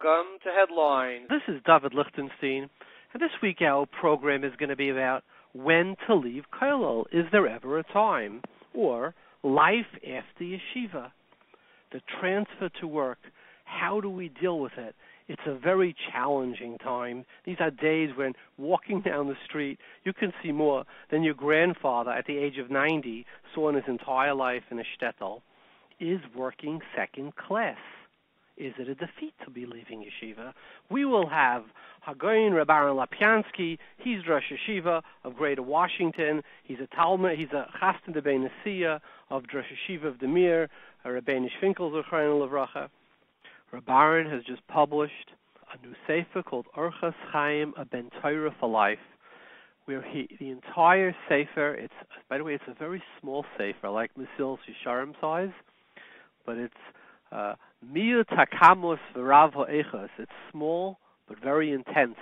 Welcome to Headlines. This is Dovid Lichtenstein, and this week our program is going to be about when to leave Kollel. Is there ever a time? Or life after Yeshiva. The transfer to work. How do we deal with it? It's a very challenging time. These are days when walking down the street, you can see more than your grandfather at the age of 90 saw in his entire life in a shtetl. Is working second class? Is it a defeat to be leaving Yeshiva? We will have Cohen, Lopiansky. He's Rosh Yeshiva of Greater Washington. He's a Talmud. He's a Chastan de Ben Nesiya of Rosh Yeshiva of Demir, a Rabbeinu Finkel Zechron Levracha. Rabbaran has just published a new sefer called Orchos Chaim, a Ben Torah for Life, where the entire sefer, by the way, it's a very small sefer, like Mesillas Yesharim size, but it's Miyut HaKamos V'Rav HaEchos. It's small but very intense,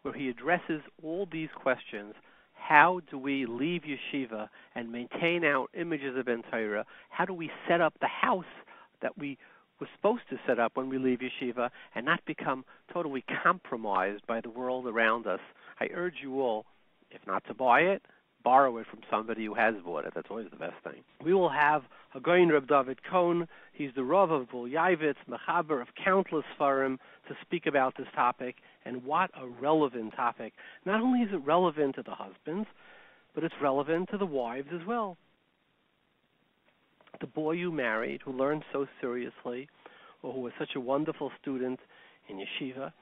where he addresses all these questions. How do we leave Yeshiva and maintain our images of Ben Torah? How do we set up the house that we were supposed to set up when we leave Yeshiva and not become totally compromised by the world around us? I urge you all, if not to buy it, borrow it from somebody who has bought it. That's always the best thing. We will have Hagoyin Reb David Cohen. He's the Rav of Yaavetz, Mechaber of countless Farim, to speak about this topic. And what a relevant topic. Not only is it relevant to the husbands, but it's relevant to the wives as well. The boy you married, who learned so seriously, or who was such a wonderful student in Yeshiva,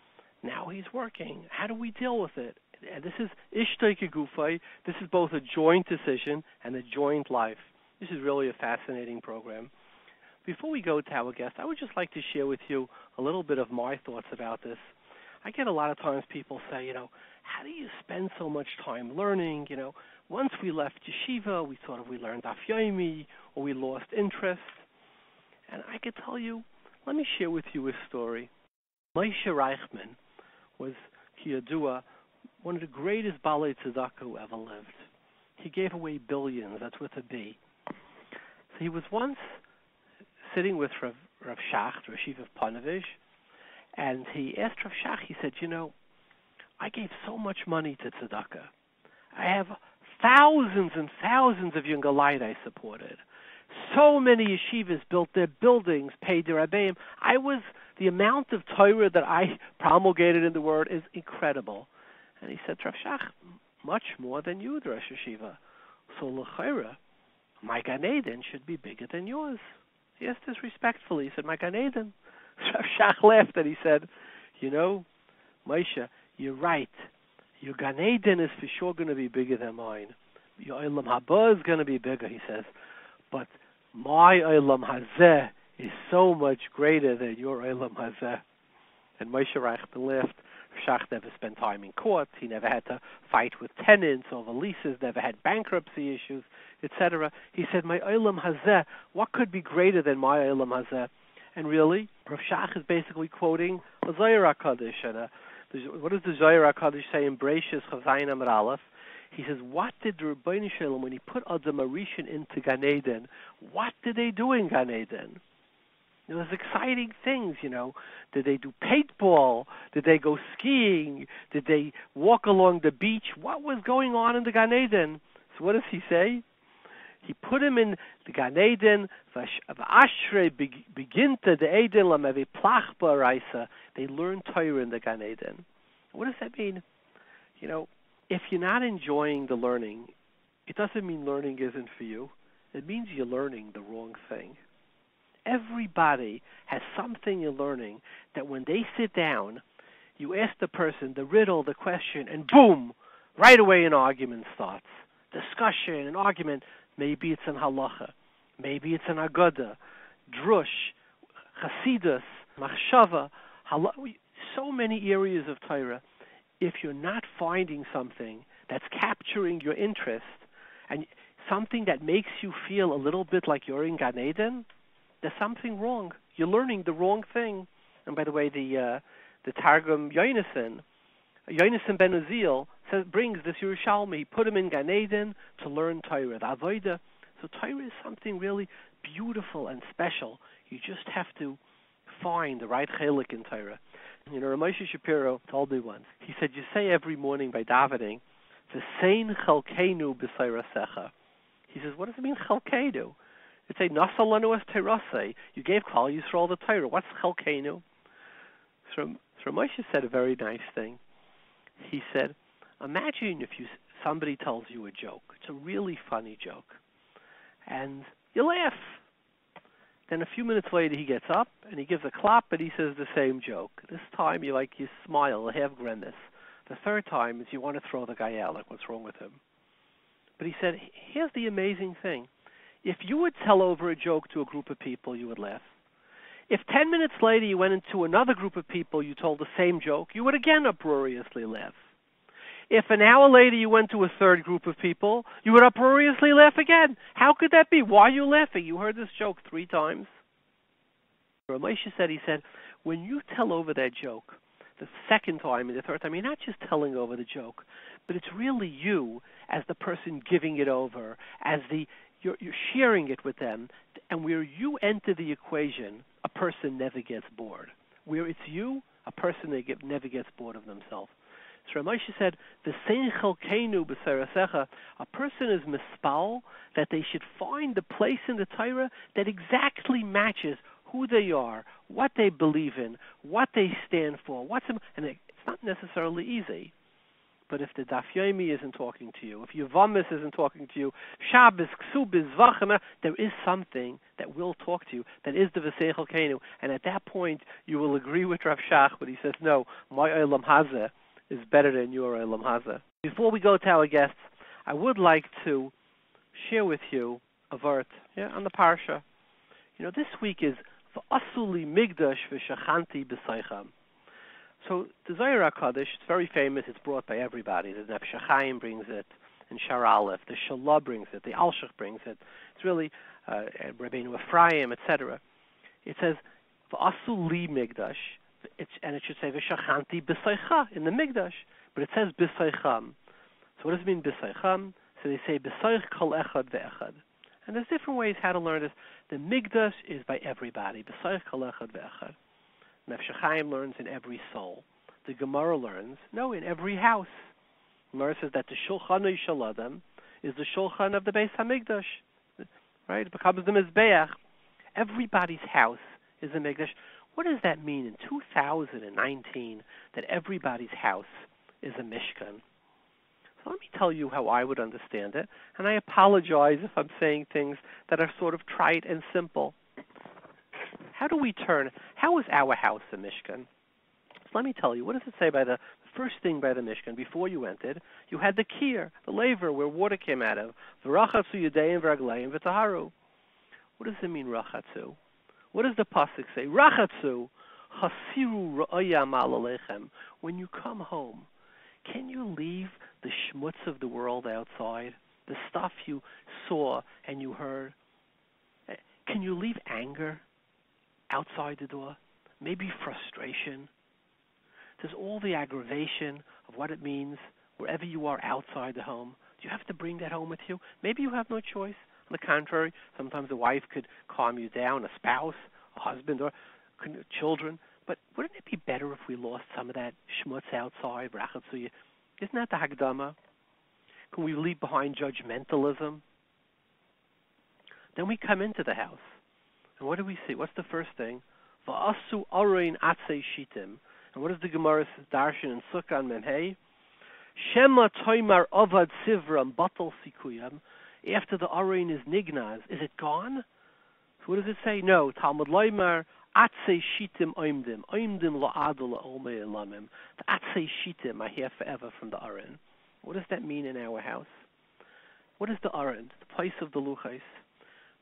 now he's working. How do we deal with it? This is Ishtay Kegufay. This is both a joint decision and a joint life. This is really a fascinating program. Before we go to our guest, I would just like to share with you a little bit of my thoughts about this. I get a lot of times people say, how do you spend so much time learning? Once we left Yeshiva, we thought we learned Daf Yomi, or we lost interest. And I could tell you, let me share with you a story. Moshe Reichman was Kiyadua, one of the greatest Balei Tzedakah who ever lived. He gave away billions, that's with a B. So he was once sitting with Rav Shach, the Yeshiva of Panovich, and he asked Rav Shach, he said, I gave so much money to Tzedakah. I have thousands and thousands of young Galite I supported. So many yeshivas built their buildings, paid their Rabbeim. The amount of Torah that I promulgated in the world is incredible. And he said, Rav Shach, much more than you, the Rosh Yeshiva. So l'chaira, my Gan Eden should be bigger than yours. He asked this respectfully. He said, my Gan Eden. Rav Shach laughed and he said, Moshe, you're right. Your Gan Eden is for sure going to be bigger than mine. Your Olam Haba is going to be bigger, he says. But my Olam Hazeh is so much greater than your Olam Hazeh. And Moshe Reichman laughed. Shach never spent time in court. He never had to fight with tenants over leases, never had bankruptcy issues, etc. He said, my Olam Hazeh, what could be greater than my Olam Hazeh? And really, Rav Shach is basically quoting a Zohar HaKadosh. And what does the Zohar HaKadosh say in Breishis Chavayin Amar Aleph? He says, what did the Rebbeinu Shalom, when he put Adam Arishan into Gan Eden, what did they do in Gan Eden? There was exciting things, Did they do paintball? Did they go skiing? Did they walk along the beach? What was going on in the Gan Eden? So what does he say? He put him in the Gan Eden. V'ashrei beginta the Eden lamevi plach ba'araisa. They learned Torah in the Gan Eden. What does that mean? If you're not enjoying the learning, it doesn't mean learning isn't for you. It means you're learning the wrong thing. Everybody has something you're learning that when they sit down, you ask the person the riddle, the question, and boom, right away an argument starts. Discussion, an argument. Maybe it's an halacha. Maybe it's an agoda, drush, chasidus, machshava, so many areas of Torah. If you're not finding something that's capturing your interest and something that makes you feel a little bit like you're in Gan Eden, there's something wrong. You're learning the wrong thing. And by the way, the Targum Yonason ben Uziel brings this Yerushalmi. He put him in Gan Eden to learn Torah, the Avodah. So Torah is something really beautiful and special. You just have to find the right chelik in Torah. You know, Ramosha Shapiro told me once, he said, you say every morning by davening, V'sein chalkeinu b'sayrasecha. He says, what does it mean, chalkeinu? It's a nasa lanu es terase. You gave Klal Yisrael the Torah. What's chalkeinu? So Ramosha said a very nice thing. He said, imagine if somebody tells you a joke. It's a really funny joke. And you laugh. Then a few minutes later he gets up and he gives a clap and he says the same joke. This time you smile, half grimace. The third time is you want to throw the guy out, like what's wrong with him? But he said, here's the amazing thing. If you would tell over a joke to a group of people, you would laugh. If 10 minutes later you went into another group of people, you told the same joke, you would again uproariously laugh. If an hour later you went to a third group of people, you would uproariously laugh again. How could that be? Why are you laughing? You heard this joke 3 times. Ramosha said, when you tell over that joke, the second time and the third time, you're not just telling over the joke, but it's really you as the person giving it over, as you're sharing it with them, and where you enter the equation, a person never gets bored. Where it's you, a person never gets bored of themselves. So Ramosha said, "V'sein chalkeinu b'sarasecha." A person is mispal that they should find the place in the Torah that exactly matches who they are, what they believe in, what they stand for. And it's not necessarily easy. But if the Daf Yomi isn't talking to you, if Yavamis isn't talking to you, Shabbos, Ksubis, Vachama, there is something that will talk to you, that is the V'sein chalkeinu. And at that point, you will agree with Rav Shach, but he says, no, my Olam Hazeh is better than your Olam Hazeh. Before we go to our guests, I would like to share with you a vert on the parsha. This week is V'asuli Migdash V'shachanti B'seicham. So the Zohar HaKadosh, it's very famous. It's brought by everybody. The Nefesh HaChaim brings it, and Shar Aleph. The Shalah brings it. The Alshach brings it. It's really Rabbeinu Ephraim, etc. It says V'asuli Migdash. And it should say V'shachanti b'seicha in the Migdash, but it says b'seicham. So what does it mean b'seicham? So they say b'seich kol echad ve'echad. And there's different ways how to learn this. The Migdash is by everybody. B'seich kol echad ve'echad. Nefesh HaChaim learns in every soul. The Gemara learns, in every house. The Gemara says that the Shulchan Yishaladam is the Shulchan of the Beis HaMikdash. Right? It becomes the Mizbeach. Everybody's house is a Migdash. What does that mean in 2019 that everybody's house is a Mishkan? So let me tell you how I would understand it, and I apologize if I'm saying things that are sort of trite and simple. How is our house a Mishkan? So let me tell you, what does it say by the first thing by the Mishkan? Before you entered, you had the kier, the laver, where water came out of. V'rachatzu yadayim v'raglayim v'taharu. What does it mean, rachatzu? What does the posek say? Rachatzu, hasiru ra'ayam alalechem. When you come home, can you leave the schmutz of the world outside? The stuff you saw and you heard? Can you leave anger outside the door? Maybe frustration? There's all the aggravation of what it means wherever you are outside the home. Do you have to bring that home with you? Maybe you have no choice. On the contrary, sometimes a wife could calm you down, a spouse, a husband, or children. But wouldn't it be better if we lost some of that schmutz outside? Isn't that the Hagdama? Can we leave behind judgmentalism? Then we come into the house. And what do we see? What's the first thing? Va'asu arein atzei shitim. And what does the Gemara darshan in Sukkah and Memhei? Shema toimar avad sivram batal sikuyam. After the arein is nignaz, is it gone? So what does it say? No. Talmud loymar atzei shitim oimdim. Oimdim la'adul la'olmei elamim. The atzei shitim are here forever from the arein. What does that mean in our house? What is the arein? The place of the luchais.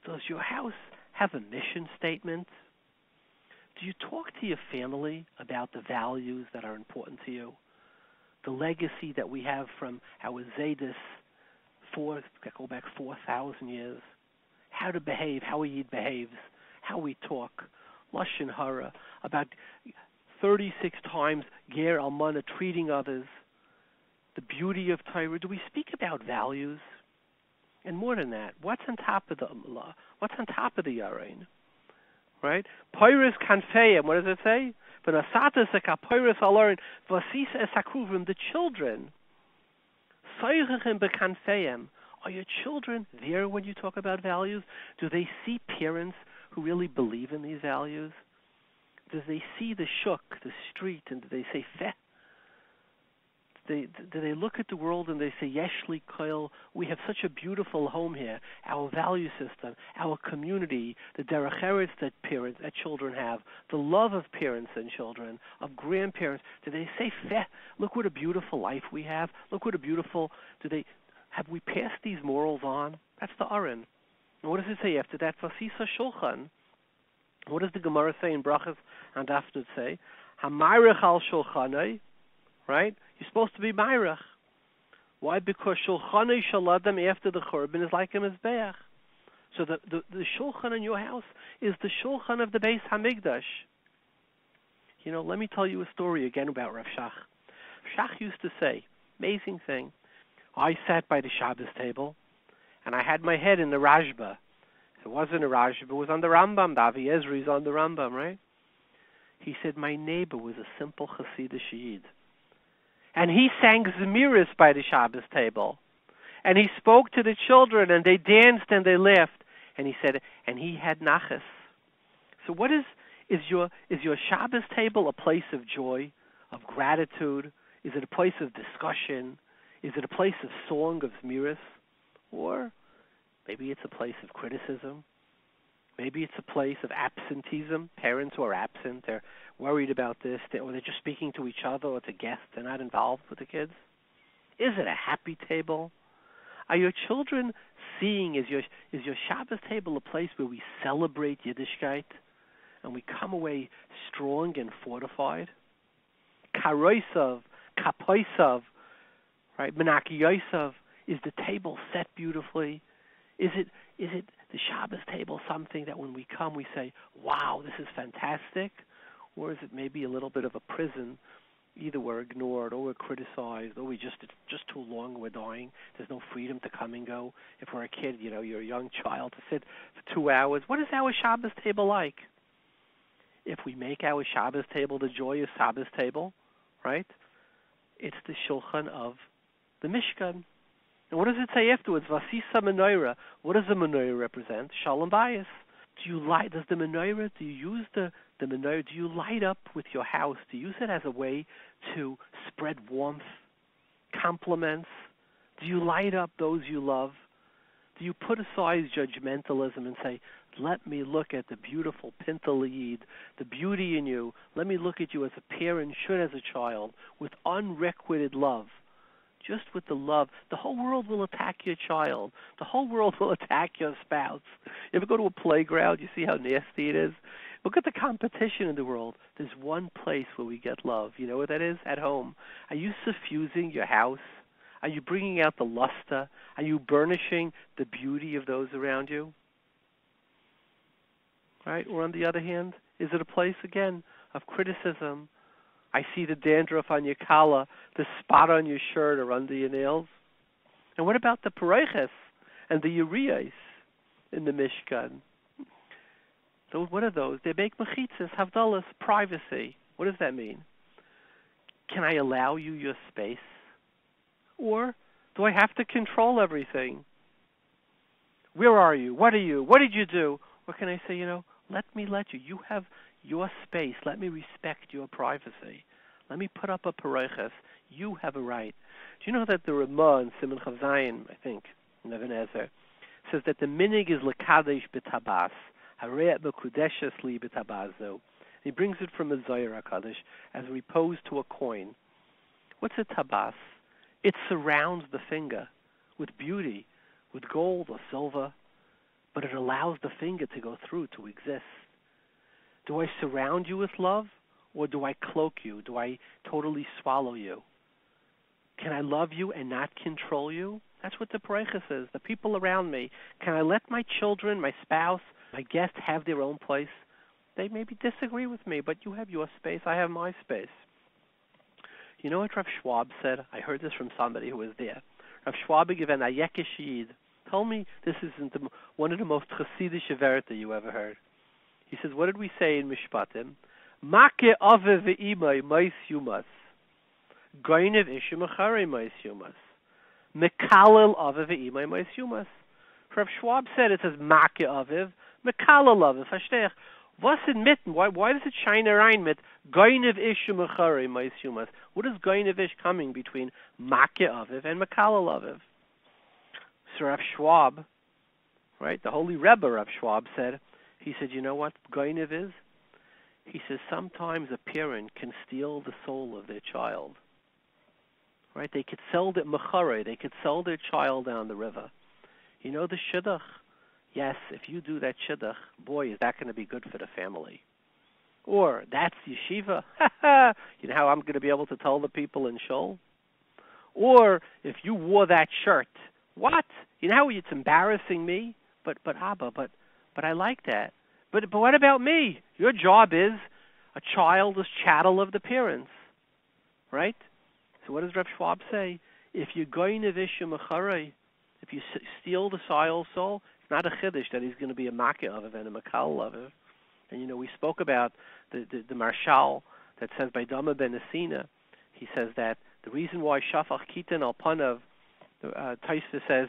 Does your house have a mission statement? Do you talk to your family about the values that are important to you? The legacy that we have from our Zaydis, go back 4,000 years. How to behave, how a Yid behaves, how we talk. Lashon Hara, about 36 times Ger Almana treating others. The beauty of Torah. Do we speak about values? And more than that, what's on top of the Umlah? What's on top of the Yarein? Right? Pyrus Kanfeim, what does it say? The children. Are your children there when you talk about values? Do they see parents who really believe in these values? Do they see the shuk, the street, and do they say feh? Do they look at the world and they say, Yeshli Kollel, we have such a beautiful home here, our value system, our community, the derech eretz that children have, the love of parents and children, of grandparents. Do they say, feh, look what a beautiful life we have, look what a beautiful, have we passed these morals on? That's the Aron. And what does it say after that? Vasisa shulchan. What does the Gemara say in Brachas and Dafnut say? Hamarech al shulchanai. Right? You're supposed to be Myrach. Why? Because Shulchanei Shaladam after the Churban is like a Mizbeach. So the Shulchan in your house is the Shulchan of the Beis Hamikdash. Let me tell you a story again about Rav Shach. Shach used to say, amazing thing, I sat by the Shabbos table and I had my head in the Rashba. It wasn't a Rashba, it was on the Rambam. The Avi Ezri's on the Rambam, right? He said, my neighbor was a simple Hasidic Yid. And he sang Zemiris by the Shabbos table. And he spoke to the children, and they danced and they laughed. And he said, and he had nachas. So what is your Shabbos table a place of joy, of gratitude? Is it a place of discussion? Is it a place of song, of Zemiris? Or maybe it's a place of criticism. Maybe it's a place of absenteeism. Parents who are absent, they're worried about this, or they're just speaking to each other or to guests. They're not involved with the kids. Is it a happy table? Are your children seeing, is your Shabbos table a place where we celebrate Yiddishkeit and we come away strong and fortified? Karoisav, kapoisav, right? Menaki Yosef, is the table set beautifully? Is it the Shabbos table something that when we come we say, wow, this is fantastic? Or is it maybe a little bit of a prison? Either we're ignored or we're criticized or it's just too long and we're dying. There's no freedom to come and go. If we're a kid, you're a young child to sit for 2 hours. What is our Shabbos table like? If we make our Shabbos table the joyous Shabbos table, right? It's the shulchan of the Mishkan. And what does it say afterwards? Vasisa menorah. What does the menorah represent? Shalom bayis. Does the menorah, do you use the menorah, do you light up with your house? Do you use it as a way to spread warmth, compliments? Do you light up those you love? Do you put aside judgmentalism and say, let me look at the beautiful Pintal Yid, the beauty in you. Let me look at you as a parent should as a child, with unrequited love. Just with the love. The whole world will attack your child. The whole world will attack your spouse. You ever go to a playground? You see how nasty it is? Look at the competition in the world. There's one place where we get love. You know what that is? At home. Are you suffusing your house? Are you bringing out the luster? Are you burnishing the beauty of those around you? Right? Or on the other hand, is it a place, again, of criticism? I see the dandruff on your collar, the spot on your shirt or under your nails. And what about the pareiches and the urias in the Mishkan? So what are those? They make mechitzas, havdalas, privacy. What does that mean? Can I allow you your space? Or do I have to control everything? Where are you? What are you? What did you do? Or can I say, let me let you. You have your space. Let me respect your privacy. Let me put up a pareiches. You have a right. Do you know that the Ramah in Siman Chav Zayin, I think, in Even Ezer, says that the minig is lekadesh b'tabas, hareat mekudeshes li b'tabazo. He brings it from a Zohar HaKadosh as repose to a coin. What's a tabas? It surrounds the finger with beauty, with gold or silver, but it allows the finger to go through, to exist. Do I surround you with love, or do I cloak you? Do I totally swallow you? Can I love you and not control you? That's what the pareiches is, the people around me. Can I let my children, my spouse, my guests have their own place? They maybe disagree with me, but you have your space, I have my space. You know what Rav Schwab said? I heard this from somebody who was there. Rav Schwab given a yekish yid. Told me this isn't one of the most chassidish werte you ever heard. He says, what did we say in Mishpatim? Make ave ve'imai mais yumas. Goinev ishu mecharei mais yumas. Mekalel aviv ve'imai mais yumas. Rav Schwab said it says Make aviv, Mekalel aviv. Versteh? Was inmitten? Why does it shine around mit Goinev ishu mecharei mais yumas? What is Goinev ish coming between Make aviv and Mekalel aviv? So Rav Schwab, right, the holy Rebbe Rav Schwab said, he said, you know what Goinev is? He says sometimes a parent can steal the soul of their child. Right? They could sell the mecharei. They could sell their child down the river. You know the shidduch? Yes, if you do that shidduch, boy, is that going to be good for the family. Or, that's yeshiva. You know how I'm going to be able to tell the people in shul? Or, if you wore that shirt, what? You know how it's embarrassing me? But Abba, but I like that. But what about me? Your job is a child is chattel of the parents, right? So what does Reb Schwab say? If you're going to vishu mecharei, if you steal the soil soul, it's not a chiddush that he's going to be a makeh of and a makal of it. And you know we spoke about the marshal that says by Dama ben Asina, he says that the reason why shafach kitan al panav, Taisa says.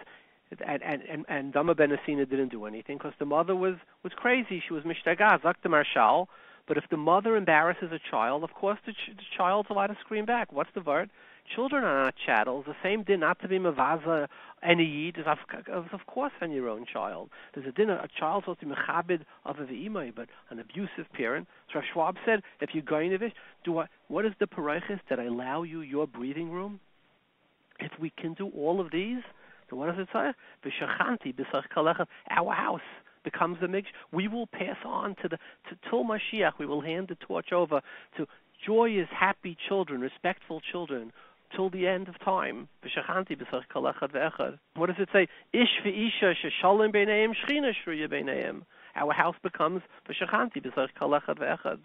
And Dama ben Asina didn't do anything because the mother was crazy. She was mishtagah, zak the marshal. But if the mother embarrasses a child, of course the child's allowed to scream back. What's the word? Children are not chattels. The same din not to be mavaza any yid is of course on your own child. There's a din a child supposed to be mechabed of a imay, but an abusive parent. So Schwab said, if you're going to this, what is the paraychis that I allow you your breathing room? If we can do all of these. So what does it say? Our house becomes a mixture. We will pass on to till Mashiach. We will hand the torch over to joyous, happy children, respectful children, till the end of time. What does it say? Ish v'isha sheshalom b'neihem, shchina shruya b'neihem. Our house becomes v'shachanti b'sach kalechad v'echad.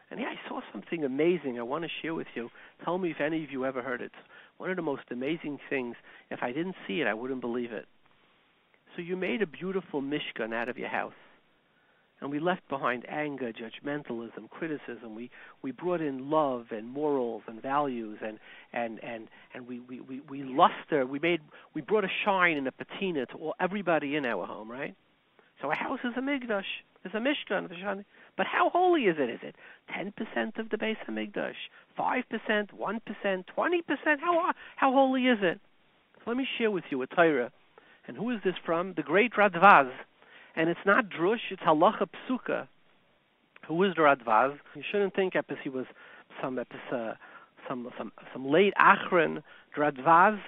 And yeah, I saw something amazing I want to share with you. Tell me if any of you ever heard it. One of the most amazing things, if I didn't see it, I wouldn't believe it. So you made a beautiful mishkan out of your house. And we left behind anger, judgmentalism, criticism. We brought in love and morals and values and we luster. We brought a shine and a patina to everybody in our home, right? So our house is a migdash. It's a mishkan. But how holy is it? Is it 10% of the Beis HaMikdash? 5%? 1%? 20%? How holy is it? So let me share with you a Torah. And who is this from? The great Radvaz. And it's not drush, it's halacha psuka. Who is the Radvaz? You shouldn't think because he was some late achron. The Radvaz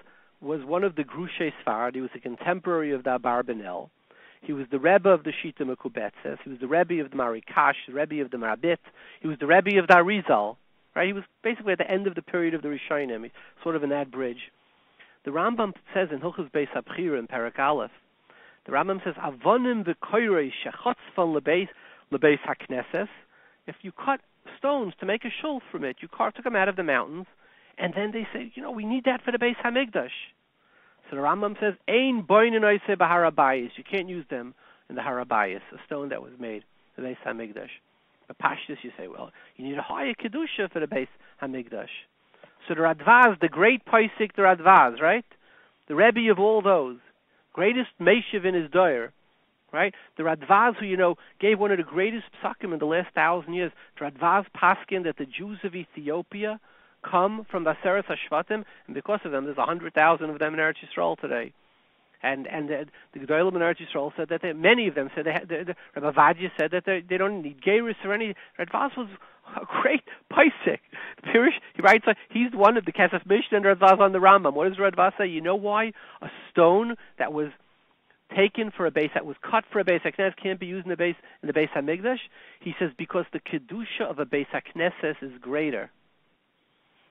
was one of the Grushay Sfarad. He was a contemporary of the Abarbanel. He was the Rebbe of the Shita Mekubetzes. He was the Rebbe of the Marikash, the Rebbe of the Marabit. He was the Rebbe of the Arizal. Right? He was basically at the end of the period of the Rishonim, sort of in that bridge. The Rambam says in Hilchos Beis Abchira in Perek Aleph, the Rambam says, Avonim v'koirei shechotzfan lebeis hakneses. If you cut stones to make a shul from it, you took them out of the mountains, and then they say, we need that for the Beis HaMikdash. So the Rambam says, Ein boinin oiseh b'harabayis. You can't use them in the harabayis, a stone that was made for the Beis HaMikdash. But Pashtus, you say, well, you need a higher kedusha for the Beis HaMikdash. So the Radvaz, the great posek, the Radvaz, right? The Rebbe of all those, greatest Meshiv in his doyer, right? The Radvaz, who, gave one of the greatest psakim in the last 1,000 years. The Radvaz paskin that the Jews of Ethiopia come from the Aseret HaShvatim, and because of them, there's 100,000 of them in Eretz Yisrael today. And the Gedolim in Eretz Yisrael said that many of them said Rabbi Vadia said that they don't need gerus or anything. Radvaz was a great posek. He writes he's one of the Kesef Mishnah and Radvaz on the Rambam. What does Radvaz say? You know why a stone that was taken for a base, that was cut for a base hakneses, can't be used in the base Hamikdash? He says because the kedusha of a base hakneses is greater.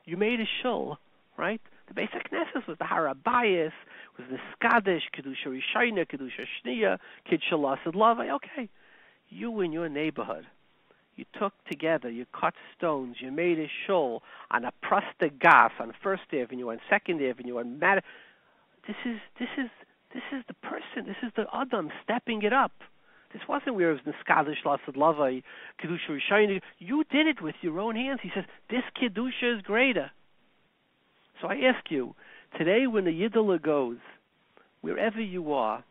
You made a shul, right? The Beis HaKnesses was the Harabayis, was the Skadish, Kedusha Rishayna, Kedusha Shniya, Kid Shalasad Lavai. Okay, you in your neighborhood, you took together, you cut stones, you made a shul on a Prasta Gas, on First Avenue, on Second Avenue, on This is the person, this is the Adam stepping it up. This wasn't where it was Niskadish Lasad Lavai, Kedusha Rishayim. You did it with your own hands. He says, this Kedusha is greater. So I ask you, today when the Yidala goes, wherever you are,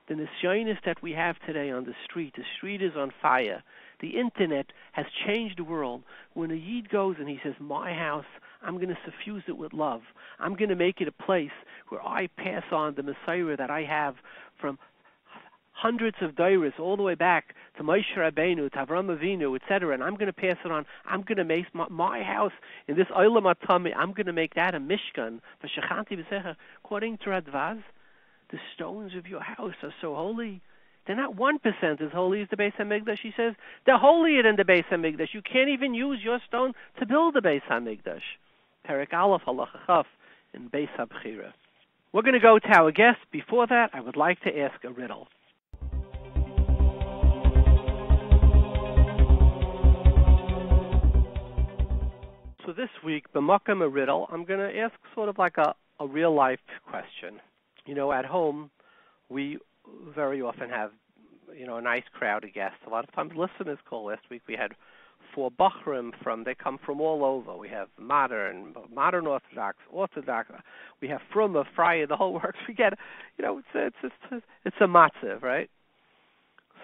the nisyonis that we have today on the street is on fire. The internet has changed the world. When a Yid goes and he says, my house, I'm going to suffuse it with love. I'm going to make it a place where I pass on the Messiah that I have from hundreds of dairas all the way back to Moshe Rabbeinu, to Avram Avinu, etc. And I'm going to pass it on. I'm going to make my house in this Olam Atami, I'm going to make that a Mishkan. According to Radvaz, the stones of your house are so holy. They're not 1% as holy as the Beis HaMikdash. He says they're holier than the Beis HaMikdash. You can't even use your stone to build the Beis HaMikdash. Perek Aleph Halacha Chaf in Beis HaBchira. We're going to go to our guest. Before that, I would like to ask a riddle. So this week, b'makam a riddle, I'm going to ask sort of like a real-life question. You know, at home, we very often have, a nice crowd of guests. A lot of times listeners call. Last week we had 4 Bachrim they come from all over. We have modern Orthodox. We have Fruma, Friar, the whole works. We get, it's a matziv, right?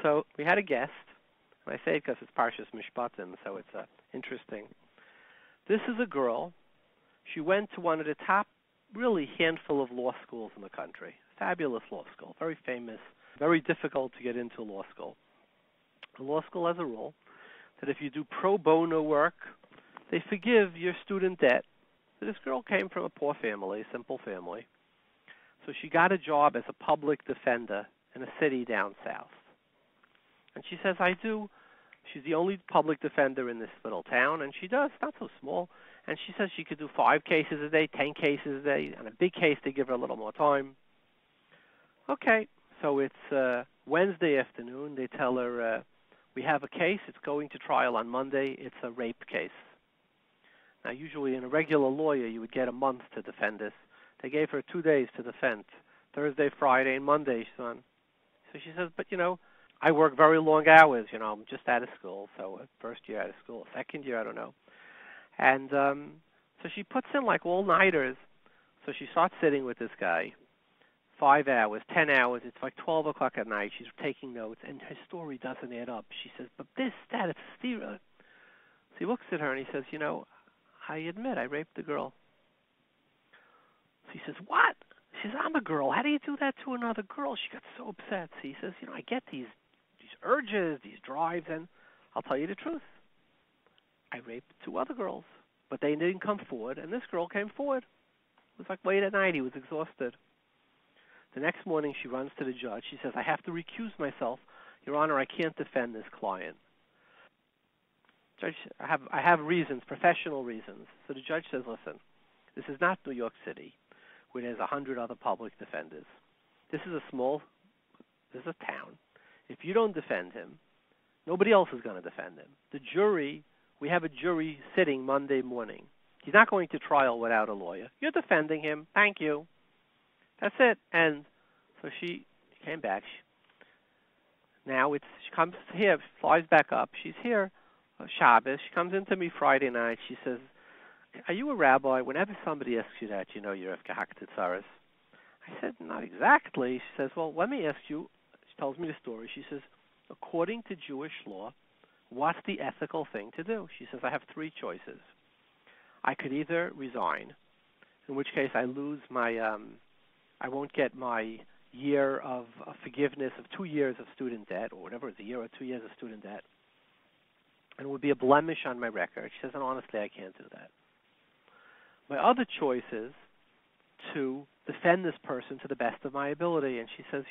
So we had a guest, and I say it because it's Parshas Mishpatim, so it's interesting. This is a girl. She went to one of the top, really handful of law schools in the country. Fabulous law school, very famous, very difficult to get into law school. The law school has a rule that if you do pro bono work, they forgive your student debt. So this girl came from a poor family, simple family. So she got a job as a public defender in a city down south. And she says, she's the only public defender in this little town, and she does, not so small. And she says she could do 5 cases a day, 10 cases a day. And a big case, they give her a little more time. Okay, so it's Wednesday afternoon. They tell her, we have a case. It's going to trial on Monday. It's a rape case. Now, usually in a regular lawyer, you would get a month to defend this. They gave her 2 days to defend, Thursday, Friday, and Monday. So she says, but, I work very long hours. I'm just out of school. So first year out of school, second year, I don't know. And so she puts in like all-nighters. So she starts sitting with this guy, 5 hours, 10 hours. It's like 12 o'clock at night. She's taking notes, and her story doesn't add up. She says, but this, that, it's stira. So he looks at her, and he says, I admit I raped the girl. So he says, what? She says, I'm a girl. How do you do that to another girl? She got so upset. So he says, I get these urges, these drives, and I'll tell you the truth. I raped 2 other girls, but they didn't come forward, and this girl came forward. It was like late at night. He was exhausted. The next morning, she runs to the judge. She says, I have to recuse myself. Your Honor, I can't defend this client. Judge, I have reasons, professional reasons. So the judge says, listen, this is not New York City, where there's 100 other public defenders. This is a town. If you don't defend him, nobody else is going to defend him. The jury, we have a jury sitting Monday morning. He's not going to trial without a lawyer. You're defending him. Thank you. That's it. And so she came back. She comes here, flies back up. She's here, Shabbos. She comes into me Friday night. She says, are you a rabbi? Whenever somebody asks you that, you're a kahaktetzaris. I said, not exactly. She says, well, let me ask you. She tells me the story. She says, according to Jewish law, what's the ethical thing to do? She says, I have 3 choices. I could either resign, in which case I lose my, I won't get my year of forgiveness of 2 years of student debt, or whatever, it's a year or 2 years of student debt. And it would be a blemish on my record. She says, and honestly, I can't do that. My other choice is to defend this person to the best of my ability. And she says,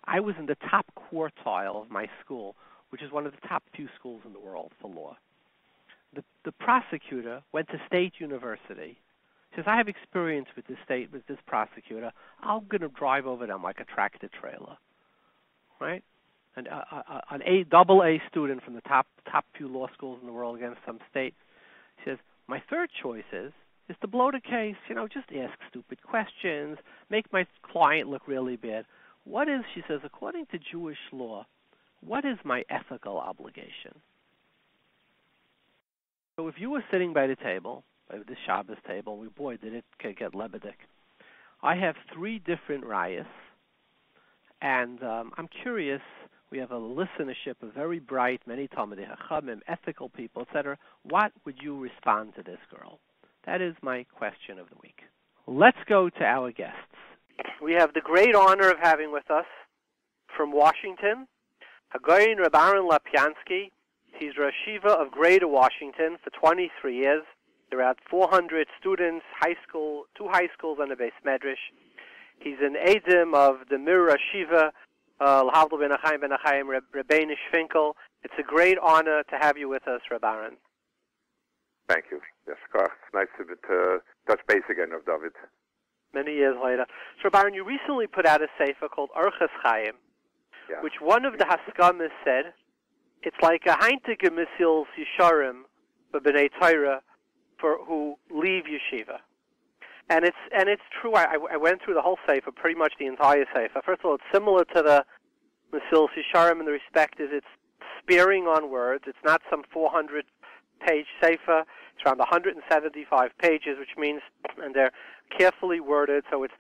I was in the top quartile of my school, which is one of the top few schools in the world for law. The prosecutor went to State University. She says, I have experience with this prosecutor. I'm going to drive over them like a tractor trailer, right? And an double A student from the top few law schools in the world against some state. She says, my third choice is to blow the case, just ask stupid questions, make my client look really bad. What is, she says, according to Jewish law, what is my ethical obligation? So if you were sitting by the table, by the Shabbos table, boy, did it get lebedik. I have 3 different rayas, and I'm curious. We have a listenership of very bright, many Talmidei Chachamim, ethical people, etc. What would you respond to this girl? That is my question of the week. Let's go to our guests. We have the great honor of having with us from Washington, Hagoyin Reb Aaron Lopiansky. He's Rosh Yeshiva of Greater Washington for 23 years. There are 400 students, two high schools and a Beis Medrash. He's an Eidim of the Mirayi Yeshiva, L'havdil ben Achayim Rebbeinu Finkel. It's a great honor to have you with us, Reb Aaron. Thank you. Yes, it's nice to touch base again of Dovid. Many years later. So, Reb Aaron, you recently put out a sefer called Orchos Chaim, which one of the Haskamas said, it's like a Heintige Misil Yisharim for B'nai Torah for who leave Yeshiva. And it's true. I went through the whole sefer, pretty much the entire sefer. First of all, it's similar to the Misil Yisharim in the respect is it's sparing on words. It's not some 400-page sefer. It's around 175 pages, which means, and they're carefully worded, so it's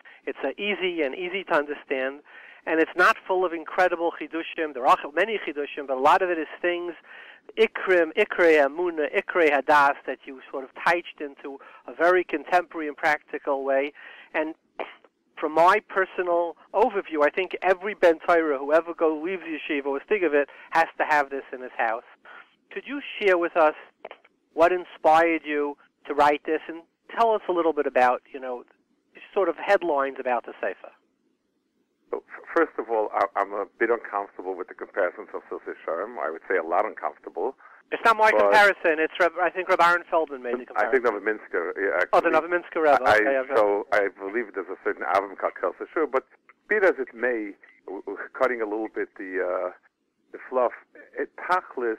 easy to understand. And it's not full of incredible chidushim. There are many chidushim, but a lot of it is things, ikrei amuna, ikrei hadas, that you sort of touched into a very contemporary and practical way. And from my personal overview, I think every Ben Torah, whoever leaves Yeshiva or think of it, has to have this in his house. Could you share with us what inspired you to write this, and tell us a little bit about, sort of headlines about the sefer? So first of all, I'm a bit uncomfortable with the comparisons of Sil Yisharim. I would say a lot uncomfortable. It's not my comparison. It's I think Reb Aaron Feldman made the comparison. I think Novominsker. Yeah, the Novominsker Rebbe. I believe there's a certain Avim Kakel for sure. But be it as it may, cutting a little bit the fluff. Tachlis,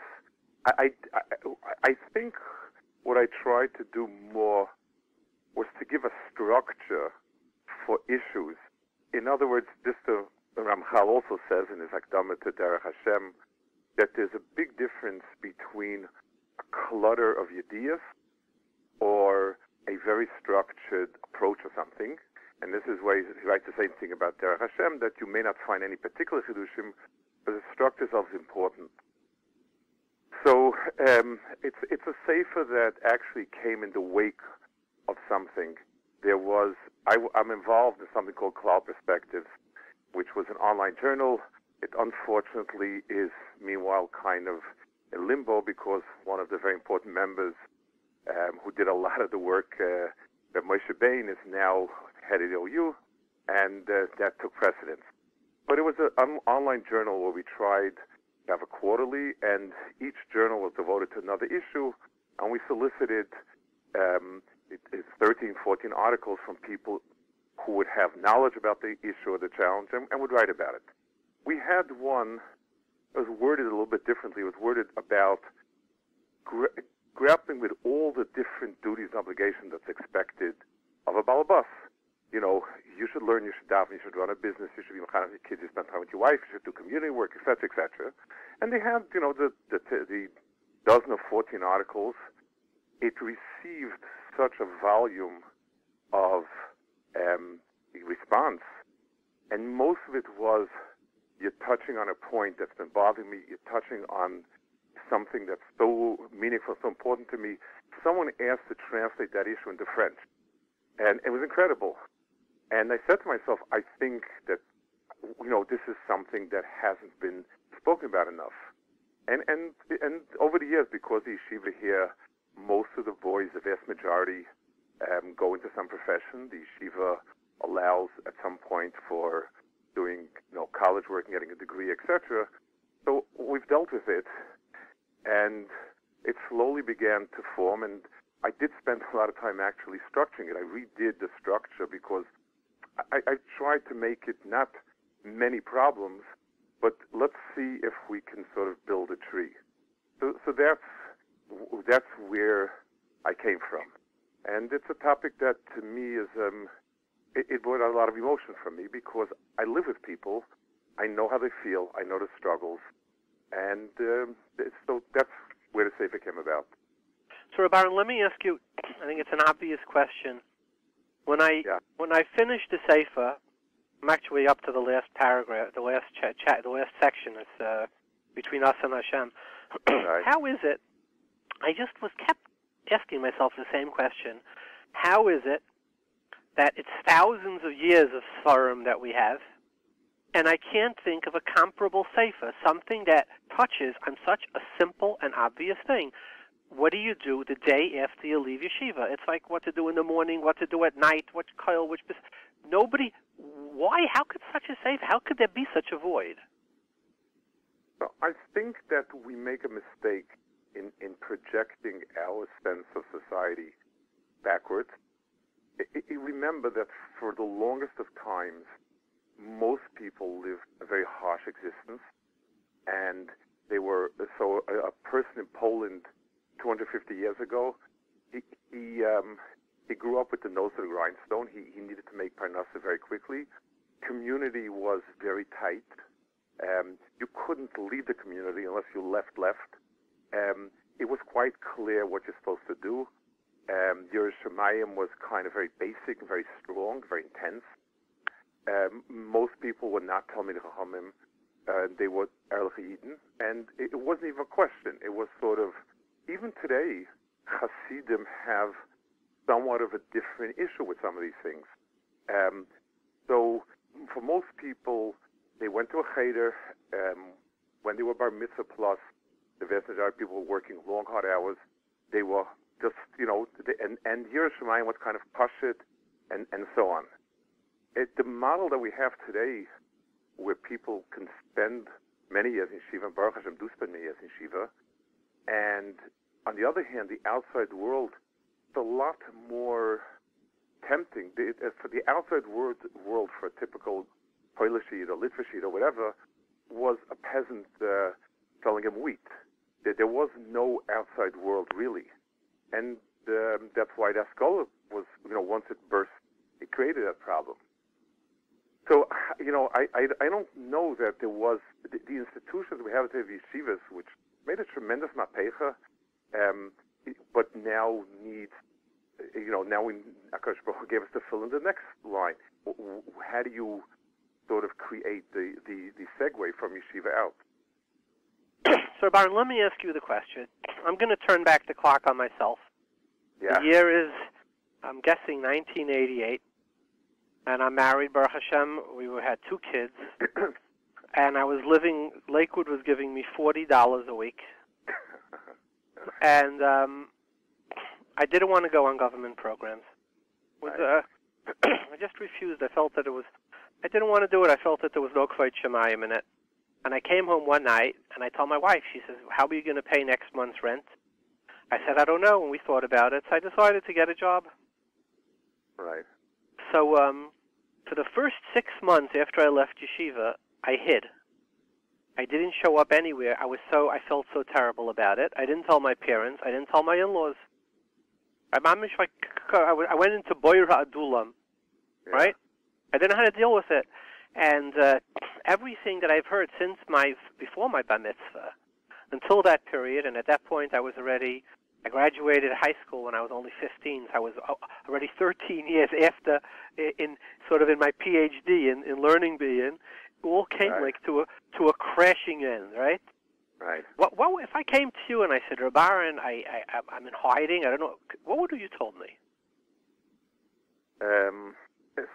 I think what I tried to do more was to give a structure for issues. In other words, the Ramchal also says in his Akdama to Derech Hashem that there's a big difference between a clutter of yediyas or a very structured approach or something. And this is why he writes the same thing about Derech Hashem, that you may not find any particular chidushim, but the structure itself is important. So it's a sefer that actually came in the wake of something. I'm involved in something called Cloud Perspectives, which was an online journal. It unfortunately is, meanwhile, kind of in limbo because one of the very important members who did a lot of the work, Moshe Bain, is now head of the OU, and that took precedence. But it was an online journal where we tried to have a quarterly, and each journal was devoted to another issue, and we solicited 13, 14 articles from people who would have knowledge about the issue or the challenge and would write about it. We had one, it was worded a little bit differently. It was worded about grappling with all the different duties and obligations that's expected of a balabas. You should learn, you should daven, you should run a business, you should be mechanech with your kids, you spend time with your wife, you should do community work, etc., etc. And they had, the dozen or 14 articles. It received such a volume of response, and most of it was, you're touching on a point that's been bothering me, you're touching on something that's so meaningful, so important to me. Someone asked to translate that issue into French, and it was incredible. And I said to myself, I think that, this is something that hasn't been spoken about enough. And over the years, because the yeshiva here, most of the boys, the vast majority, go into some profession. The yeshiva allows at some point for doing, college work and getting a degree, etc. So we've dealt with it, and it slowly began to form. And I did spend a lot of time actually structuring it. I redid the structure because I tried to make it not many problems, but let's see if we can sort of build a tree. So that's where I came from. And it's a topic that, to me, is it brought out a lot of emotion from me because I live with people. I know how they feel. I know the struggles. And so that's where the Sefer came about. So, Rabbi, let me ask you, I think it's an obvious question. When I finished the Sefer, I'm actually up to the last paragraph, the last the last section. It's between us and Hashem. Right. How is it? I just kept asking myself the same question. How is it that it's thousands of years of Svarim that we have, and I can't think of a comparable Sefer, something that touches on such a simple and obvious thing? What do you do the day after you leave Yeshiva? It's like what to do in the morning, what to do at night, what Kollel, which... Nobody... Why? How could such a Sefer... How could there be such a void? Well, I think that we make a mistake in projecting our sense of society backwards. Remember that for the longest of times, most people lived a very harsh existence, and they were... So a person in Poland 250 years ago, he grew up with the nose to the grindstone. He needed to make parnasa very quickly. Community was very tight. You couldn't leave the community unless you left. It was quite clear what you're supposed to do. Your Shemayim was kind of very basic, very strong, very intense. Most people were not Talmid Chachamim. They were Erlich Yidden, and it wasn't even a question. It was sort of... Even today, Hasidim have somewhat of a different issue with some of these things. So for most people, they went to a cheder when they were bar mitzvah plus. The vast majority of people were working long, hard hours. They were just, and Yerushalayim was kind of pashut and so on. The model that we have today, where people can spend many years in Yeshiva, and Baruch Hashem do spend many years in Yeshiva, and on the other hand, the outside world is a lot more tempting. For the outside world, for a typical Polishid or Litvashid or whatever, was a peasant selling him wheat. There was no outside world really, and that's why the Haskalah was, once it burst, it created that problem. So, I don't know that there was the institutions we have at the yeshivas, which made a tremendous mapecha, but now needs, now Akash Baruch gave us to fill in the next line. How do you sort of create the segue from yeshiva out? So, Baron, let me ask you the question. I'm going to turn back the clock on myself. Yeah. The year is, I'm guessing, 1988, and I'm married, Baruch Hashem. We had 2 kids, and I was living, Lakewood was giving me $40 a week, and I didn't want to go on government programs. I just refused. I felt that I didn't want to do it. I felt that there was no Kvod Shemayim in it. And I came home one night, and I told my wife, she says, how are you going to pay next month's rent? I said, I don't know, and we thought about it. So I decided to get a job. Right. So for the first 6 months after I left yeshiva, I hid. I didn't show up anywhere. I felt so terrible about it. I didn't tell my parents. I didn't tell my in-laws. I went into Boira Adulam, right? I didn't know how to deal with it. And everything that I've heard before my bar mitzvah, until that period, and at that point I graduated high school when I was only 15, so I was already 13 years after, in my PhD in learning being, it all came to a crashing end, right? Right. What if I came to you and I said, Rabbaran, I'm in hiding, I don't know, what would you told me?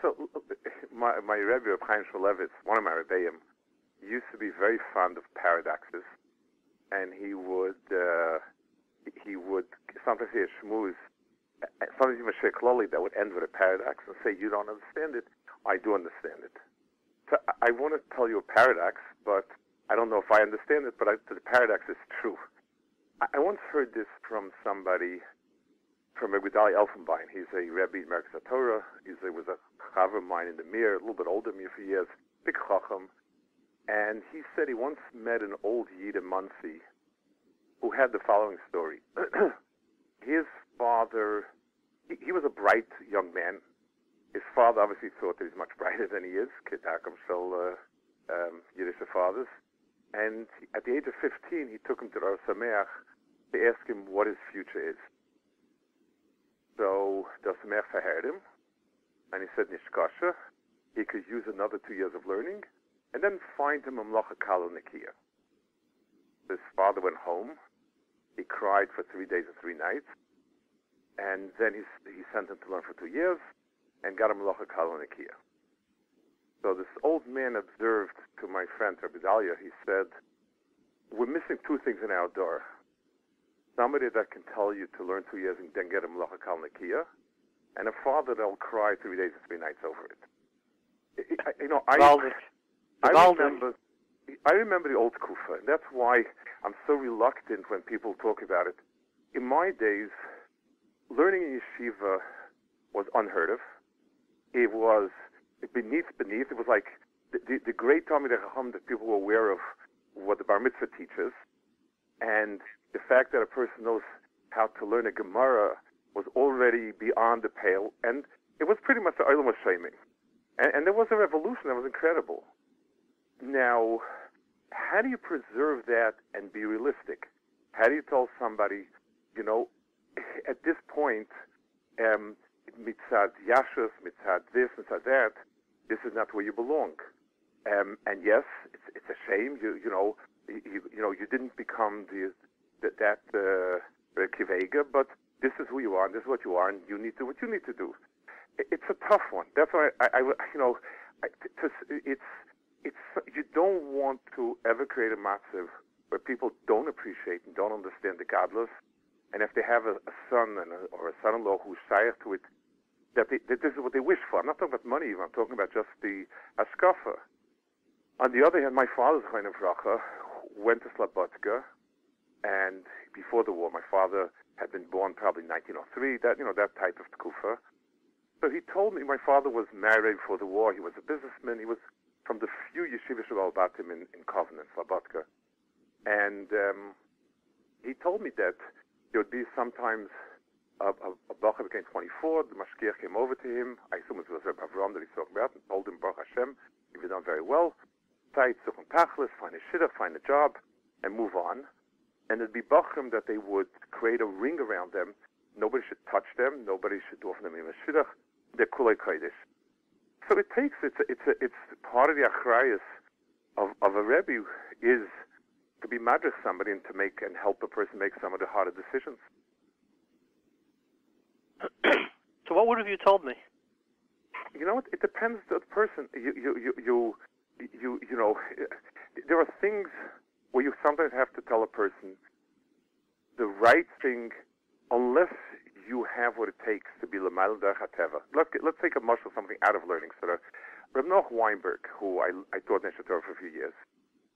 So my Rebbe, Reb Chaim Shmulevitz, one of my Rebbeim, used to be very fond of paradoxes, and he would sometimes say a shmooze, sometimes even a shekloli that would end with a paradox and say, you don't understand it, I do understand it. So I want to tell you a paradox, but I don't know if I understand it, but the paradox is true. I once heard this from somebody, from Rebbe Dali Elfenbein. He's a Rebbe in Merkez Torah. He was a chaver of mine in the Mir, a little bit older than me for years, big chacham. And he said he once met an old Yid in Muncie who had the following story. His father, he was a bright young man. His father obviously thought that he's much brighter than he is, Ketakam Shel Yiddish fathers. And at the age of 15, he took him to Rosh Sameach to ask him what his future is. So the Sameach heard him, and he said, Nishkasha, he could use another 2 years of learning, and then find him a Melacha Kala Nikia. His father went home. He cried for 3 days and 3 nights, and then he sent him to learn for 2 years, and got a Melacha Kala Nikia. So this old man observed to my friend Rabbi Dalia, he said, we're missing 2 things in our door. Somebody that can tell you to learn 2 years and then get a Melacha Kala Nikia, and a father that'll cry 3 days and 3 nights over it. I remember the old Kufa, and that's why I'm so reluctant when people talk about it. In my days, learning in yeshiva was unheard of. It was beneath. It was like the great Talmid Chacham that people were aware of what the Bar Mitzvah teaches, and the fact that a person knows how to learn a Gemara was already beyond the pale, and it was pretty much the Olam was shaming. And there was a revolution that was incredible. Now, how do you preserve that and be realistic? How do you tell somebody, at this point, mitzad yashus, mitzad this, mitzad that, this is not where you belong. And yes, it's a shame. You didn't become that kivega, but this is who you are, and this is what you are, and you need to do what you need to do. It's a tough one. That's why you don't want to ever create a matzav where people don't appreciate and don't understand the godless, and if they have a son or a son-in-law who's shaykh to it, that this is what they wish for. I'm not talking about money even. I'm talking about just the Hashkafa. On the other hand, my father's Cohen of Racha went to Slobodka, and before the war, my father had been born probably 1903. That type of tkufa. So he told me my father was married before the war. He was a businessman. He was from the few yeshiva shabal batim in Cohen and Slobodka, and he told me that there would be sometimes a bacher became 24. The mashkiach came over to him. I assume it was Reb Avram that he spoke about, and told him, Baruch Hashem, you've done very well. Zeit suchen tachlis, find a shidduch, find a job, and move on. And it'd be bachrim that they would create a ring around them. Nobody should touch them. Nobody should offer them even a shidduch. They're kulei kodesh. So it takes. It's part of the achrayus of a rebbe is to be madrach somebody and to make and help a person make some of the harder decisions. So what would have you told me? You know what? It depends on the person. There are things where you sometimes have to tell a person the right thing, unless you have what it takes to be l'mayla derech hateva. Let's take a mushal, something out of learning. So Reb Noach Weinberg, who I taught Neshet Torah for a few years,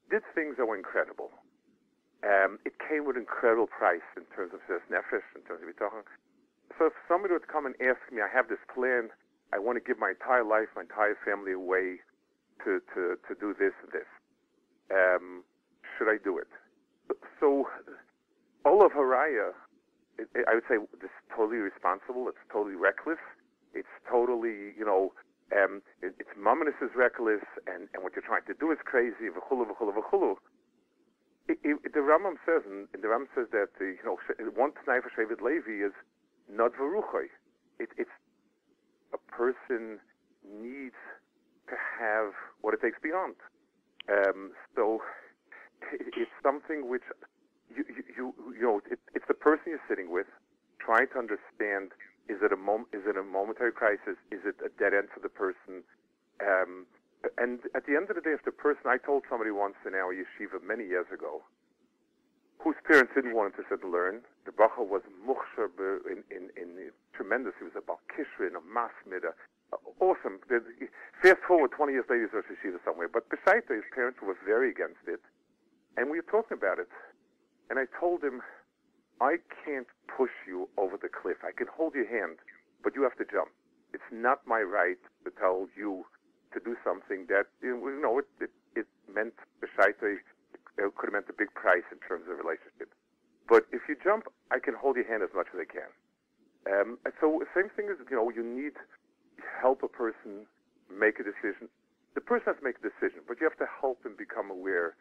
did things that were incredible. It came with incredible price in terms of his nefesh, in terms of bitachon. So if somebody would come and ask me, I have this plan, I want to give my entire life, my entire family away to do this and this. Should I do it? So, all of Haraya, I would say this is totally irresponsible. It's totally reckless. It's totally, it's mumminess is reckless, and what you're trying to do is crazy. V'chulu, v'chulu, v'chulu. The Rambam says, that one t'nai for Shevet Levi is not v'ruchoi. It's a person needs to have what it takes beyond. So it's something which it's the person you're sitting with, trying to understand: is it a momentary crisis? Is it a dead end for the person? And at the end of the day, if the person, I told somebody once in our yeshiva many years ago, whose parents didn't want him to sit and learn. The bacher was muchshar in tremendous. He was a bal kishrin, a masmid, awesome. Fast forward 20 years later, he's Rosh Yeshiva somewhere. But besides, his parents were very against it, and we were talking about it. And I told him, I can't push you over the cliff. I can hold your hand, but you have to jump. It's not my right to tell you to do something that it meant besides. It could have meant a big price in terms of relationship. But if you jump, I can hold your hand as much as I can. So the same thing is, you need to help a person make a decision. The person has to make a decision, but you have to help him become aware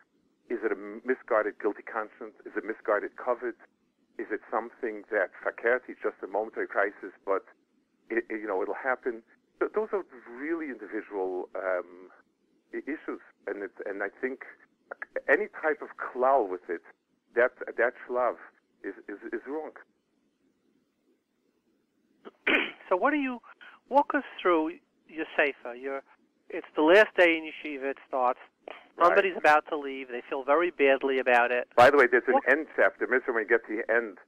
Is it a misguided guilty conscience? Is it misguided covet? Is it something that fakert is just a momentary crisis, but it'll happen? Those are really individual issues, and I think any type of klal with it, that shlav is wrong. So what do you walk us through your sefer? It's the last day in yeshiva. It starts. Somebody's about to leave. They feel very badly about it. By the way, there's an end chapter. Mister, when you get to the end,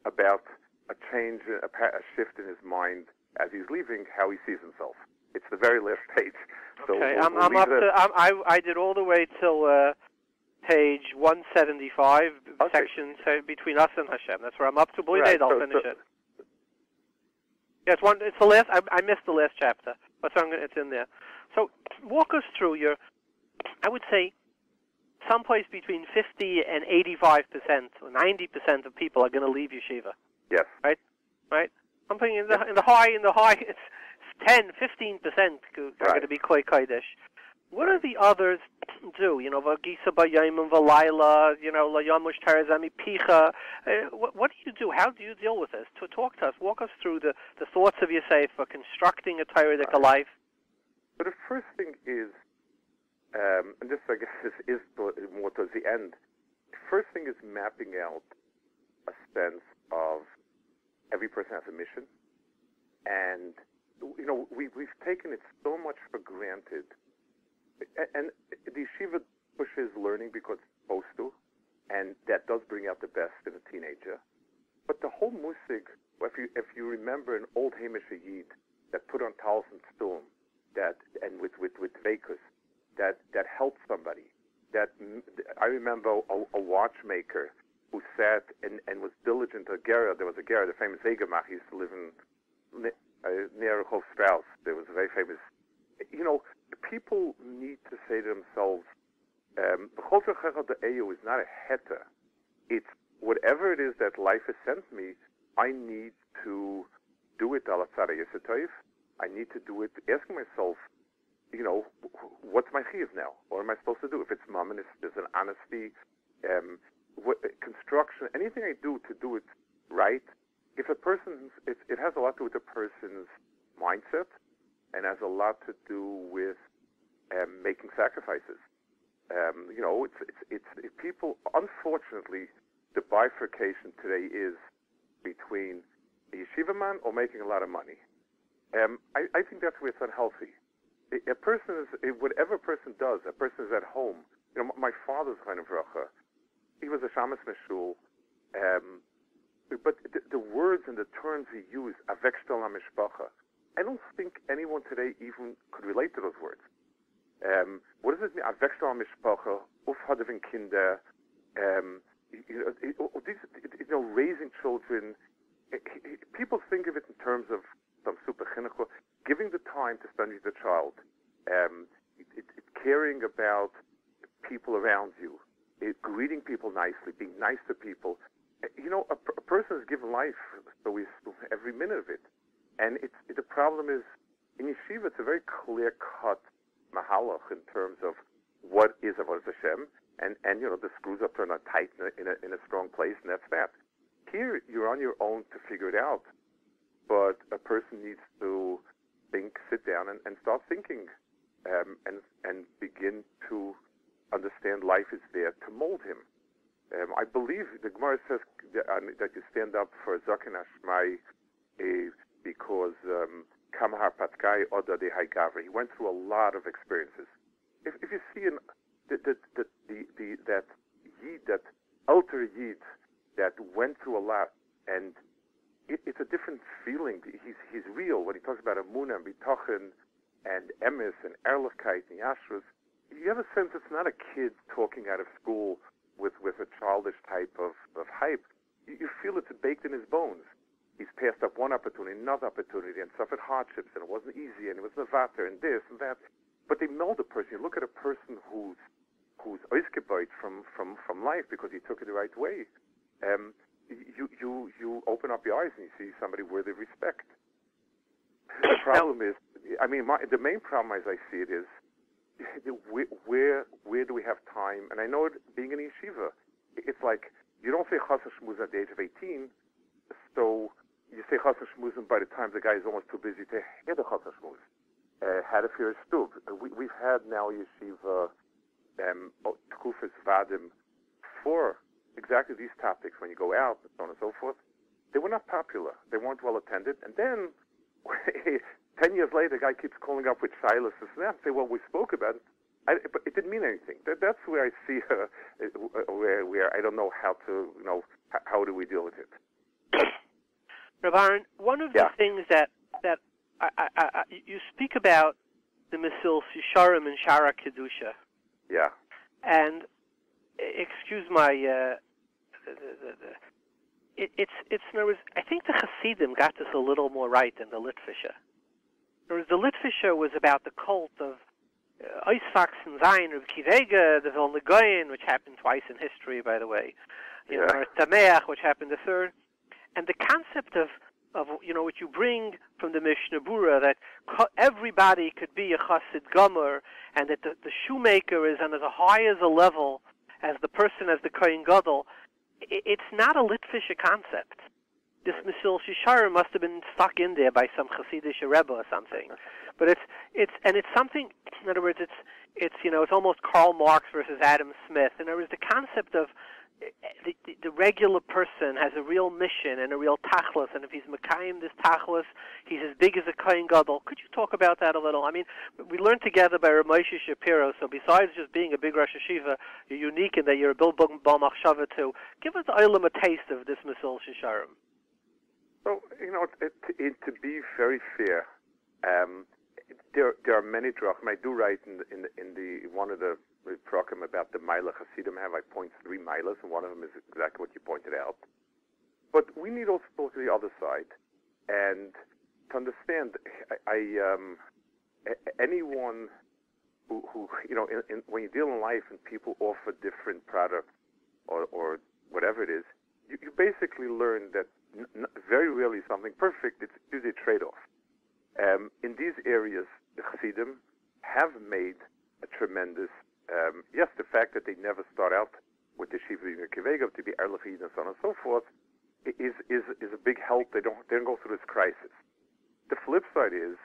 about a change, a shift in his mind as he's leaving, how he sees himself. It's the very last page. So okay, I did all the way till page 175, section between us and Hashem. That's where I'm up to. Believe I'll finish it. Yeah, it's the last. I missed the last chapter, but it's in there. So walk us through I would say someplace between 50 and 85% or 90% of people are going to leave yeshiva. Yes. Right. Something in the high, it's 10, 15% are going to be koi kodesh. What do the others do? V'gisa b'yayim v'layla, layamush tarazami picha. What do you do? How do you deal with this? Talk to us. Walk us through the thoughts of your sefer, constructing a Torah life. But the first thing is, and this, I guess, is more towards the end. The first thing is mapping out a sense of every person has a mission. And, we've taken it so much for granted. And the yeshiva pushes learning because it's supposed to, and that does bring out the best in a teenager. But the whole musig, if you remember an old Hamish Yid that put on talis and stone, and with vekus, that helped somebody. That I remember a watchmaker who sat and was diligent. There was a Gera, the famous Egermach. He used to live near Hof Strauss. There was a very famous. People need to say to themselves, the EU is not a heta. It's whatever it is that life has sent me. I need to do it ala tzara yesetoif. I need to do it asking myself, what's my chiyuv now? What am I supposed to do? If it's mammon, there's an honesty, construction, anything I do to do it right. If a person, it has a lot to do with a person's mindset, and has a lot to do with making sacrifices. It's people. Unfortunately, the bifurcation today is between a yeshiva man or making a lot of money. I think that's where it's unhealthy. A person is, whatever a person does, a person is at home. My father's kind of bracha. He was a shamus meshul, but the words and the terms he used, avek shtel hamishpacha, I don't think anyone today even could relate to those words. What does it mean? Avek shtel hamishpacha, ufhadevin kinder, raising children. People think of it in terms of some super chinuch, giving the time to spend with the child, caring about people around you, greeting people nicely, being nice to people. A person is given life, so every minute of it. And the problem is, in yeshiva, it's a very clear-cut mahalach in terms of what is Avodas Hashem, and the screws up turned on tight in a strong place, and that's that. Here, you're on your own to figure it out. But a person needs to sit down and start thinking, and begin to understand life is there to mold him. I believe the Gemara says that you stand up for Zaken Hashmai because Kamahar Patkai Oda de Haigavri. He went through a lot of experiences. If you see that Yid, that Alter Yid that went through a lot, and it's a different feeling. He's real when he talks about Amunah and Bitochen and Emes and Erlichkeit and Yashrus. You have a sense it's not a kid talking out of school with a childish type of hype. You feel it's baked in his bones. He's passed up one opportunity, another opportunity, and suffered hardships, and it wasn't easy, and it was Nevater, and this and that. But they meld a person. You look at a person who's oisgebeut from life because he took it the right way. You open up your eyes and you see somebody worthy of respect. The problem is, the main problem as I see it is where do we have time? And I know being in yeshiva, it's like you don't say chas shmuz at the age of 18, so you say chas shmuz, and by the time the guy is almost too busy to hear the chas shmuz. Had a fear stub. We've had now yeshiva tkufas vadim for exactly these topics. When you go out and so on and so forth, they were not popular. They weren't well attended. And then 10 years later, the guy keeps calling up with Silas and say, "Well, we spoke about it, but it didn't mean anything." That's where I see where I don't know how to, how do we deal with it. Rav Aaron, one of the things that you speak about the Mesil Yisharim and Shara Kedusha. Yeah. And excuse my it's in other words, I think the Hasidim got this a little more right than the Litvisha. In other words, the Litvisha was about the cult of Eisfax and Zion of Kivega, the Vilna Goyen, which happened twice in history, by the way. Or Tameach, which happened the third. And the concept of what you bring from the Mishnah Bura, that everybody could be a Chassid Gomer, and that the shoemaker is on as high as a level as the person as the Kohen Gadol, it's not a Litvisha concept. This Mesil Yisharim must have been stuck in there by some Hasidic Rebbe or something. But it's something. In other words, it's almost Karl Marx versus Adam Smith. In other words, the concept of the regular person has a real mission and a real tachlis, and if he's Mekayim this tachlis, he's as big as a Kohen Gadol. Could you talk about that a little? I mean, we learned together by Rav Moshe Shapiro, so besides just being a big Rosh Yeshiva, you're unique in that you're a Bilbog Bal Machshava too. Give us a taste of this Mesil Yisharim. So, to be very fair, there are many drachim. I do write in the one of the program about the Maila Hasidim have. I point 3 Mailas, and one of them is exactly what you pointed out. But we need also to look at the other side, and to understand, anyone who when you deal in life and people offer different products or whatever it is, you basically learn that very rarely something perfect. It's usually a trade-off. In these areas, the Hasidim have made a tremendous. Yes, the fact that they never start out with the Shiva Kivega to be Erlachid and so on and so forth is a big help. They don't go through this crisis. The flip side is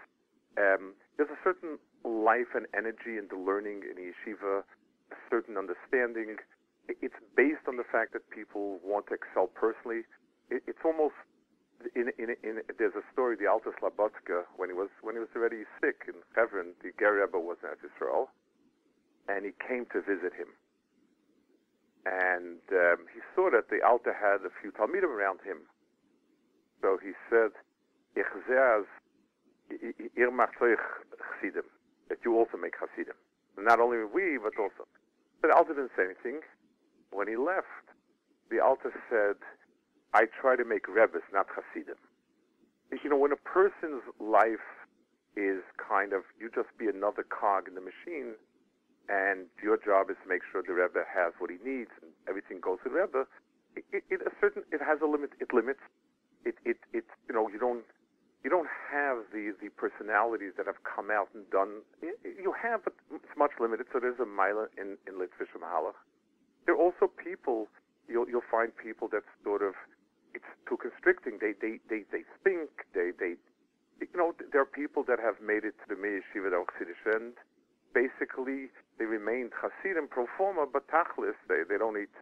there's a certain life and energy in the learning in yeshiva, a certain understanding. It's based on the fact that people want to excel personally. It's almost there's a story, the Alta Slabodka, when he was already sick in Hebron, the Ger Rebbe was in Israel, and he came to visit him. And he saw that the Alta had a few Talmidim around him. So he said, Ich sehe ihr macht euch Chassidim, that you also make Chassidim. Not only we, but also. But the Alta didn't say anything. When he left, the Alta said, I try to make Rebbes, not Chassidim. When a person's life is kind of, you just be another cog in the machine, and your job is to make sure the Rebbe has what he needs, and everything goes to the Rebbe, it has a limit. It limits. You don't have the personalities that have come out and done. You have, but it's much limited. So there's a mila in Litvish and Mahalach. There are also people. You'll find people that sort of, it's too constricting. They think. There are people that have made it to the Yeshiva Chassidus, and basically they remain Chassidim pro forma, but tachlis, they don't eat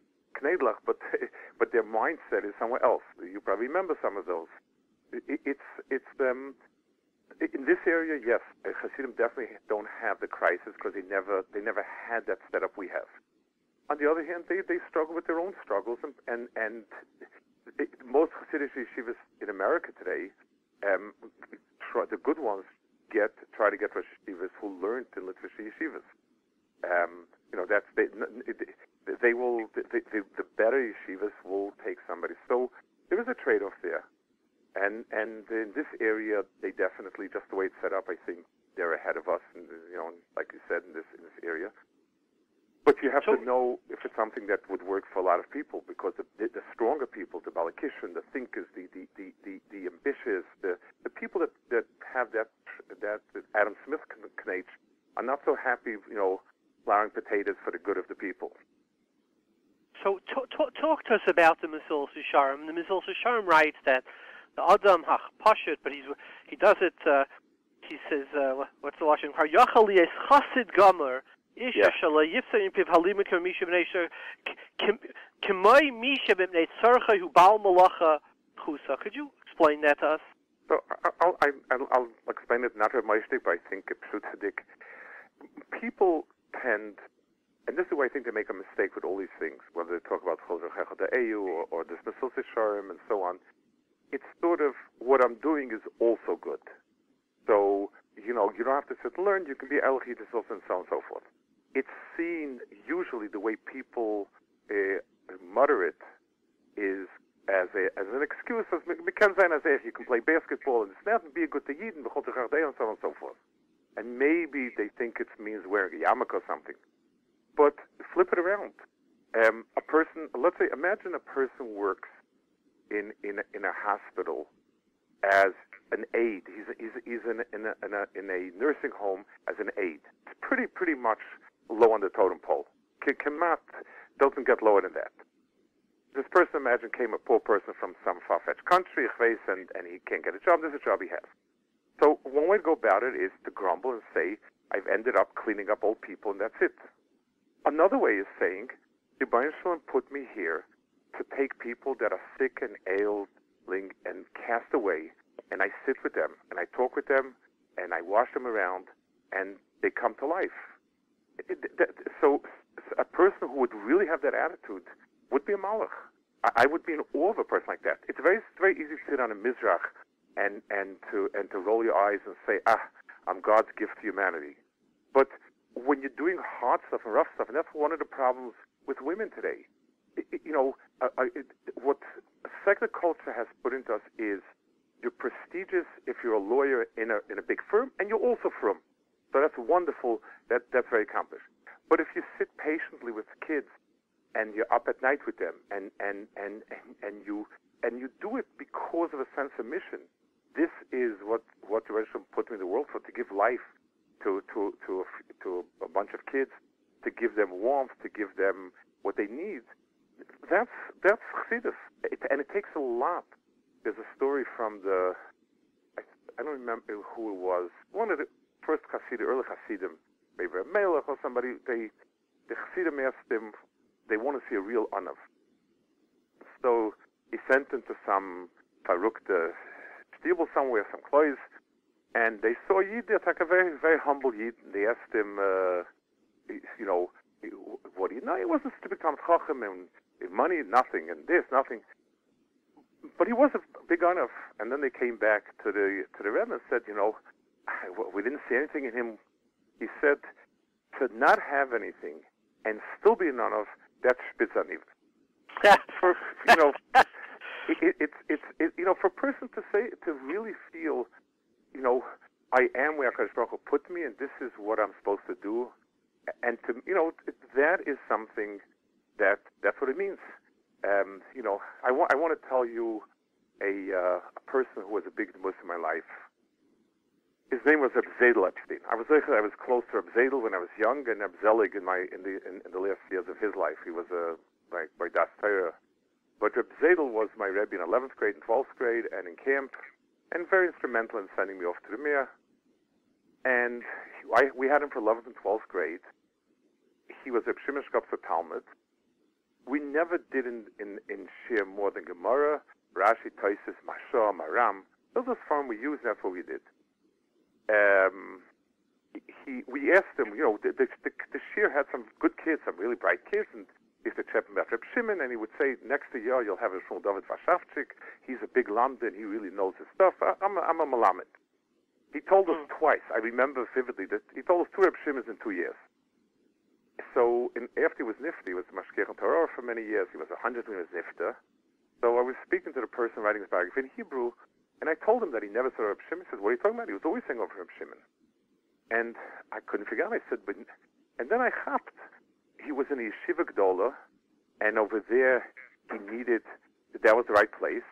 knedlach, but their mindset is somewhere else. You probably remember some of those. It's in this area, yes, Chassidim definitely don't have the crisis because they never had that setup we have. On the other hand, they struggle with their own struggles, and most Hasidic yeshivas in America today, the good ones try to get Rosh yeshivas who learned in Litvish yeshivas. They will the better yeshivas will take somebody. So there is a trade-off there, and in this area, they definitely, just the way it's set up, I think they're ahead of us. And like you said, in this area. But you have to know if it's something that would work for a lot of people, because the stronger people, the Balakishan, the thinkers, the ambitious, the people that have that Adam Smith knate are not not so happy, plowing potatoes for the good of the people. So talk to us about the Mesillas Yesharim. The Mesillas Yesharim writes that the Adam Pashut, but he does it. He says, what's the lashon? Yachal yes Chassid Gomer Isha Shala Yipsa Impiv Halima Kamisha B'Neisha K'may Misha B'Nei Tzarcha Hu Baal Malacha Chusa. Could you explain that to us? So I'll explain it not Ramashdik, but I think it's Pshutadik. People tend, and this is why I think they make a mistake with all these things, whether they talk about Chozer Chechad Eyu or this Mesillas Yesharim and so on. It's sort of, what I'm doing is also good. So, you don't have to sit and learn. You can be Elchi, and so on and so forth. It's seen, usually the way people mutter it is as an excuse, as you can play basketball and snap and be a good Yidin, and so on and so forth. And maybe they think it means wearing a yarmulke or something. But flip it around. A person, let's say, imagine a person works in a hospital as an aide. He's in a nursing home as an aide. It's pretty much low on the totem pole. Doesn't get lower than that. This person, imagine, came a poor person from some far-fetched country, and he can't get a job. There's a job he has. So one way to go about it is to grumble and say, I've ended up cleaning up old people, and that's it. Another way is saying, the Rebbeinu Shalom put me here to take people that are sick and ailing and cast away, and I sit with them, and I talk with them, and I wash them around, and they come to life. So a person who would really have that attitude would be a malach. I would be in awe of a person like that. It's very easy to sit on a mizrach and to roll your eyes and say, I'm God's gift to humanity. But when you're doing hard stuff and rough stuff, and that's one of the problems with women today, what secular culture has put into us is you're prestigious if you're a lawyer in a big firm, and you're also frum. So that's wonderful. That's very accomplished. But if you sit patiently with kids and you're up at night with them, and you do it because of a sense of mission, this is what the Rebbe put me in the world for, to give life to a bunch of kids, to give them warmth, to give them what they need. That's chassidus, and it takes a lot. There's a story from I don't remember who it was. One of the first early chassidim, maybe a melech or somebody. The chassidim asked him, they want to see a real anav. So he sent them to some farukta stable somewhere, some clothes, and they saw Yid, like a very, very humble Yid, and they asked him, what do you know? He wasn't to become chacham and money, nothing, and this, nothing. But he was a big anav. And then they came back to the Rebbe and said, we didn't see anything in him. He said, to not have anything and still be an anav, that's spitzaniv. For for a person to say, to really feel, I am where HaKadosh Baruch Hu put me, and this is what I'm supposed to do, and to that is something that's what it means. I want to tell you a person who was a big Muslim in my life. His name was Reb Zedel Epstein. I was close to Reb Zedel when I was young, and Reb Zelig in the last years of his life. He was by Das Torah. But Reb Zedel was my Rebbe in 11th grade and 12th grade and in camp, and very instrumental in sending me off to the Mir. And we had him for 11th and 12th grade. He was Reb Shimon Shkopsa Talmud. We never did in Shir more than Gemara, Rashi, Tosis, Mashah, Maram. Those are the form we used, that's what we did. We asked him, the Shir had some good kids, some really bright kids, and he used to chat about Reb Shimon, and he would say, next year you'll have a Shmuel Dovid Vashavchik. He's a big lamda, and he really knows his stuff. I'm a malamed. He told us twice. I remember vividly that he told us 2 Reb Shimons in 2 years. So after he was nifty, he was Mashkech and Torah for many years. He was 100 when he was nifta. So I was speaking to the person writing his biography in Hebrew, and I told him that he never saw Reb Shimon. He said, what are you talking about? He was always saying over Reb Shimon. And I couldn't figure out. I said, and then I hopped. He was in a Yeshiva Gdola, and over there that was the right place.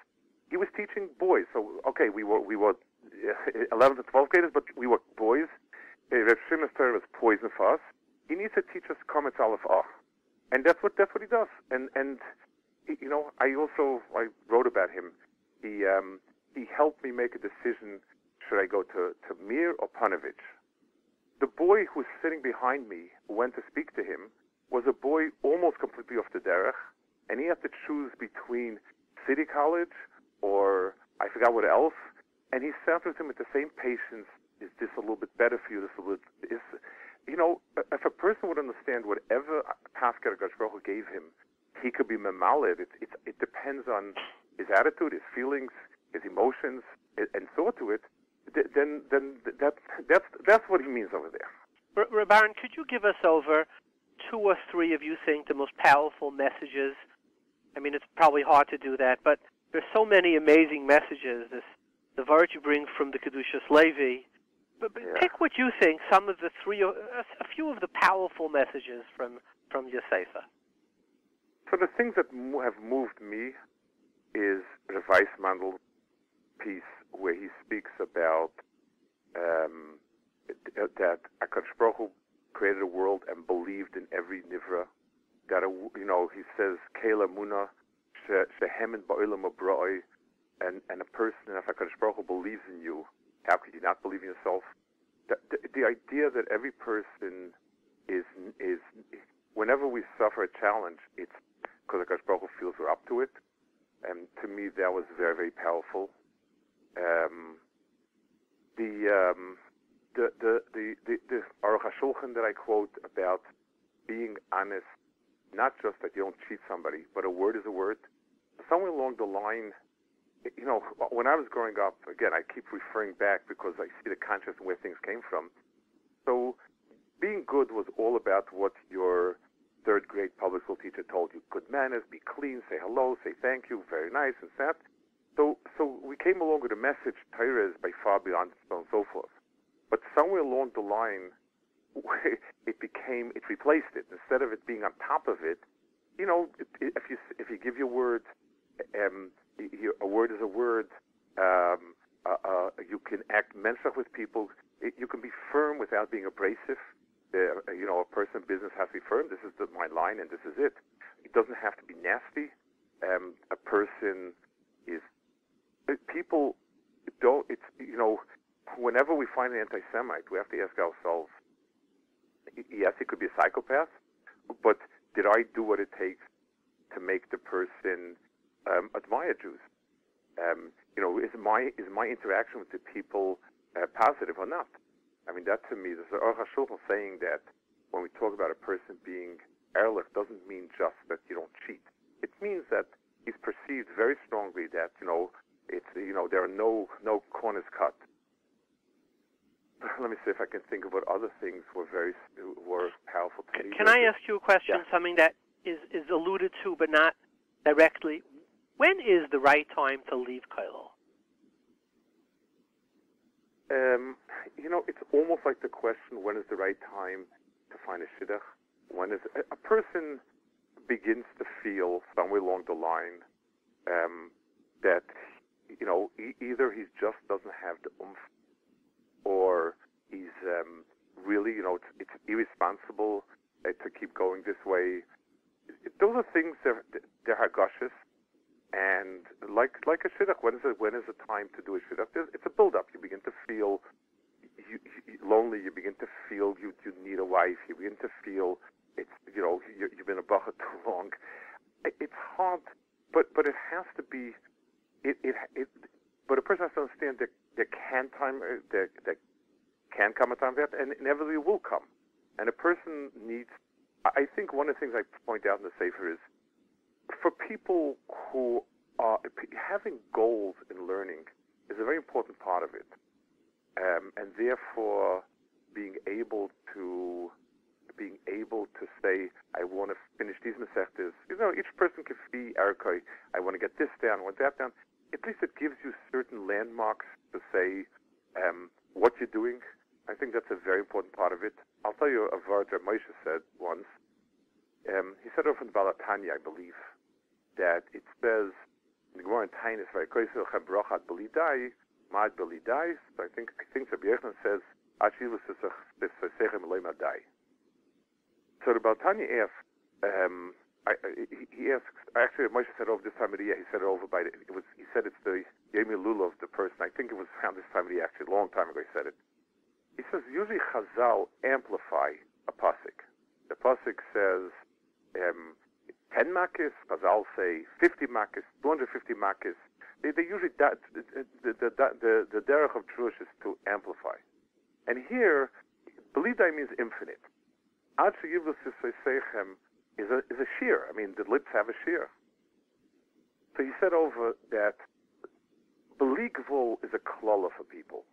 He was teaching boys. So, we were 11th and 12th graders, but we were boys. Reb Shimon's Torah was poison for us. He needs to teach us Kometz Aleph Ah. And that's what he does. And he, I wrote about him. He helped me make a decision, should I go to Mir or Panovich? The boy who was sitting behind me, who went to speak to him, was a boy almost completely off the derech, and he had to choose between City College or I forgot what else, and he sat with him with the same patience. Is this a little bit better for you? This a little is, if a person would understand whatever Pascal Baruch Hu gave him, he could be memaled. It depends on his attitude, his feelings, his emotions, and thought to it. Then that's what he means over there. Baron, could you give us over 2 or 3 of you think the most powerful messages? I mean, it's probably hard to do that, but there's so many amazing messages. The word you bring from the Kedushas Levi. But pick what you think. Some of the 3, a few of the powerful messages from your Sefer. So the things that have moved me is the Weissmandel's piece where he speaks about that HaKadosh Baruch Hu created a world and believed in every nivra. That he says Kela Muna Shehemen Ba'olam Abroi, and a person, if HaKadosh Baruch Hu believes in you, how could you not believe in yourself? The idea that every person is whenever we suffer a challenge, it's because HaKadosh Baruch Hu feels we're up to it. And to me, that was very, very powerful. The Aruch HaShulchan that I quote about being honest, not just that you don't cheat somebody, but a word is a word. Somewhere along the line, when I was growing up, again, I keep referring back because I see the conscience and where things came from. So being good was all about what your 3rd grade public school teacher told you. Good manners, be clean, say hello, say thank you, very nice, and that. So we came along with a message, Torah is by far beyond so on and so forth. But somewhere along the line, it replaced it. Instead of it being on top of it, if you give your word, a word is a word. You can act menschlich with people. You can be firm without being abrasive. A person in business has to be firm. This is my line, and this is it. It doesn't have to be nasty. A person is. People don't. It's whenever we find an anti-Semite, we have to ask ourselves. Yes, he could be a psychopath, but did I do what it takes to make the person admire Jews? Is my interaction with the people positive or not? I mean, that to me, there's Aruch HaShulchan saying that when we talk about a person being ehrlich, doesn't mean just that you don't cheat. It means that he's perceived very strongly that there are no corners cut. Let me see if I can think of what other things were powerful to me. Can I ask you a question? Yeah. Something that is alluded to but not directly. When is the right time to leave Kollel? It's almost like the question: when is the right time to find a shidduch? When is a person begins to feel somewhere along the line that either he just doesn't have the oomph, or he's really, it's irresponsible to keep going this way. Those are things they're hagashis, and like a shidduch. When is the time to do a shidduch? It's a build-up. You begin to feel lonely. You begin to feel you need a wife. You begin to feel you've been a bacha too long. It's hard, but it has to be. But a person has to understand that there can come a time that, and inevitably will come. And a person needs. I think one of the things I point out in the Sefer is, for people who are having goals in learning is a very important part of it, and therefore being able to say, I want to finish these mesechtes. Each person can be Erkoi. I want to get this down, I want that down. At least it gives you certain landmarks to say what you're doing. I think that's a very important part of it. I'll tell you a word that Moshe said once. He said over in Balatanya, I believe, that it says in the Gemara in Tainis, "Vaykoisel chebrachat belidai, mad belidai." So I think Rabbi Yochanan says, "Achilus esechem loy madai." So the Baltanya asks, he asks, actually Moshe said over this time of the year, he said it over by, he said it's the Yemi Lulav, the person, I think it was around this time of the year, actually a long time ago he said it. He says, usually Chazal amplify a posek. The posek says 10 makis, Chazal say 50 makis, 250 makis. They usually, the derech of Trush is to amplify. And here, Belidai means infinite. Ad Sheyivlu Sisvei Seichem is a shear. I mean, the lips have a shear. So he said over that Beligvul is a klola for people.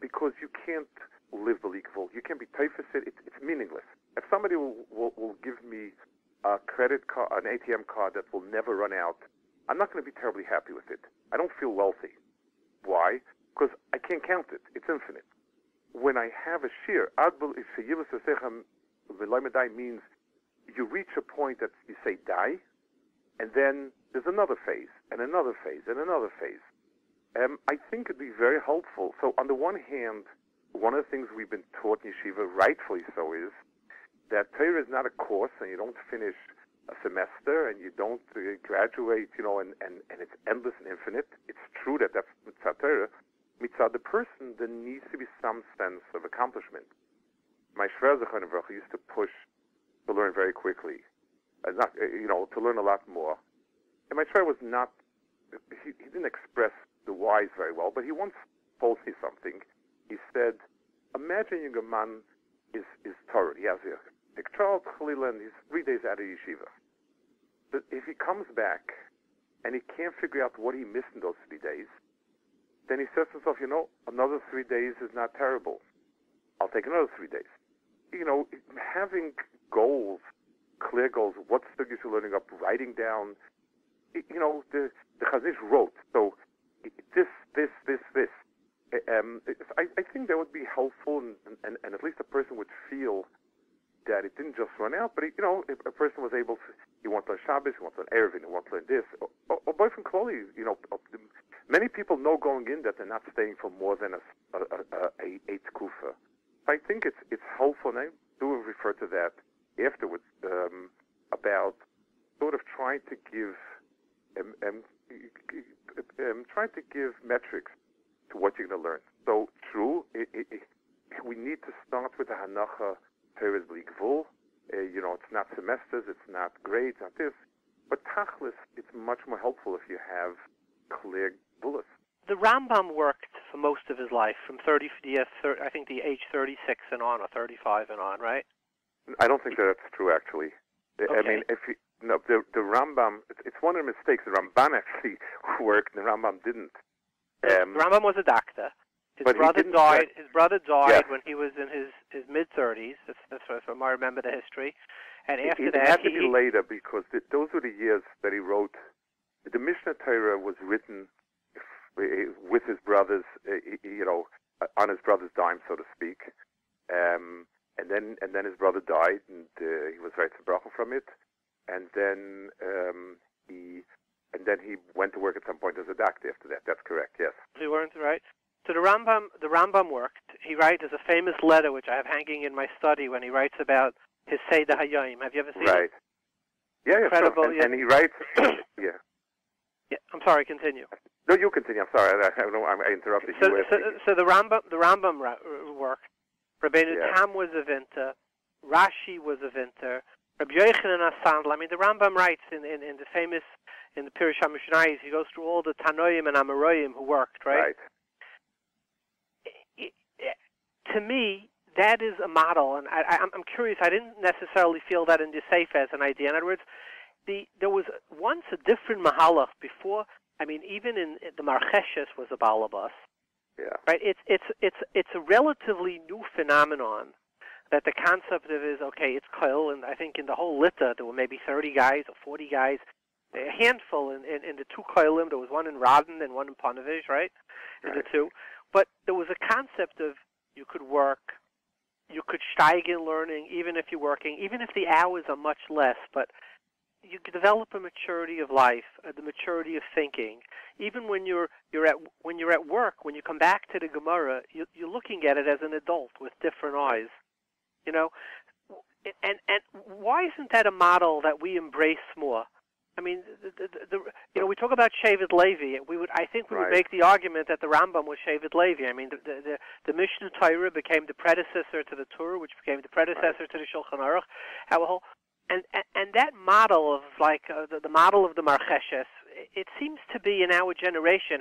Because you can't live Beligvul. You can't be typhus. It's meaningless. If somebody will give me a credit card, an ATM card that will never run out, I'm not going to be terribly happy with it. I don't feel wealthy. Why? Because I can't count it. It's infinite. When I have a shear, means you reach a point that you say die, and then there's another phase, and another phase, and another phase. I think it'd be very helpful. So on the one hand, one of the things we've been taught in Yeshiva, rightfully so, is that Torah is not a course, and you don't finish a semester, and you don't graduate, and it's endless and infinite. It's true that that's Mitzvah Torah. Mitzvah the person, there needs to be some sense of accomplishment. My Shver Zechon used to push to learn very quickly, to learn a lot more. And my Shver was not, he didn't express the whys very well, but he once told me something. He said, imagine your man is Torah. He has a child, and he's 3 days out of Yeshiva. But if he comes back and he can't figure out what he missed in those 3 days, then he says to himself, another 3 days is not terrible. I'll take another 3 days. Having goals, clear goals, what studies you're learning up, writing down, the Chazish wrote, so this. I think that would be helpful, and at least a person would feel that it didn't just run out, but if a person was able to, he wants to learn Shabbos, he wants to learn Erevin, he wants to learn this, or boy from Kollel, many people know going in that they're not staying for more than a tkufa. I think it's helpful, and I do refer to that afterwards, about sort of trying to give metrics to what you're going to learn. So true, we need to start with the Hanacha Torah is B'Gvul. It's not semesters, it's not grades, not this. But Tachlis, it's much more helpful if you have clear bullets. The Rambam worked for most of his life, from I think the age 36 and on, or 35 and on, right? I don't think that's true, actually. Okay. I mean, the Rambam, it's one of the mistakes. The Ramban actually worked, and the Rambam didn't. The Rambam was a doctor. His brother died when he was in his mid-30s. That's from I remember the history. And after it that, had to be later, because those were the years that he wrote. The Mishnah Torah was written with his brothers, on his brother's dime, so to speak. And then his brother died, and he was very tzibrochen from it. And then he went to work at some point as a doctor after that. That's correct, yes. He weren't right. So the Rambam worked. He writes a famous letter which I have hanging in my study when he writes about his Seder Hayom. Have you ever seen it? Right. Yeah, incredible. Sure. And he writes. Yeah. Yeah. I'm sorry. Continue. No, you continue. I'm sorry. I interrupted you. So the Rambam worked. Rabbeinu Tam was a Vinter. Rashi was a Vinter. Rabbi Yochanan HaSandl. I mean, the Rambam writes in the Pirush HaMishnayos. He goes through all the Tanoim and Amoraim who worked, right? To me, that is a model, and I'm curious. I didn't necessarily feel that in the Seif as an idea. In other words, there was once a different mahalach before. I mean, even in the Marcheshes was a balabas. Yeah. Right. It's a relatively new phenomenon. That the concept of it is, okay, it's Kollel, and I think in the whole Litta there were maybe 30 guys or 40 guys, a handful in the two Kollelim. There was one in Radin and one in Ponevezh, right? In the two. But there was a concept of you could work, you could steig in learning, even if you're working, even if the hours are much less, but you could develop a maturity of life, the maturity of thinking. Even when you're at work, when you come back to the Gemara, you're looking at it as an adult with different eyes. And why isn't that a model that we embrace more? I mean, we talk about Shevet Levi. I think we would make the argument that the Rambam was Shevet Levi. I mean, the Mishnah Torah became the predecessor to the Torah, which became the predecessor to the Shulchan Aruch. And that model of the model of the Marcheshes, it seems to be in our generation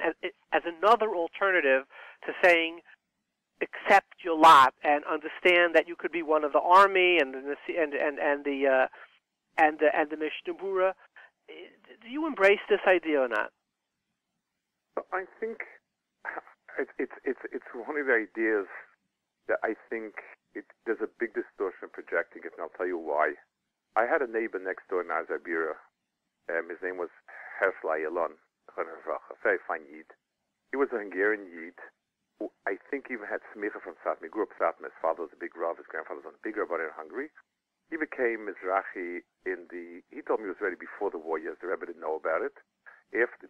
as another alternative to saying, accept your lot and understand that you could be one of the army and the Mishnah Berurah. Do you embrace this idea or not? I think it's one of the ideas that I think there's a big distortion projecting it, and I'll tell you why. I had a neighbor next door in Azabira. His name was Hersla Yalon, a very fine Yid. He was a Hungarian Yid. I think he even had smicha from Satmar. He grew up Satmar. His father was a big Rav. His grandfather was a big Rabbi in Hungary. He became Mizrahi he told me he was ready before the war. Yes, the Rebbe didn't know about it.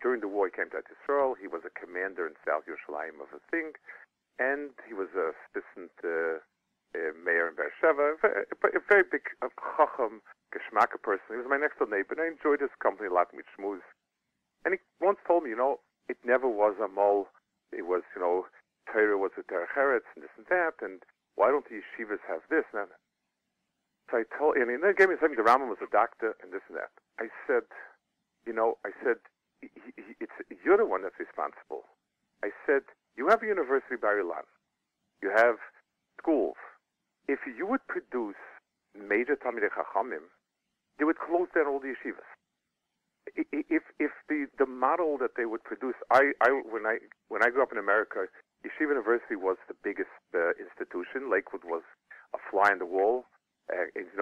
During the war, he came to Israel. He was a commander in South Yerushalayim of a thing, and he was an assistant mayor in Beersheba. A very big chacham, geschmacka person. He was my next door neighbor, and I enjoyed his company a lot, with schmooze. And he once told me, it never was a mol. It was, Torah was a derech eretz and this and that, and why don't the yeshivas have this? And so I told, and he gave me something. The Rambam was a doctor and this and that. I said, you're the one that's responsible. I said, you have a university by Ilan. You have schools. If you would produce major Talmidei Chachamim, they would close down all the yeshivas. If the model that they would produce, when I grew up in America, Yeshiva University was the biggest institution. Lakewood was a fly on the wall,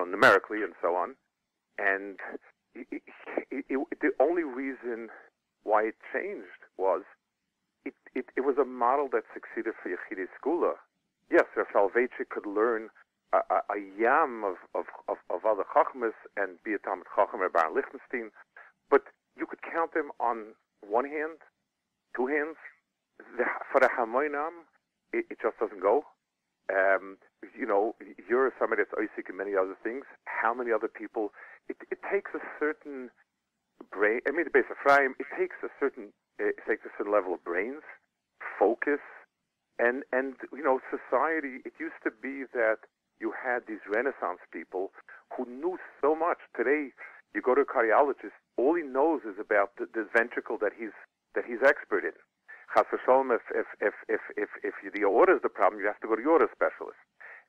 numerically and so on. And the only reason why it changed was it was a model that succeeded for Yechidei Skula. Yes, Rav Soloveitchik could learn a yam of other chachmas and be a Talmid Chacham or Baron Lichtenstein, but you could count them on one hand, two hands. For the Hamoinam, it just doesn't go. You're somebody that's Oisik and many other things. How many other people? It takes a certain brain. I mean, the base of Ephraim. It takes a certain level of brains, focus, and society. It used to be that you had these Renaissance people who knew so much. Today, you go to a cardiologist, all he knows is about the ventricle that he's expert in. Chas v'sholom, if the aorta is the problem, you have to go to the aorta specialist.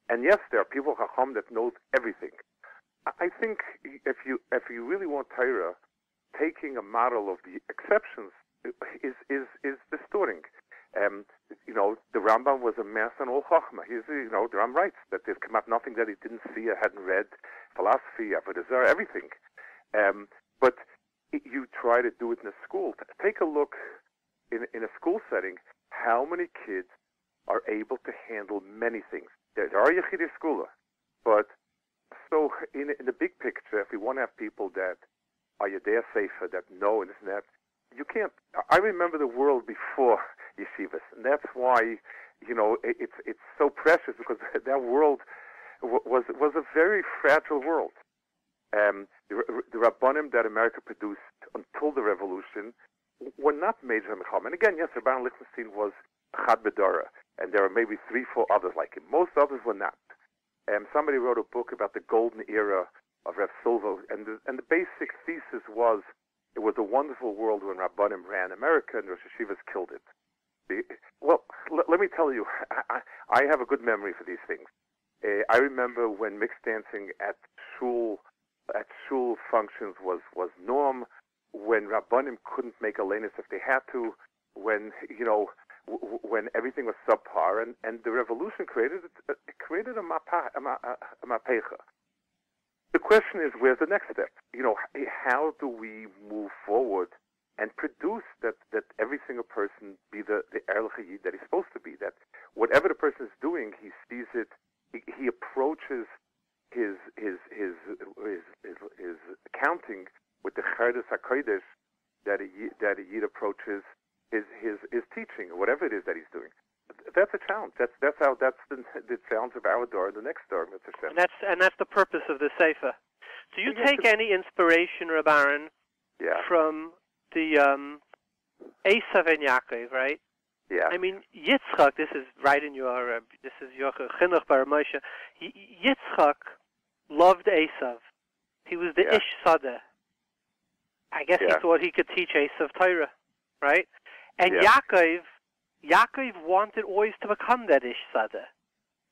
And yes, there are people chacham that knows everything. I think if you really want Torah, taking a model of the exceptions is distorting. The Rambam was a master on all chachma. The Rambam writes that there's come out nothing that he didn't see or hadn't read, philosophy, avodah zarah, everything. But you try to do it in a school. Take a look. In a school setting, how many kids are able to handle many things? There are Yechidei Skula, but so in the big picture, if we want to have people that are Yedei Sefer, that know and this and that, you can't. I remember the world before yeshivas, and that's why it's so precious, because that world was a very fragile world. The Rabbanim that America produced until the revolution were not major Mecham. And again, yes, Baron Lichtenstein was Chad Bedara, and there are maybe 3-4 others like him. Most others were not. Somebody wrote a book about the golden era of Rav Silva, and the basic thesis was it was a wonderful world when Rabbanim ran America and Rosh Yeshivas killed it. Let me tell you, I have a good memory for these things. I remember when mixed dancing at shul functions was norm, when Rabbanim couldn't make alenis if they had to, when everything was subpar, and the revolution created a mapecha. The question is, where's the next step? How do we move forward and produce that every single person be the Erlich Yid that he's supposed to be? That whatever the person is doing, he sees it. He approaches his accounting with the Cherdes HaKodesh that a Yid approaches his teaching, or whatever it is that he's doing. That's a challenge. That's the the sounds of our door and the next door, Mr. Shem. And that's the purpose of the Sefer. Do you take any inspiration, Reb Aaron, from the Esav and Yaakov, right? Yeah. I mean, Yitzchak, this is right in your Chinuch Bar Moshe. Yitzchak loved Esav. He was the Ish Sadeh. I guess he thought he could teach Esav Torah, right? And Yaakov wanted always to become that Ish Sadeh.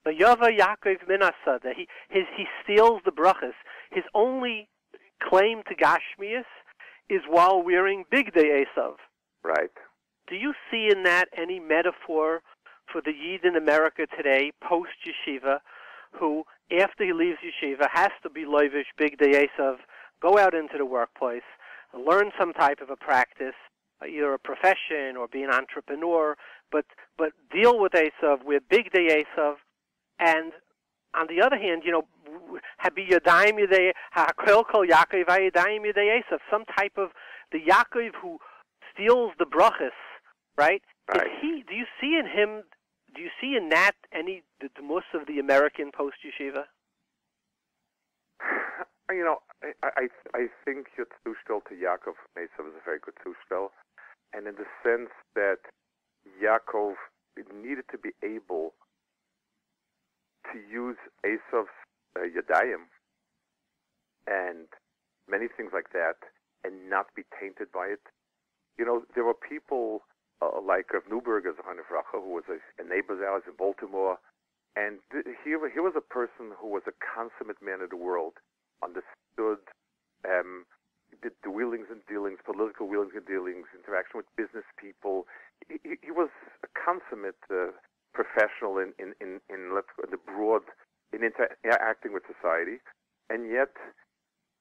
But Yava Yaakov Minas Sadeh. He steals the brachas. His only claim to Gashmias is while wearing Big Day Esav. Right. Do you see in that any metaphor for the Yid in America today, post-Yeshiva, who, after he leaves Yeshiva, has to be Leivish, Big Day Esav, go out into the workplace, learn some type of a practice, either a profession or be an entrepreneur, but deal with Esav, with Big Day Esav, and on the other hand, Habi Yadayim Yadei HaKol Kol Yaakov Yadayim Yadei Esav, some type of the Yaakov who steals the brachas, right? Do you see in him? Do you see in that any the most of the American post yeshiva? I think your zuspel to Yaakov Esav is a very good zuspel, and in the sense that Yaakov needed to be able to use Esav's Yadayim and many things like that, and not be tainted by it. There were people like Rav Newberger, who was a neighbor of ours in Baltimore, and he was a person who was a consummate man of the world, understood the wheelings and dealings, political wheelings and dealings, interaction with business people. He was a consummate professional in the broad, in interacting with society, and yet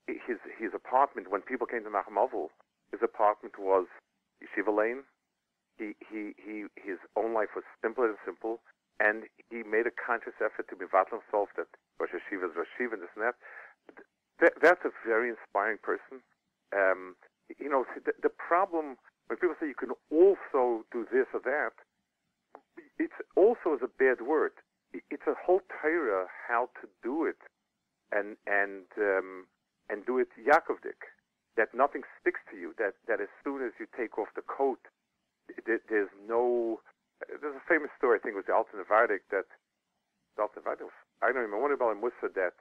his apartment, when people came to Nachum, his apartment was Yeshiva Lane. His own life was simple and simple, and he made a conscious effort to be vatl himself that Rosh Yeshiva is Rosh Yeshiva and this and that. That's a very inspiring person. The problem when people say you can also do this or that, it's also is a bad word. It's a whole Torah how to do it, and do it Yaakovdik. That nothing sticks to you. That as soon as you take off the coat, there's a famous story, I think it was the Alten Vardik, I don't remember, one about Musa, that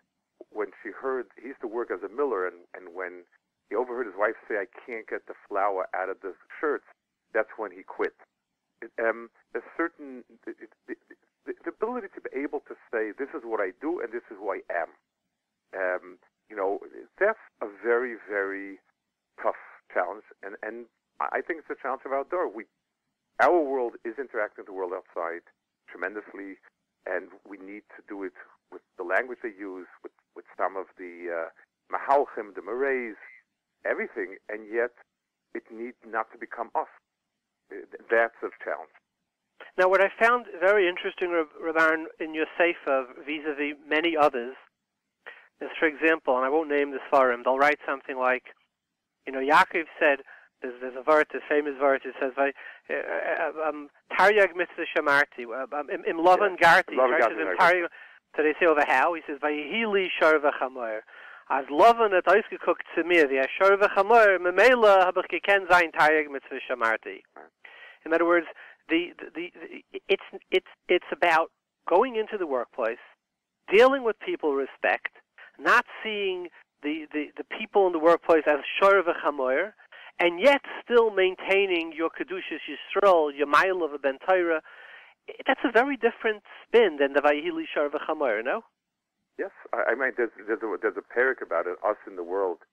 when she heard, he used to work as a miller, and when he overheard his wife say, I can't get the flour out of the shirts, that's when he quit. A certain, the ability to be able to say, this is what I do and this is who I am. That's a very, very tough challenge, and I think it's a challenge of our door. Our world is interacting with the world outside tremendously, and we need to do it with the language they use, with some of the mahalchim, the marays, everything, and yet it needs not to become us. That's a challenge. Now, what I found very interesting, Reb Aaron, in your sefer, vis-a-vis many others, is, for example, and I won't name the Sfarim, they'll write something like, Yaakov said, there's a vart, a famous vart, it says, Taryag mitzvah shamarti, im lovan garti, right? So they say over how, he says, Vayihili shor v'chamoyer. As lovan et ausgeguckt zu mir, wie shor v'chamoyer, memela hab ich geken sein Taryag mitzvah shamarti. In other words, it's about going into the workplace, dealing with people with respect, not seeing the people in the workplace as shor v'chamoyer, and yet still maintaining your Kedushas Yisrael, your Mile of a Ben Torah. That's a very different spin than the Vayihili Shor V'chamoyer, no? Yes, I mean, there's a parak about it, us in the world.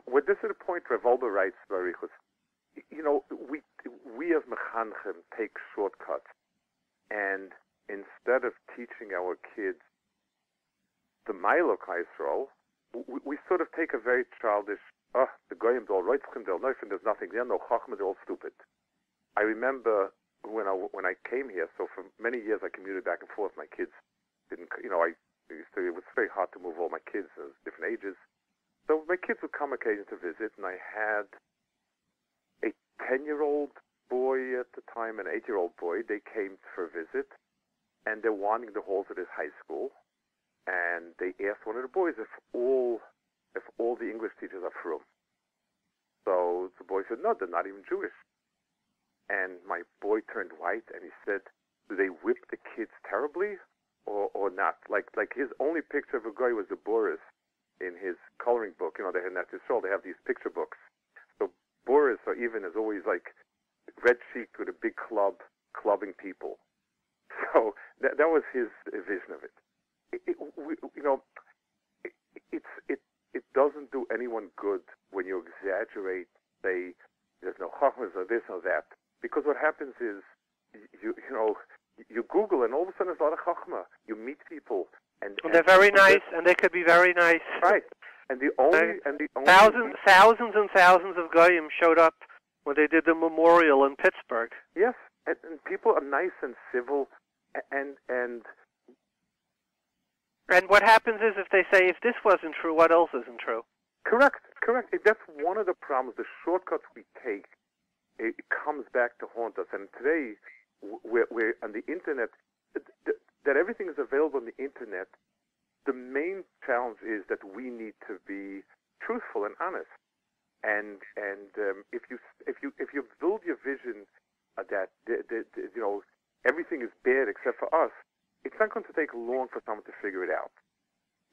Well, this is a point where Volber writes, Barichus, we as Mechanchim take shortcuts, and instead of teaching our kids the Mile of Yisrael, we sort of take a very childish, the Goyim, they'll Reitzchim, they'll Neufin, there's nothing there, no Chachma, they're all stupid. I remember when I came here, so for many years I commuted back and forth. My kids didn't, it was very hard to move all my kids at different ages. So my kids would come occasionally to visit, and I had a 10-year-old boy at the time and an 8-year-old boy. They came for a visit, and they're wanting the halls of this high school, and they asked one of the boys if all the English teachers are frum. So the boy said, no, they're not even Jewish. And my boy turned white, and he said, do they whip the kids terribly or not? Like his only picture of a guy was the Boris in his coloring book. You know, they had that Yisrael, they have these picture books. So Boris, or even, is always like red-cheeked with a big club, clubbing people. So that was his vision of it. It doesn't do anyone good when you exaggerate, say, there's no chachmas or this or that. Because what happens is, you Google, and all of a sudden there's a lot of chachma. You meet people, and they're very nice, and they could be very nice. Right. And the only thousands and thousands of goyim showed up when they did the memorial in Pittsburgh. Yes, and people are nice and civil, and what happens is, if they say, if this wasn't true, what else isn't true? Correct. That's one of the problems. The shortcuts we take, it comes back to haunt us. And today, we're on the internet, that everything is available on the internet. The main challenge is that we need to be truthful and honest. And if you build your vision that everything is bad except for us, it's not going to take long for someone to figure it out.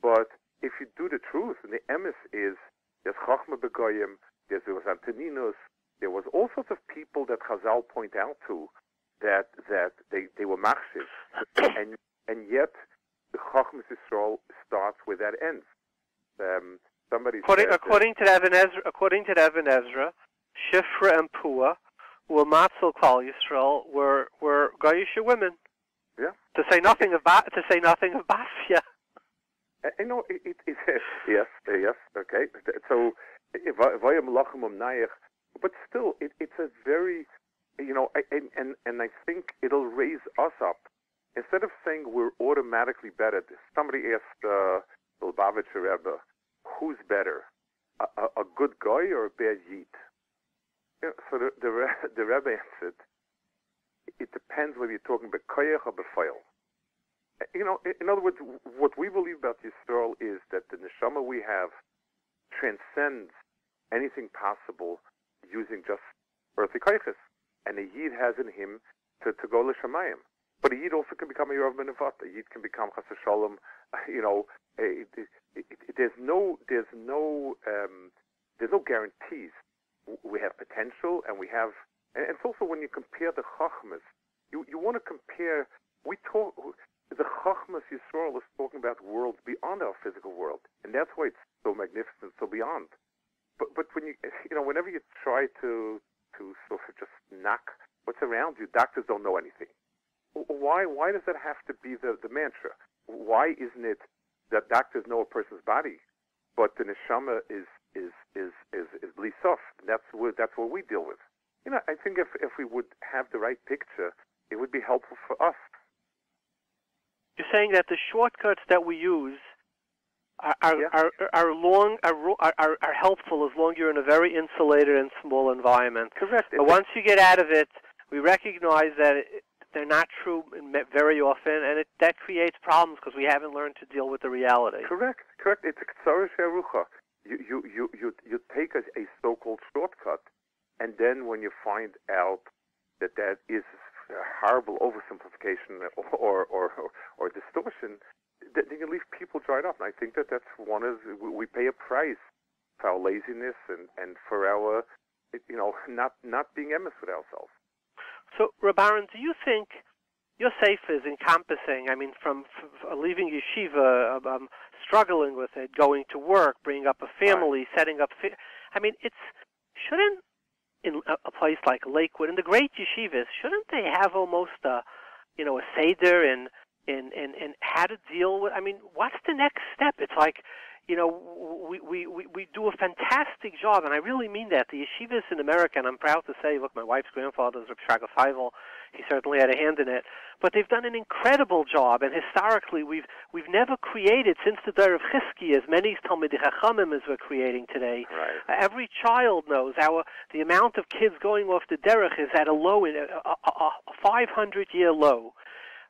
But if you do the truth, and the emes is, there's Chachma Begoyim, there was Antoninus, there was all sorts of people that Chazal point out to, that they were machshiv, and yet the Chachmas Yisrael starts where that ends. According to the Even Ezra, Shifra and Pua, who were Matzel Klal Yisrael, were Goyish women. Yeah. To say nothing of Basya. Yes, okay. So, but still, it's a very, and I think it'll raise us up. Instead of saying we're automatically better, somebody asked the Lubavitcher Rebbe, who's better, a good guy or a bad yid? So the Rebbe answered, it depends whether you're talking about koyach or befeil. In other words, what we believe about Yisrael is that the neshama we have transcends anything possible using just earthly koyches. And a yid has in him to go l'shamayim. But a yid also can become a Yerav Menavat. A yid can become Chas Shalom. There's no guarantees. We have potential, and we have. And it's also when you compare the Chachmas, you want to compare. The Chachmas Yisrael is talking about worlds beyond our physical world, and that's why it's so magnificent, so beyond. But when whenever you try to sort of just knock what's around you, doctors don't know anything. Why does that have to be the mantra? Why isn't it that doctors know a person's body, but the neshama is blisof? That's what we deal with. I think if we would have the right picture, it would be helpful for us. You're saying that the shortcuts that we use are helpful as long as you're in a very insulated and small environment. Correct. But once you get out of it, we recognize that they're not true very often, and that creates problems because we haven't learned to deal with the reality. Correct. It's a ktsara she'arucha. You take a so-called shortcut, and then when you find out that is a horrible oversimplification or distortion, then you leave people dried up. And I think that's we pay a price for our laziness and for our not being emes with ourselves. So, Rabbaran, do you think your sefer is encompassing, from leaving yeshiva, struggling with it, going to work, bringing up a family, setting up... shouldn't, in a place like Lakewood, in the great yeshivas, shouldn't they have almost a seder in how to deal with... what's the next step? It's like, we do a fantastic job, and I really mean that. The yeshivas in America, and I'm proud to say, look, my wife's grandfather is Hashkafahwith. He certainly had a hand in it. But they've done an incredible job, and historically, we've never created, since the day of Chizki, as many Talmidei Chachamim as we're creating today. Right. Every child knows the amount of kids going off the derech is at a 500-year low.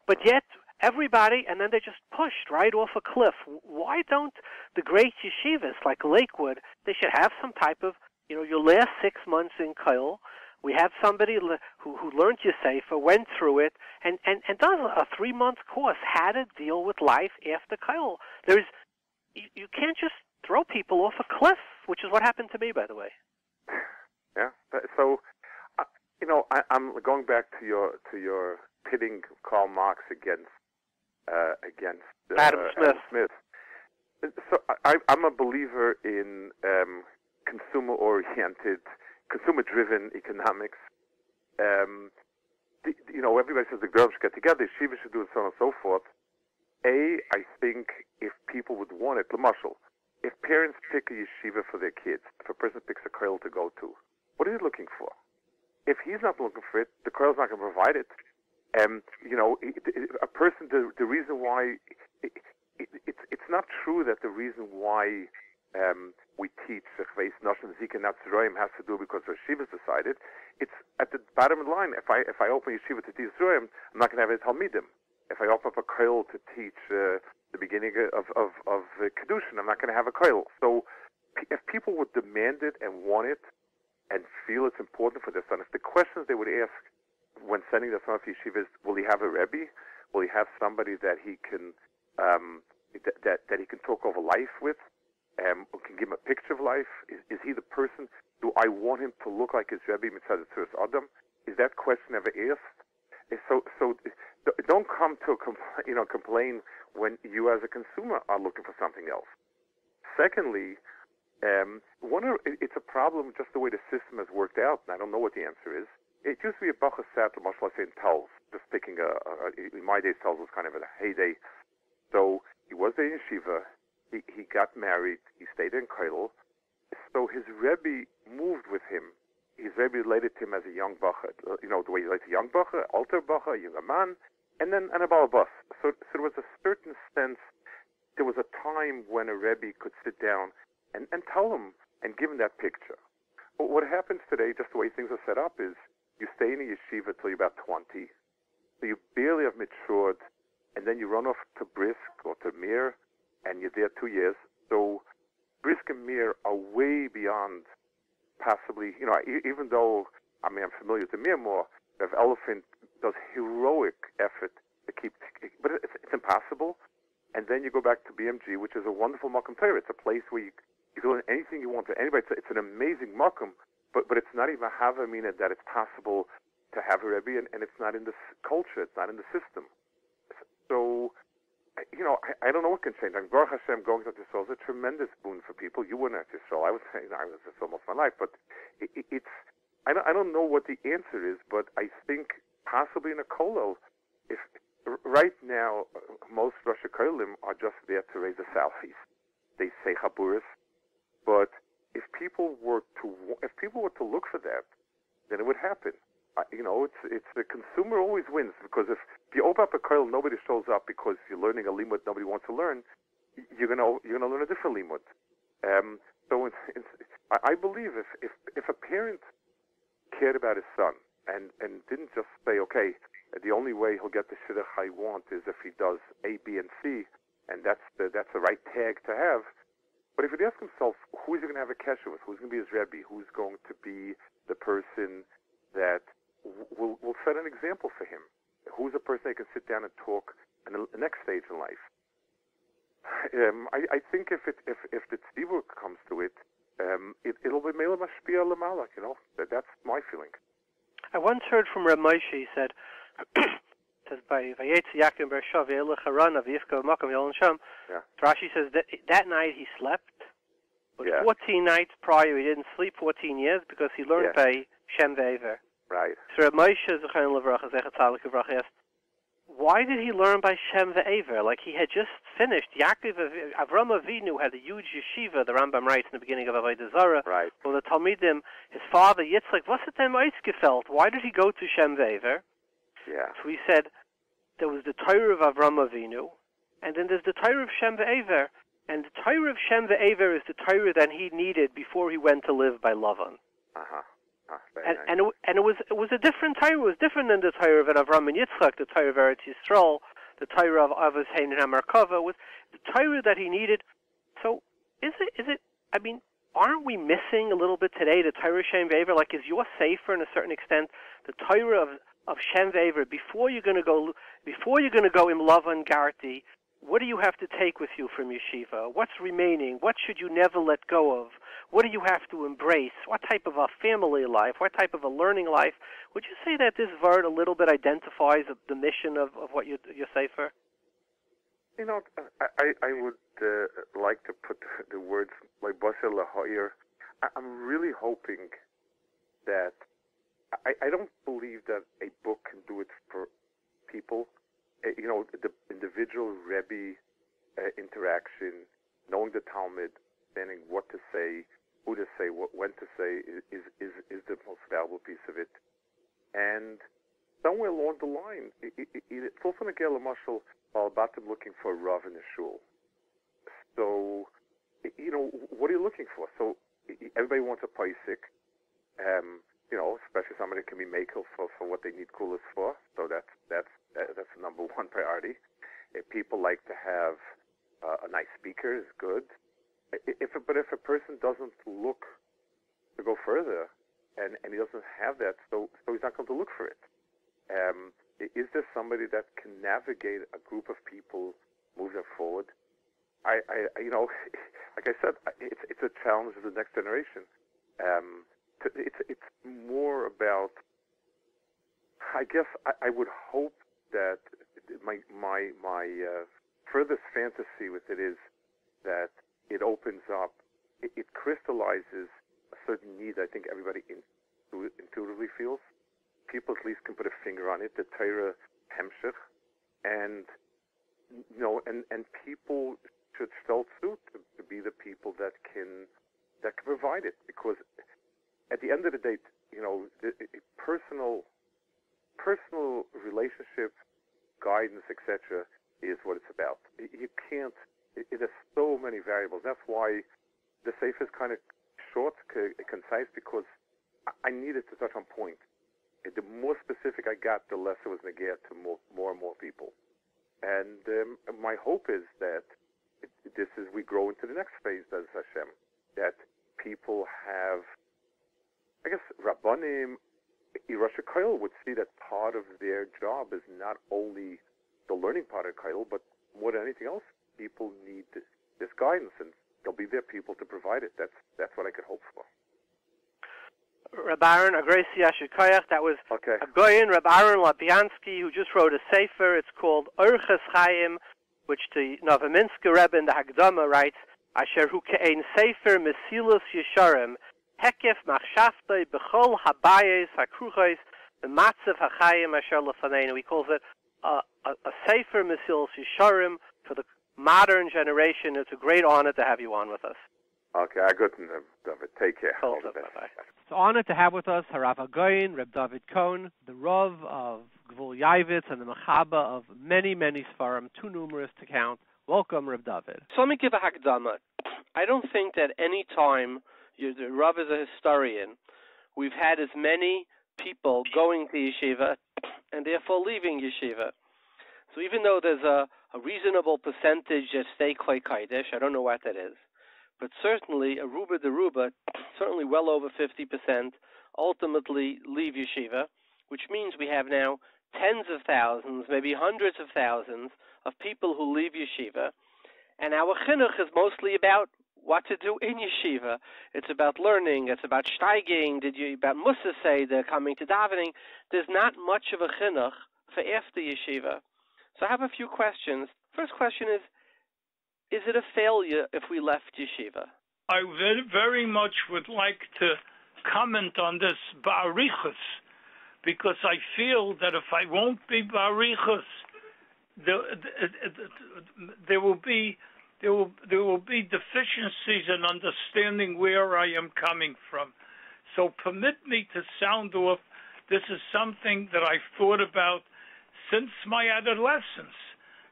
But yet, everybody, and then they're just pushed right off a cliff. Why don't the great yeshivas like Lakewood, they should have some type of, your last 6 months in Kollel, we have somebody who learned Yeshiva, went through it, and does a 3-month course, how to deal with life after Kollel. You can't just throw people off a cliff, which is what happened to me, by the way. Yeah. So, I'm going back to your pitting Karl Marx against Adam Smith. So I'm a believer in consumer-oriented, consumer-driven economics. Everybody says the girls should get together, Yeshiva should do it, so on and so forth. I think if people would want it, L'mashal, if parents pick a yeshiva for their kids, if a person picks a kollel to go to, what is he looking for? If he's not looking for it, the kollel's not going to provide it. A person, the reason why, it's not true that the reason why we teach Chveis Noshim Zika Natzroim has to do because Yeshiva's decided. It's at the bottom of the line. If I open Yeshiva to teach Zroim, I'm not going to have a Talmidim. If I open up a kollel to teach the beginning of Kedushin, I'm not going to have a kollel. So if people would demand it and want it and feel it's important for their son, if the questions they would ask when sending their son to Yeshiva is, will he have a Rebbe? Will he have somebody that he can that he can talk over life with? Can give him a picture of life? Is he the person? Do I want him to look like his Rebbe Mitzad Tzuras Adam? Is that question ever asked? So don't come to complain when you as a consumer are looking for something else. Secondly, it's a problem just the way the system has worked out, and I don't know what the answer is. It used to be a Bacha Sat, let's say in Tals, just picking in my days Tals was kind of a heyday. So he was a yeshiva, he got married, he stayed in Kollel, so his Rebbe moved with him. His Rebbe related to him as a young Bacha, the way he relates to young Bacha, alter Bacha, a younger man, and then a Baal Bas. So there was a certain sense, there was a time when a Rebbe could sit down and tell him and give him that picture. But what happens today, just the way things are set up, is you stay in a yeshiva till you're about 20, so you barely have matured, and then you run off to Brisk or to Mir, and you're there 2 years. So Brisk and Mir are way beyond possibly, even though, I'm familiar with the Mir more, Rav Elephant does heroic effort to keep, but it's impossible. And then you go back to BMG, which is a wonderful Makom Torah. It's a place where you can learn anything you want to anybody. It's an amazing Makom, but it's not even a Havamina that it's possible to have a Rebbe, and it's not in the culture, it's not in the system. So, I don't know what can change. Baruch Hashem, going to Yisrael is a tremendous boon for people. You weren't at Yisrael. I was at Yisrael most of my life, but I don't know what the answer is, but I think possibly in a kollel, if right now most Rosh Kohelim are just there to raise the salaries. They say chaburis, but if people were to look for that, then it would happen. It's the consumer always wins, because if you open up a kollel, nobody shows up because you're learning a limud nobody wants to learn. You're gonna learn a different limud. So I believe if a parent cared about his son and didn't just say, okay, the only way he'll get the shidduch I want is if he does A, B, and C, and that's the right tag to have. But if he'd ask himself, who is he going to have a kesher with? Who's going to be his Rebbe? Who's going to be the person that will set an example for him? Who's the person that can sit down and talk in the next stage in life? I think if the tzibur comes to it, it'll be mele mashpia lamala. That's my feeling. I once heard from Reb Moshe. He said, Rashi says that night he slept, but 14 nights prior he didn't sleep 14 years because he learned by Shem Ve'ever. Right. So Reb Moshe asked, why did he learn by Shem Ve'ever? Like he had just finished. Avram Avinu had a huge yeshiva, the Rambam writes in the beginning of Avodah Zarah. Right. Well, the Talmidim, his father Yitzchak, was it dem ausgefällt? Why did he go to Shem Ve'ever? Yeah. So he said, there was the Torah of Avram Avinu, and then there's the Torah of Shem Ve'ever, and the Torah of Shem Ve'ever is the Torah that he needed before he went to live by Lavan. And it was a different Torah. It was different than the Torah of Avram and Yitzchak, the Torah of Eretz Yisrael, the Torah of Avos Hein and Hamarkava was the Torah that he needed. So is it? I mean, aren't we missing a little bit today the Torah Shem V'Aver? Like, is your safer in a certain extent the Torah of Shem V'Aver before you're going to go in Lavan Garti? What do you have to take with you from Yeshiva? What's remaining? What should you never let go of? What do you have to embrace? What type of a family life? What type of a learning life? Would you say that this Vart a little bit identifies the mission of what you're safer? You know, I would like to put the words like Basel Lahoyer. I'm really hoping that I don't believe that a book can do it for people. You know, the individual Rebbe interaction, knowing the Talmud, understanding what to say, who to say, when to say, is the most valuable piece of it. And somewhere along the line, it's also a Gela Mashal about them looking for a Rav in a shul. So, you know, what are you looking for? So, everybody wants a posek. You know, especially somebody can be makel for what they need coolers for. So that's the number one priority. If people like to have a nice speaker, is good. But if a person doesn't look to go further, and he doesn't have that, so he's not going to look for it. Is there somebody that can navigate a group of people, move them forward? I you know, like I said, it's a challenge of the next generation. It's more about, I guess I would hope that my furthest fantasy with it is that it opens up, it crystallizes a certain need I think everybody intuitively feels. People at least can put a finger on it, the Torah Hemshech, and you know, and people should still suit to be the people that can provide it, because at the end of the day, you know, personal relationship, guidance, etc., is what it's about. You can't. It has so many variables. That's why the Sefer is kind of short, concise, because I needed to touch on point. The more specific I got, the less it was negate to more and more people. And my hope is that we grow into the next phase, as Hashem, that people have, I guess, Rabbanim, Rosh Kollel would see that part of their job is not only the learning part of Kollel, but more than anything else, people need this guidance, and there'll be there people to provide it. That's what I could hope for. Reb Aaron Agresi Ashikoyach, that was okay. A Goyen, Reb Aaron Lopiansky, who just wrote a sefer. It's called Orches Chaim, which the Novominsker Rebbe in the Hagdama writes, Asher hu ke'ein sefer mesilus yesharim, hekef machshaftei b'chol habayes hakruchos, b'matzav hachayim asher lefaneinu. He calls it a sefer mesilus yesharim for the modern generation. It's a great honor to have you on with us. Okay, I got David. Take care. All the best. It's an honor to have with us HaRav Goyen, Reb David Cohen, the Rav of Gvul Yaavetz and the Mechaba of many, many Sfarim, too numerous to count. Welcome, Reb David. So let me give a Hakdama. I don't think that any time the Rav is a historian, we've had as many people going to Yeshiva and therefore leaving Yeshiva. So even though there's a reasonable percentage that stay Klei Kodesh, I don't know what that is, but certainly a Ruba de Ruba, certainly well over 50%, ultimately leave Yeshiva, which means we have now tens of thousands, maybe hundreds of thousands of people who leave Yeshiva. And our chinuch is mostly about what to do in Yeshiva. It's about learning. It's about steiging. About Musa say they're coming to davening. There's not much of a chinuch for after Yeshiva. So I have a few questions. First question is it a failure if we left Yeshiva? I very much would like to comment on this ba'arichus, because I feel that if I won't be ba'arichus, there will be deficiencies in understanding where I am coming from. So permit me to sound off. This is something that I've thought about since my adolescence,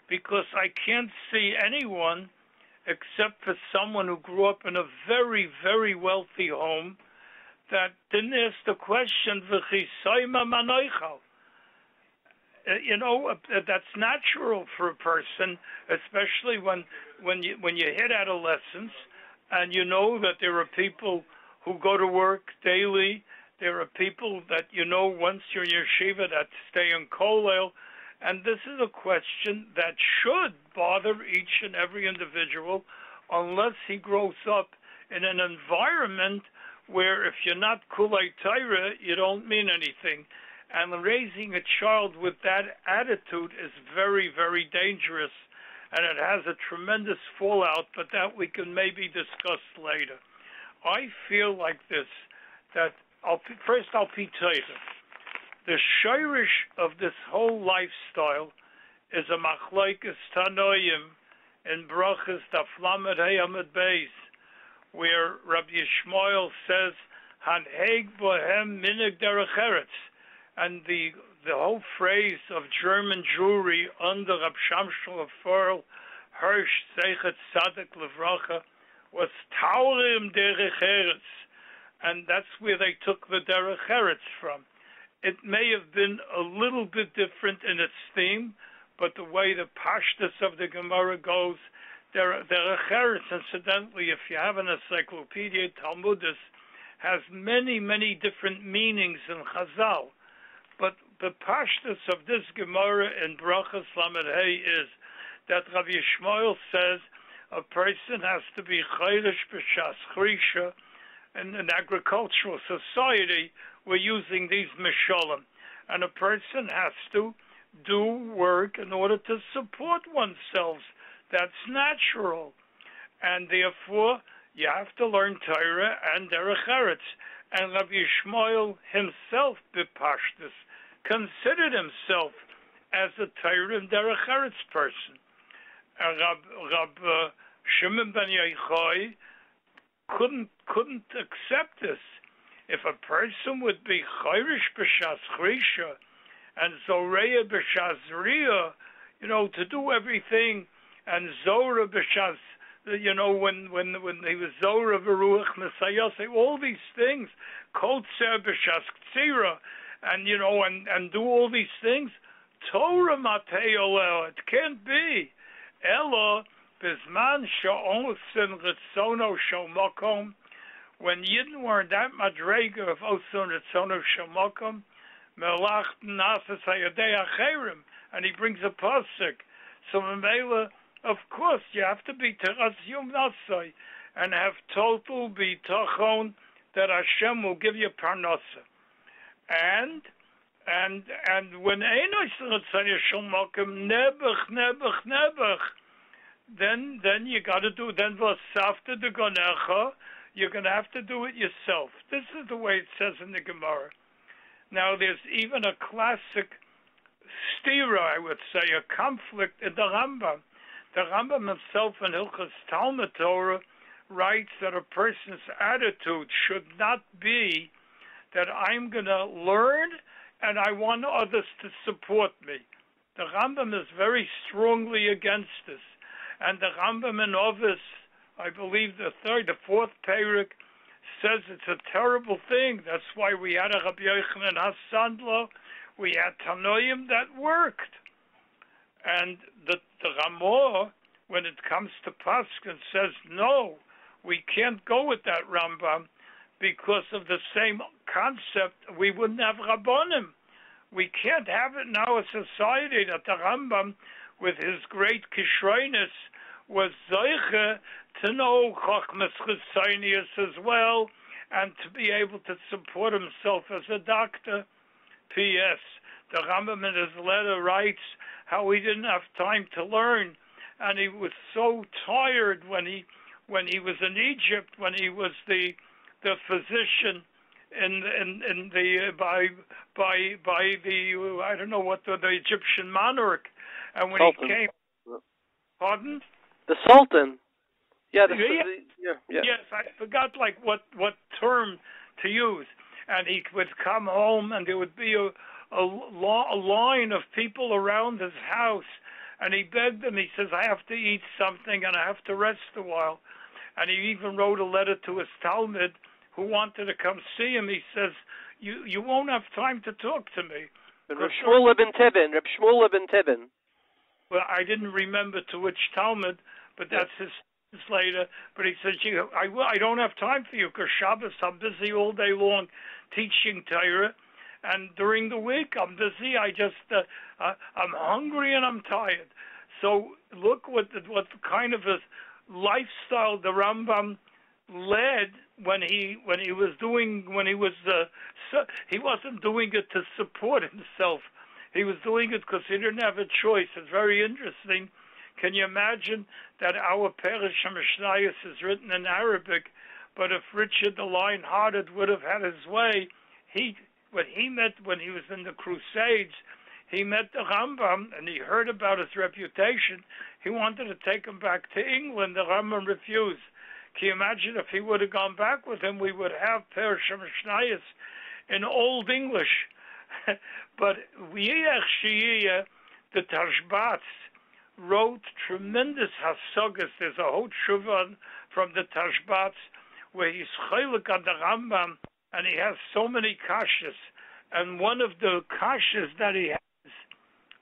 because I can't see anyone except for someone who grew up in a very, very wealthy home that didn't ask the question, that's natural for a person, especially when you hit adolescence, and you know that there are people who go to work daily. There are people that once you're in yeshiva that stay in Kollel, and this is a question that should bother each and every individual, unless he grows up in an environment where if you're not kulei Torah, you don't mean anything. And raising a child with that attitude is very, very dangerous, and it has a tremendous fallout, but that we can maybe discuss later. I feel like this, that I'll be Torah. The shirish of this whole lifestyle is a machlokes tanoim in Brachas Daf Lamed Hey Amud Beis, where Rabbi Yishmael says, "Hanheg bohem minig derech eretz," and the whole phrase of German Jewry under Rab Shamshel Forel Hirsch Zeichet Tzaddik Levracha was Taurim derech eretz, and that's where they took the derech eretz from. It may have been a little bit different in its theme, but the way the pashtus of the Gemara goes, derech eretz, incidentally, if you have an encyclopedia, Talmudis, has many, many different meanings in Chazal. But the pashtus of this Gemara in Brachas Lamed Hey is that Rabbi Yishmael says a person has to be chaylish b'shas chrisha. In an agricultural society, we're using these mishalim, and a person has to do work in order to support oneself. That's natural, and therefore you have to learn Torah and derech eretz. And Rabbi Yishmael himself, b'pashtus, considered himself as a Torah and derech eretz person. Rab Shimon ben Yochai couldn't accept this. If a person would be chayrish b'shas chrisha and zoreya b'shas riyah, to do everything, and zora b'shas, when he was zora v'ruach mesayase, all these things, kotzer b'shas ktsira, and do all these things, Torah matei oleh, it can't be. Elo bizman sha'osin ritzono shel makom, when Yidden were in that madrega of osin ritzono shel makom, melach nasas hayadei acherim, and he brings a posek. So Mamela, of course, you have to be teras yom nasai and have total bitachon that Hashem will give you parnasa. And when then you got to do v'asafta de gonecha. You're going to have to do it yourself. This is the way it says in the Gemara. Now, there's even a classic stira, I would say, a conflict in the Rambam. The Rambam himself in Hilchos Talmud Torah writes that a person's attitude should not be that I'm going to learn and I want others to support me. The Rambam is very strongly against this. And the Rambam in Ovis, I believe the fourth Perek, says it's a terrible thing. That's why we had a Rabbi Yochanan HaSandler, we had Tanoim that worked. And the Ramah, when it comes to Paskin, says, no, we can't go with that Rambam, because of the same concept, we wouldn't have Rabbonim. We can't have it in our society that the Rambam, with his great kishroinus, was zeiche to know Chochmas Chesonius as well, and to be able to support himself as a doctor. P.S. The Rambam in his letter writes how he didn't have time to learn, and he was so tired when he was in Egypt, when he was the physician by the I don't know what the Egyptian monarch, and when Sultan. He came, pardon? The Sultan. Yeah, Yes, I forgot what term to use. And he would come home, and there would be a line of people around his house, and he begged them. He says, I have to eat something, and I have to rest a while. And he even wrote a letter to his Talmud, who wanted to come see him. He says, you won't have time to talk to me. Reb Shmuel ibn Tibbin. Well, I didn't remember to which Talmud, but that's his later. But he said, I don't have time for you because Shabbos I'm busy all day long teaching Torah, and during the week I'm busy. I'm hungry and I'm tired. So look what kind of a lifestyle the Rambam led when he wasn't doing it to support himself. He was doing it because he didn't have a choice. It's very interesting. Can you imagine that our Perish HaMishnayos is written in Arabic, but if Richard the Lion-Hearted would have had his way, when he was in the Crusades, he met the Rambam and he heard about his reputation. He wanted to take him back to England. The Rambam refused. Can you imagine if he would have gone back with him, we would have Perish HaMishnayos in Old English. But the Tashbats wrote tremendous hasagas. There's a whole tshuva from the Tashbats where he's chaylik on the Rambam, and he has so many kashas. And one of the kashas that he has,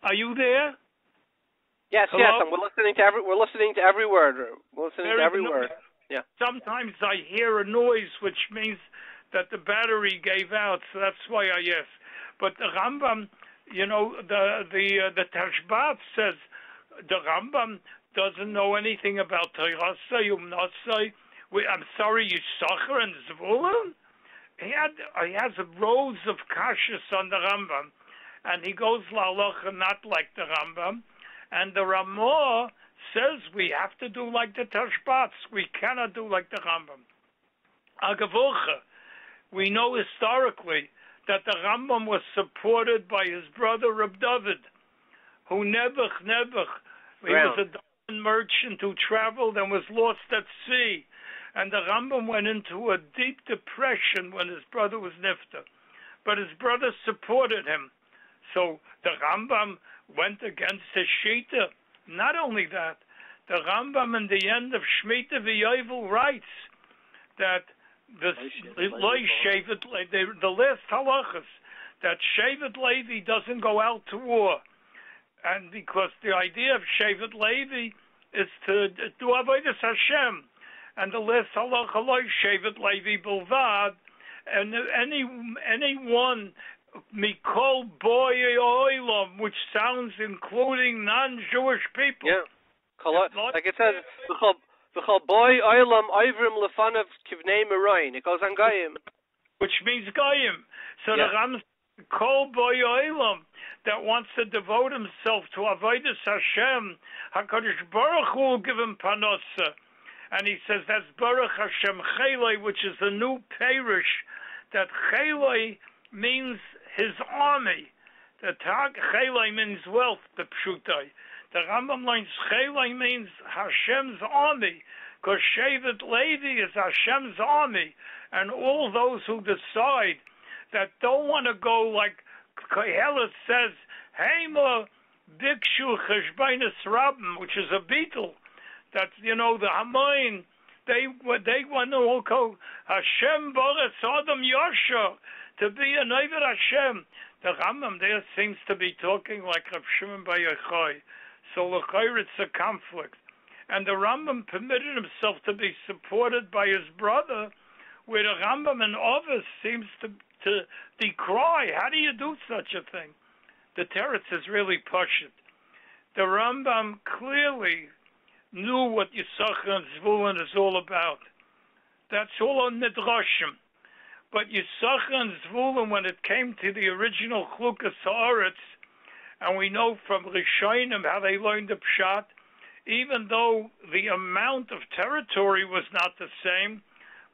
are you there? Yes, Hello? yes. And we're listening to every word. We're listening to every word. Yeah. Sometimes I hear a noise, which means that the battery gave out, so that's why I asked. But the Rambam, the Tashbat says the Rambam doesn't know anything about Torah. I'm sorry, Yisachar and Zvulun. He has rows of kashas on the Rambam, and he goes la'alocha not like the Rambam, and the Ramah says we have to do like the Tashbats. We cannot do like the Rambam. Agavocha, we know historically that the Rambam was supported by his brother Reb Dovid, who nebuch, he was a diamond merchant who traveled and was lost at sea. And the Rambam went into a deep depression when his brother was nifta. But his brother supported him. So the Rambam went against his Shita. Not only that, the Rambam in the end of Shemitah V'Yovel writes that the last halachas, that Shevet Levi doesn't go out to war. And because the idea of Shevet Levi is to do Avodas Hashem. And the last halacha, Shevet Levi Bilvad, and anyone, Mikol Boy Oilam, which sounds including non-Jewish people. Yeah. Like it says, V'chol boy oilam oivrim lefanav kivnei merayin. It goes on Goyim. Which means Goyim. So the Ram Kol boy oilam that wants to devote himself to Avodas Hashem, HaKadosh Baruch Hu will give him panosa. And he says that's Baruch Hashem Chelei, which is a new parish. That Chelei means his army. The Chelei means wealth, the Pshutai. The Rambam learns Chelei means Hashem's army, because Shevet Levi is Hashem's army. And all those who decide that don't want to go like Kohelet says, Heima Bikshu Cheshbainis Rabim, which is a beetle. That, the Hamoin, they want to go Hashem Boretz Adam Yosha, to be an Oived Hashem. The Rambam there seems to be talking like Rav Shimon Bar Yochai. So l'chayr it's a conflict. And the Rambam permitted himself to be supported by his brother, where the Rambam in Ovis seems to decry. How do you do such a thing? The teretz is really pashut. The Rambam clearly knew what Yisachar and Zvulun is all about. That's all on Midrashim. But Yisachar and Zvulun, when it came to the original Chlukas Haaretz, and we know from Rishonim how they learned the Pshat, even though the amount of territory was not the same,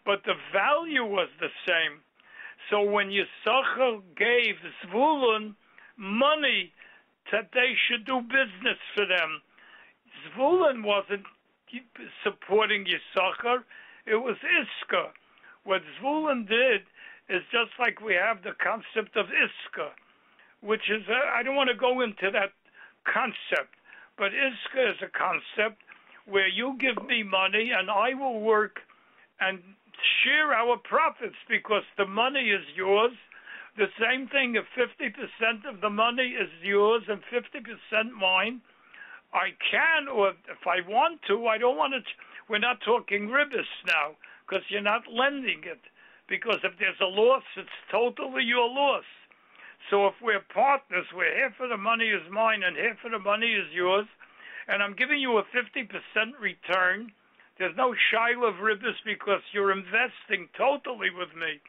but the value was the same. So when Yisachar gave Zvulun money that they should do business for them, Zvulun wasn't supporting Yisachar, it was Iska. What Zvulun did is just like we have the concept of Iska, which is, I don't want to go into that concept, but Iska is a concept where you give me money and I will work and share our profits, because the money is yours, The same thing, if 50% of the money is yours and 50% mine, I can, or if I want to, I don't want to, we're not talking ribbis now, because you're not lending it. Because if there's a loss, it's totally your loss. So if we're partners, where half of the money is mine and half of the money is yours, and I'm giving you a 50% return, there's no shaila of ribbis because you're investing totally with me.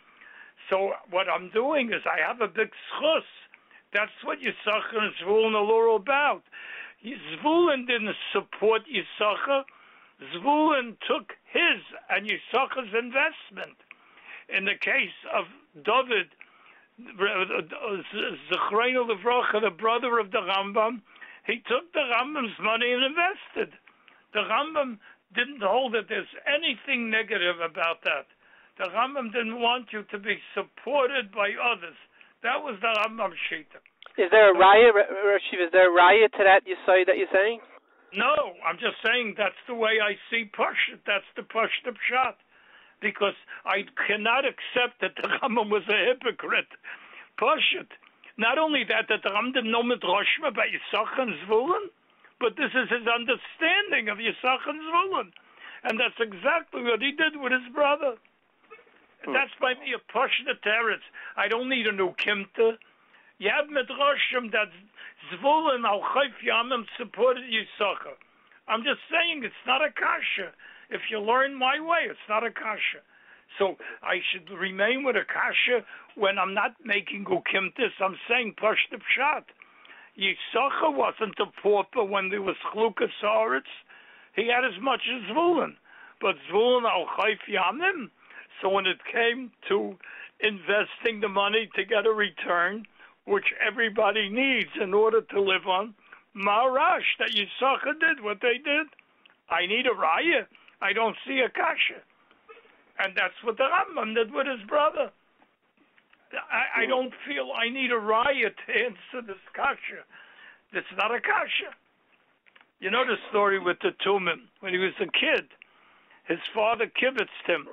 So what I'm doing is I have a big schus. That's what Yisachar and Zvulun are all about. Zvulun didn't support Yisachar. Zvulun took his and Yisachar's investment. In the case of Dovid, Zechreinu Livrocha, the brother of the Rambam, he took the Rambam's money and invested. The Rambam didn't hold that there's anything negative about that. The Rambam didn't want you to be supported by others. That was the Rambam Shita. Is there a raya, Rashiv, is there a raya to that Yisai that you're saying? No, I'm just saying that's the way I see Pashut. That's the Pashut Pshat. Because I cannot accept that the Rambam was a hypocrite. Pashut. Not only that the Rambam didn't know Midrashim about Yisachar and Zvulun, but this is his understanding of Yisachar and Zvulun. And that's exactly what he did with his brother. That's by me a Pashut Teretz. I don't need a new Kimta. You have Midrashim that Zvulun al Chayf Yamim supported Yisachar. I'm just saying it's not a kasha. If you learn my way, it's not a kasha. So I should remain with a kasha when I'm not making ukimtis. I'm saying Pashut Pshat. Yisachar wasn't a pauper when there was Chlukas Haaretz. He had as much as Zvulun. But Zvulun al Chayf Yamim. So when it came to investing the money to get a return, which everybody needs in order to live on, Marash, that Yisachar did what they did. I need a raya. I don't see a kasha. And that's what the Rambam did with his brother. I don't feel I need a raya to answer this kasha. It's not a kasha. You know the story with the Tumim. When he was a kid, his father kibitzed him.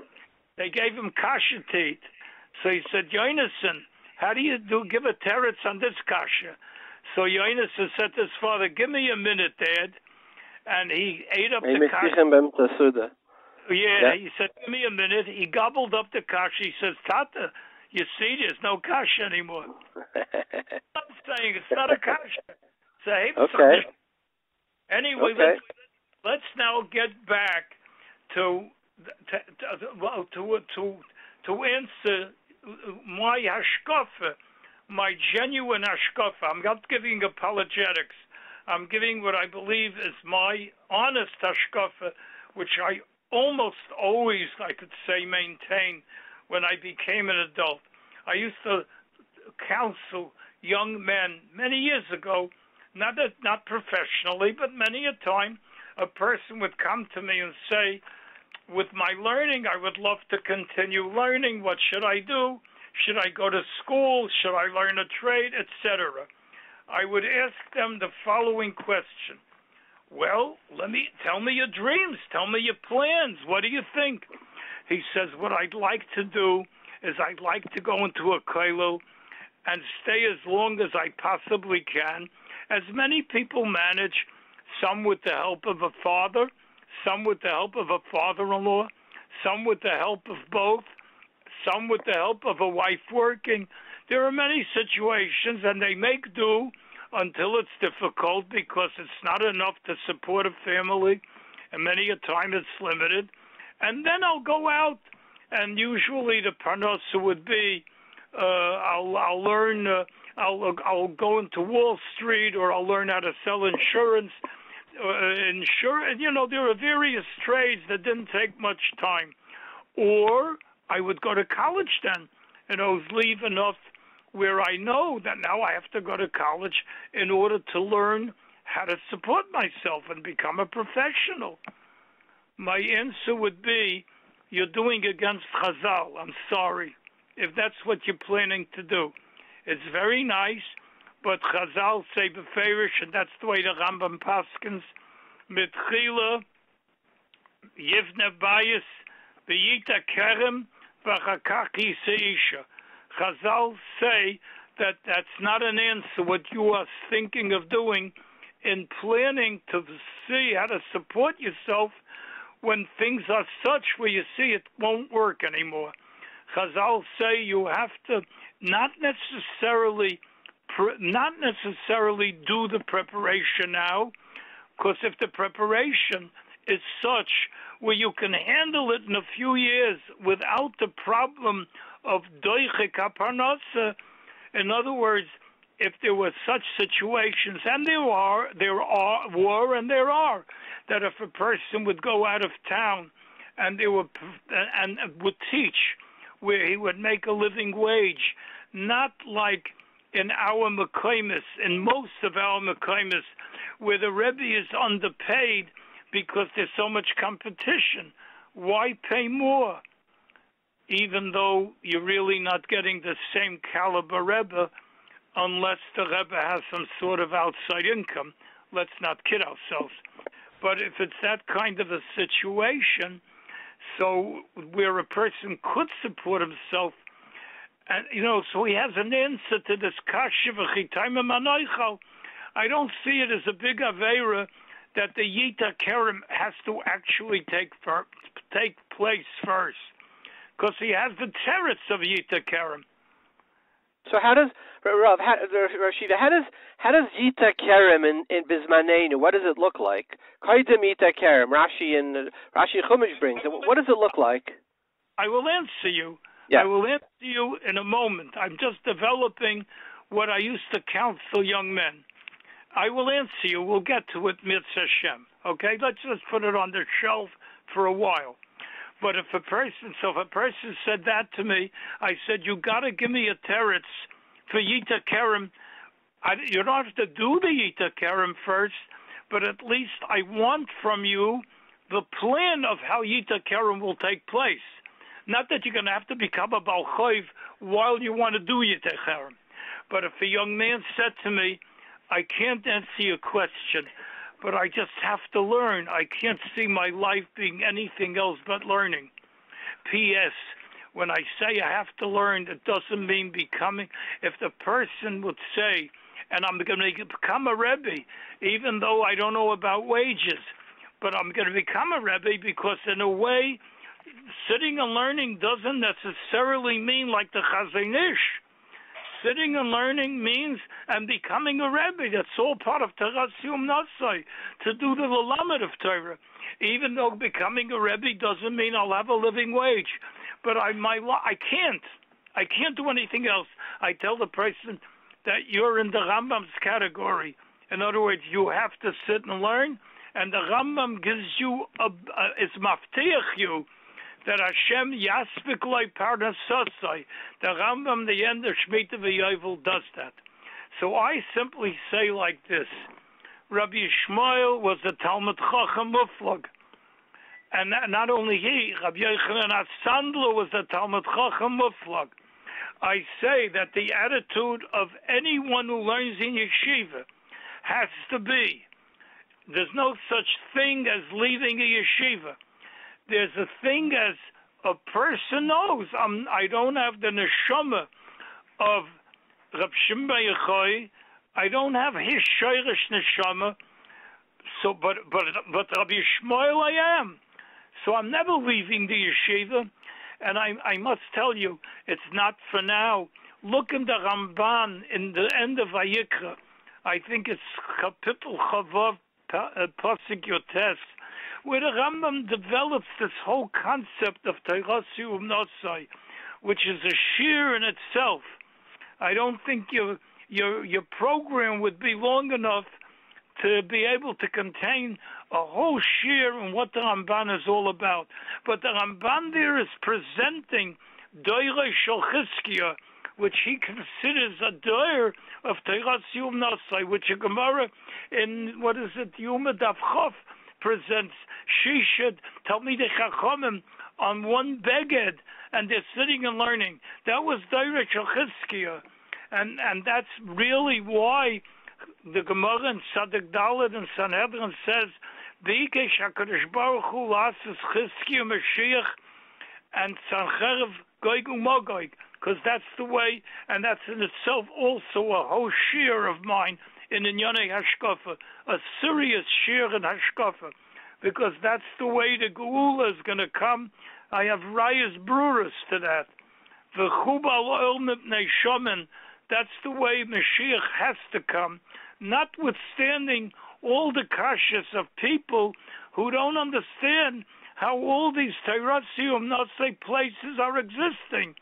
They gave him kasha teeth. So he said, Yonason, how do you give a teretz on this kasha? So Yonason said to his father, give me a minute, Dad. And he ate up the kasha. Yeah, he said, give me a minute. He gobbled up the kasha. He says, Tata, you see, there's no kasha anymore. I'm saying it's not a kasha. It's a okay. Anyway, okay. Let's now get back to answer my hashkafa, my genuine hashkafa. I'm not giving apologetics. I'm giving what I believe is my honest hashkafa, which I almost always, I could say, maintain when I became an adult. I used to counsel young men many years ago, not professionally, but many a time, a person would come to me and say, with my learning, I would love to continue learning. What should I do? Should I go to school? Should I learn a trade, etc.? I would ask them the following question. Well, tell me your dreams. Tell me your plans. What do you think? He says, what I'd like to do is I'd like to go into a kollel and stay as long as I possibly can. As many people manage, some with the help of a father, some with the help of a father-in-law, some with the help of both, some with the help of a wife working. There are many situations, and they make do until it's difficult because it's not enough to support a family, and many a time it's limited. And then I'll go out, and usually the parnasa would be, I'll learn, I'll go into Wall Street, or I'll learn how to sell insurance. You know, there are various trades that didn't take much time. Or I would go to college then, leave enough where I know that now I have to go to college in order to learn how to support myself and become a professional. My answer would be, you're doing against Chazal. I'm sorry. If that's what you're planning to do. It's very nice, but Chazal say beferish, and that's the way the Rambam paskins, mitchila, yivne bayis, v'yita kerem, v'chakach yisha. Chazal say that that's not an answer. What you are thinking of doing in planning to see how to support yourself when things are such where you see it won't work anymore. Chazal say you have to not necessarily do the preparation now, because if the preparation is such where you can handle it in a few years without the problem of doiche kaparnasa, in other words, if there were such situations, and there are, that if a person would go out of town and would teach where he would make a living wage, not like in our mekomos, in most of our mekomos, where the Rebbe is underpaid because there's so much competition. Why pay more? Even though you're really not getting the same caliber Rebbe, unless the Rebbe has some sort of outside income. Let's not kid ourselves. But if it's that kind of a situation, so where a person could support himself, and so he has an answer to this kasha v'chitayim manoichal. I don't see it as a big aveira that the Yita Kerem has to actually take place first, because he has the teretz of Yita Kerem. So how does Rav, Rashida? How does Yita Kerem in Bismanenu? What does it look like? Kaidem Yita Kerem, Rashi Chumash brings. What does it look like? I will answer you. Yeah. I will answer you in a moment. I'm just developing what I used to counsel young men. I will answer you. We'll get to it, Mitzvah Hashem. Okay? Let's just put it on the shelf for a while. But if a person said that to me, I said, you got to give me a teretz for Yita Kerem. You don't have to do the Yita Kerem first, but at least I want from you the plan of how Yita Kerem will take place. Not that you're going to have to become a Baal Choiv while you want to do Yita Kerem. But if a young man said to me, I can't answer your question, but I just have to learn. I can't see my life being anything else but learning. P.S. When I say I have to learn, it doesn't mean becoming. If the person would say, and I'm going to become a Rebbe, even though I don't know about wages, but I'm going to become a Rebbe because in a way, sitting and learning doesn't necessarily mean like the Chazon Ish. Sitting and learning means and becoming a Rebbe. That's all part of Torah Nasai, to do the Lamed of Torah. Even though becoming a Rebbe doesn't mean I'll have a living wage. But I can't do anything else. I tell the person that you're in the Rambam's category. In other words, you have to sit and learn, and the Rambam gives you, is maftiach you, that Hashem yaspik loy parnasosai. The Rambam, the end of Shemitah v'Yovel, does that. So I simply say like this: Rabbi Yishmael was a Talmud Chacham Muflag, and not only he, Rabbi Yochanan Sandler was a Talmud Chacham Muflag. I say that the attitude of anyone who learns in Yeshiva has to be: there's no such thing as leaving a Yeshiva. There's a thing as a person knows. I don't have the neshama of Reb Shimon Bar Yochai. I don't have his shayrish neshama. So, but Rabbi Yishmael I am. So I'm never leaving the yeshiva. And I must tell you, it's not for now. Look in the Ramban in the end of Vayikra. I think it's Kapitel Chavav posek Yotes, where the Rambam develops this whole concept of Torah Nosai, which is a shir in itself. I don't think your program would be long enough to be able to contain a whole shir and what the Ramban is all about. But the Ramban there is presenting Doire Shel, which he considers a doir of Torah Nosai, which a Gemara in, Yuma Daf Chof presents. She should Talmidei Chachamim on one beged, and they're sitting and learning. That was Doire Shel, and that's really why the Gemara in Sadik Dalet and Sanhedrin says, B'ikesh HaKadosh Baruch Hu Lasis Chizkiya Mashiach and Sancherev Goig u'Magog. because that's the way, and that's in itself also a whole share of mine in Inyonei Hashkafa, a serious share in Hashkafa, because that's the way the Geula is going to come. I have Rayas Bruras to that. That's the way Mashiach has to come, notwithstanding all the kashas of people who don't understand how all these Teirasium Nosei places are existing.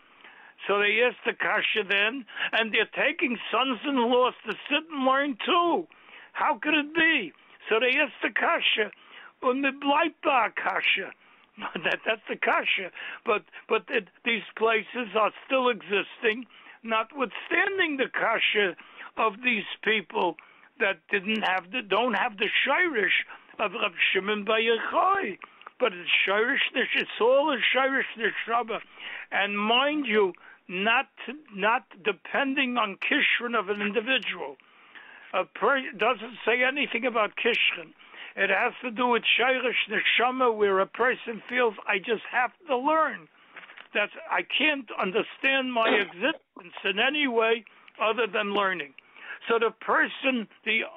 So they ask the kasha then, and they're taking sons-in-laws to sit and learn too. How could it be? So they ask the kasha, und the bleibbar kasha. That's the kasha. But these places are still existing, notwithstanding the kasha of these people that don't have the shirish of Rav Shimon Bar Yochai. But it's shirish, it's all a shirish neshama. And mind you, not depending on kishrin of an individual. Doesn't say anything about kishrin. It has to do with shirish neshama, where a person feels, I just have to learn. I can't understand my existence in any way other than learning. So the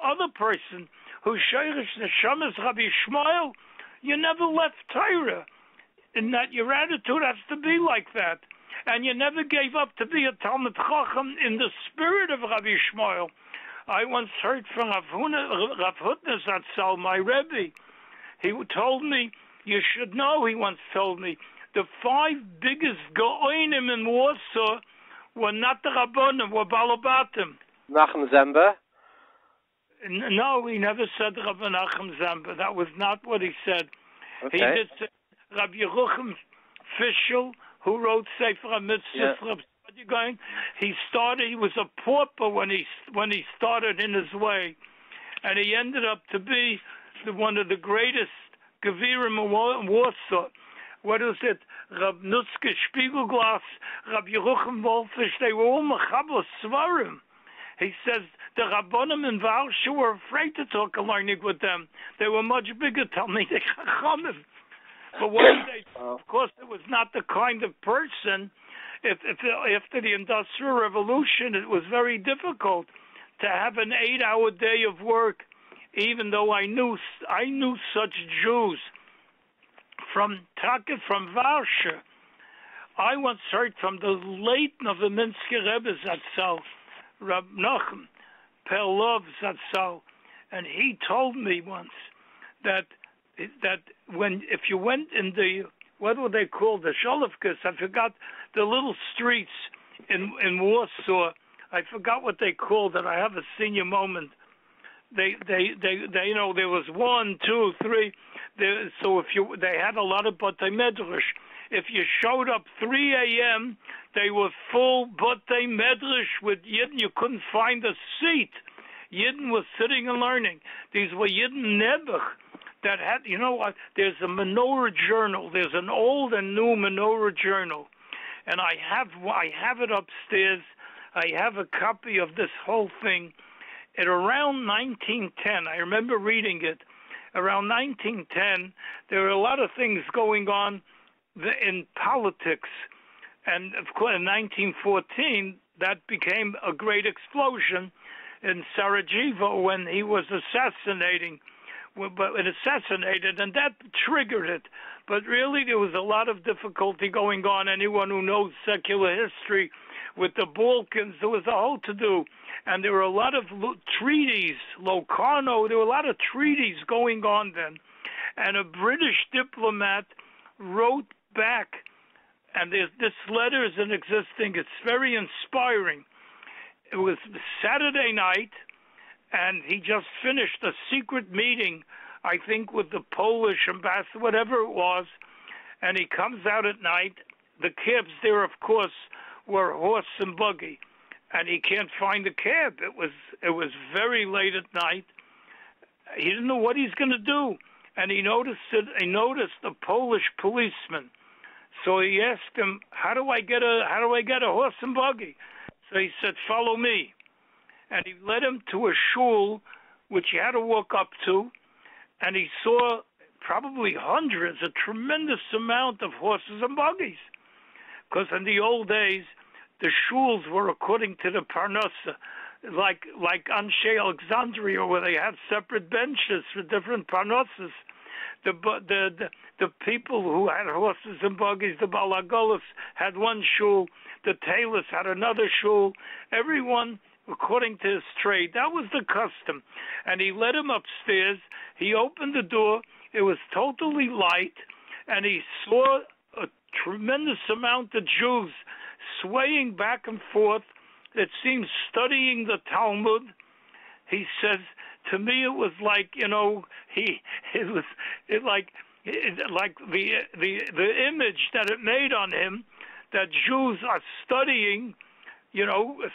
other person who's shirish neshama is Rabbi Shmuel, you never left Torah, and that your attitude has to be like that. And you never gave up to be a Talmid Chacham in the spirit of Rabbi Shmuel. I once heard from Rav Hutner Zatzal, my Rebbe. He told me, you should know, he once told me, the 5 biggest Go'onim in Warsaw were not the Rabbonim, were Balabatim. Nachum Zemba? No, he never said Rabbi Nachum Zemba. That was not what he said. Okay. He did say Rabbi Yerucham Fischel, who wrote Sefer HaMitzvah. Yeah. He was a pauper when he started in his way, and he ended up to be one of the greatest Gevirim in Warsaw. What is it? Rab Nutzke Spiegelglas, Rab Yerucham Wolfish, they were all Mechabos Svarim. He says the Rabbonim in Varsha were afraid to talk a learning with them. They were much bigger Talmidei Chachamim. But one day, of course, it was not the kind of person. After the Industrial Revolution, it was very difficult to have an 8-hour day of work, even though I knew such Jews from Varsha. I once heard from the late Novominsker Rebbe Zatzal, Rab Nachum Perlov Zatzal, and he told me once that if you went in the, what were they called, the Sholofkas, I forgot, the little streets in Warsaw, I forgot what they called it. I have a senior moment. They you know, there was 1, 2, 3. So they had a lot of Batei Medrash. If you showed up 3 a.m., they were full Batei Medrash with Yidden. You couldn't find a seat. Yidden was sitting and learning. These were Yidden Nebuch that had, you know what, there's a menorah journal. There's an old and new menorah journal. And I have it upstairs. I have a copy of this whole thing. At around 1910, I remember reading it. Around 1910, there were a lot of things going on in politics. And, of course, in 1914, that became a great explosion in Sarajevo when he was assassinated, and that triggered it. But really, there was a lot of difficulty going on. Anyone who knows secular history, with the Balkans, there was a whole to-do. And there were a lot of treaties, Locarno, there were a lot of treaties going on then. And a British diplomat wrote back, and this letter is in existing. It's very inspiring. It was Saturday night, and he just finished a secret meeting, I think, with the Polish ambassador, whatever it was, and he comes out at night. The cabs there, of course, were horse and buggy, and he can't find a cab. It was very late at night. He didn't know what he's going to do, and he noticed a Polish policeman. So he asked him, "How do I get a horse and buggy?" So he said, "Follow me." And he led him to a shul, which he had to walk up to, and he saw probably hundreds, a tremendous amount of horses and buggies. Because in the old days, the shuls were according to the parnasa, like Anshe Alexandria, where they had separate benches for different parnasas. The people who had horses and buggies, the Balagolas, had one shul, the tailors had another shul, everyone according to his trade. That was the custom. And he led him upstairs, he opened the door, it was totally light, and he saw a tremendous amount of Jews swaying back and forth, it seems studying the Talmud. He says, to me it was like, like the image that it made on him, that Jews are studying,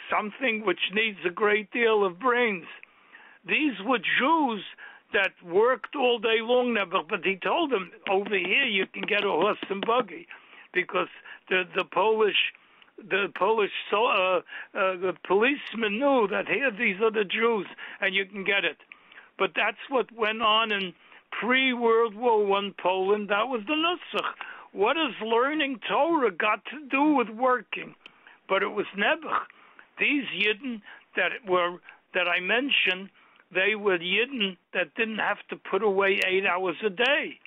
something which needs a great deal of brains. These were Jews that worked all day long now, but he told them, over here you can get a horse and buggy, because the policeman knew that here these are the Jews and you can get it. But that's what went on in pre-World War I Poland. That was the nusach. What has learning Torah got to do with working? But it was Nebuch. These Yidden that I mentioned, they were Yidden that didn't have to put away 8 hours a day.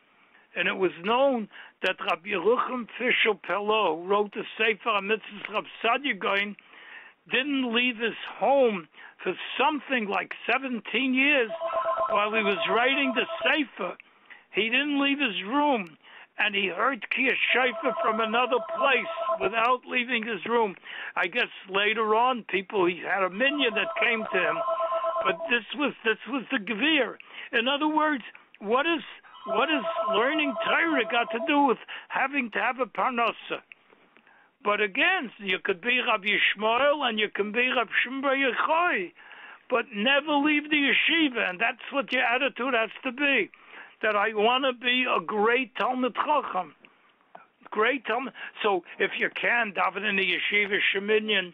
And it was known that Rabbi Yerucham Fisher Pello, who wrote the Sefer HaMitzvos Rav Sadia Gaon, didn't leave his home for something like 17 years while he was writing the Sefer. He didn't leave his room, and he heard Kiyah Shofar from another place without leaving his room. I guess later on, he had a minyan that came to him, but this was the Gevir. In other words, what is learning Torah got to do with having to have a parnasa? But again, you could be Rabbi Yishmael and you can be Rabbi Shimon Bar Yochai, but never leave the yeshiva, and that's what your attitude has to be, that I want to be a great Talmid Chacham. Great Talmid. So if you can, daven in the yeshiva sheminyan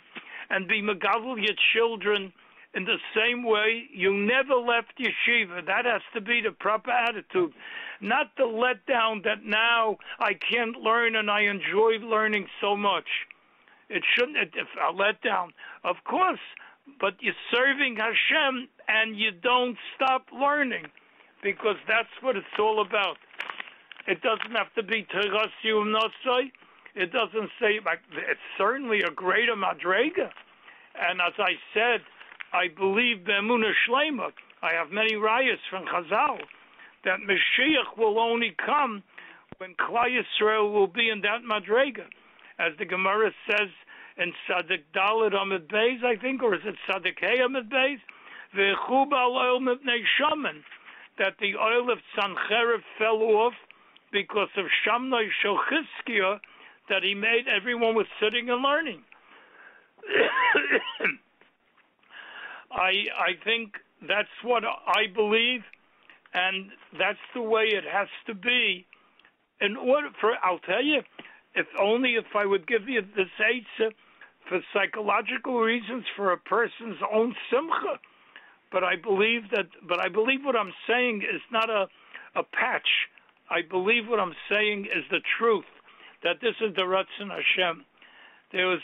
and be megavel your children in the same way you never left yeshiva. That has to be the proper attitude. Not the letdown that now I can't learn and I enjoy learning so much. It shouldn't, if a letdown, of course, but you're serving Hashem and you don't stop learning, because that's what it's all about. It doesn't have to be Teras Yom Nosai. It doesn't say, it's certainly a greater Madrega. And as I said, I believe Be'emunah Shlema. I have many rayas from Chazal that Mashiach will only come when Klal Yisrael will be in that Madrega. As the Gemara says in Sadik Dalet Amid Beis, I think, or is it Sadik Hey Amid Beis? Ve'chub al oil mipnei shaman, that the oil of Sancheriv fell off because of Shamnoi Shochizkiah, that he made everyone was sitting and learning. I think that's what I believe, and that's the way it has to be. In order for, I'll tell you, if I would give you this eitzah for psychological reasons for a person's own simcha, but I believe what I'm saying is not a patch. I believe what I'm saying is the truth, that this is the Ratzon Hashem. There was,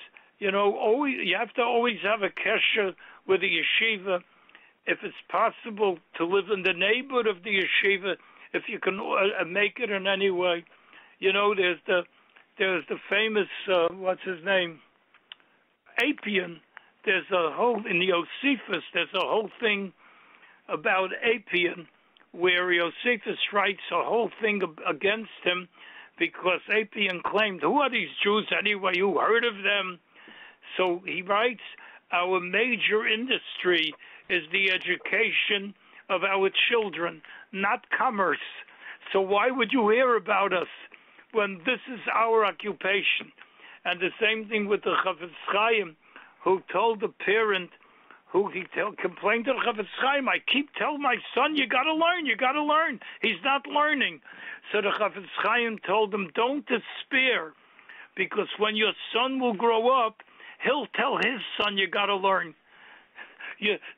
always, you have to always have a kesher with the yeshiva, if it's possible to live in the neighborhood of the yeshiva, if you can make it in any way. There's the famous, what's his name, Apian. There's a whole, in the Josephus, there's a whole thing about Apian, where Josephus writes a whole thing against him, because Apian claimed, who are these Jews anyway, who heard of them? So he writes, our major industry is the education of our children, not commerce. So why would you hear about us when this is our occupation? And the same thing with the Chafetz Chaim, who told the parent, complained to the Chafetz Chaim, I keep telling my son, you got to learn. He's not learning. So the Chafetz Chaim told him, don't despair, because when your son will grow up, he'll tell his son, you got to learn.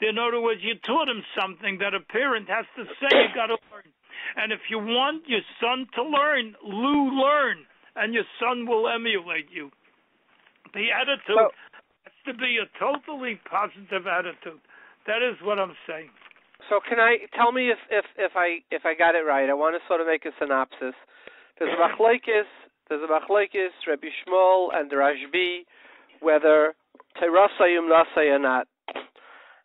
In other words, you taught him something that a parent has to say, you got to learn. And if you want your son to learn, learn, and your son will emulate you. The attitude to be a totally positive attitude. That is what I'm saying. So tell me if I got it right? I want to sort of make a synopsis. There's a machlokes, Rabbi Shmuel and the Rashbi, whether Teirasayim Nasay or not.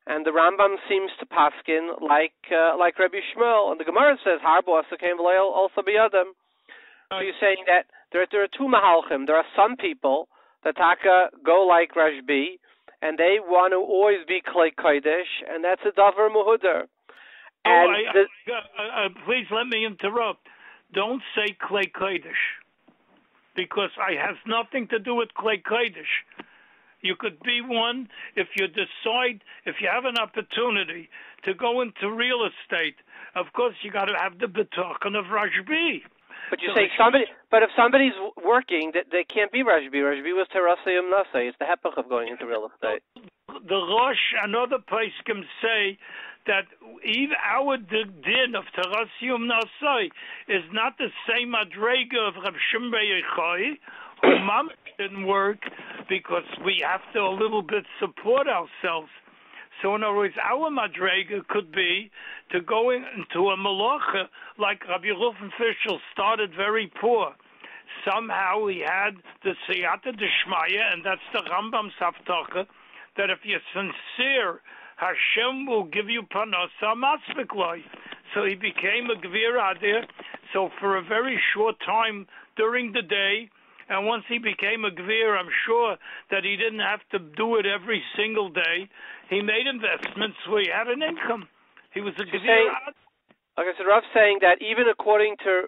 And the Rambam seems to paskin like Rabbi Shmuel, and the Gemara says Harbo Asakaim V'Leil also biyadam. So you're saying that there are two mahalchim. There are some people that go like Rashbi, and they want to always be Klei Kodesh, and that's a davar muhuder. Please let me interrupt. Don't say Klei Kodesh, because it has nothing to do with Klei Kodesh. You could be one if you decide, if you have an opportunity to go into real estate. Of course, you got to have the betochen of Rashbi. But you say somebody. But if somebody's working, they can't be Rashbi. Rashbi was Terasayim Nasay. It's the hepech of going into real estate. The Rosh and other posek say that even our din of Terasayim Nasay is not the same madrega of Rav Shimon bar Yochai, who Mom didn't work because we have to a little bit support ourselves. So in other words, our madrega could be to go into a malacha like Rabbi Reuven Fischel started very poor. Somehow he had the siyata d'shmaya, and that's the Rambam's haftacha, that if you're sincere, Hashem will give you panasa masvikloi. So he became a gvir adir. So for a very short time during the day, and once he became a gvir, I'm sure that he didn't have to do it every single day. He made investments where he had an income. He was a gvir. Like I said, Rav's saying that even according to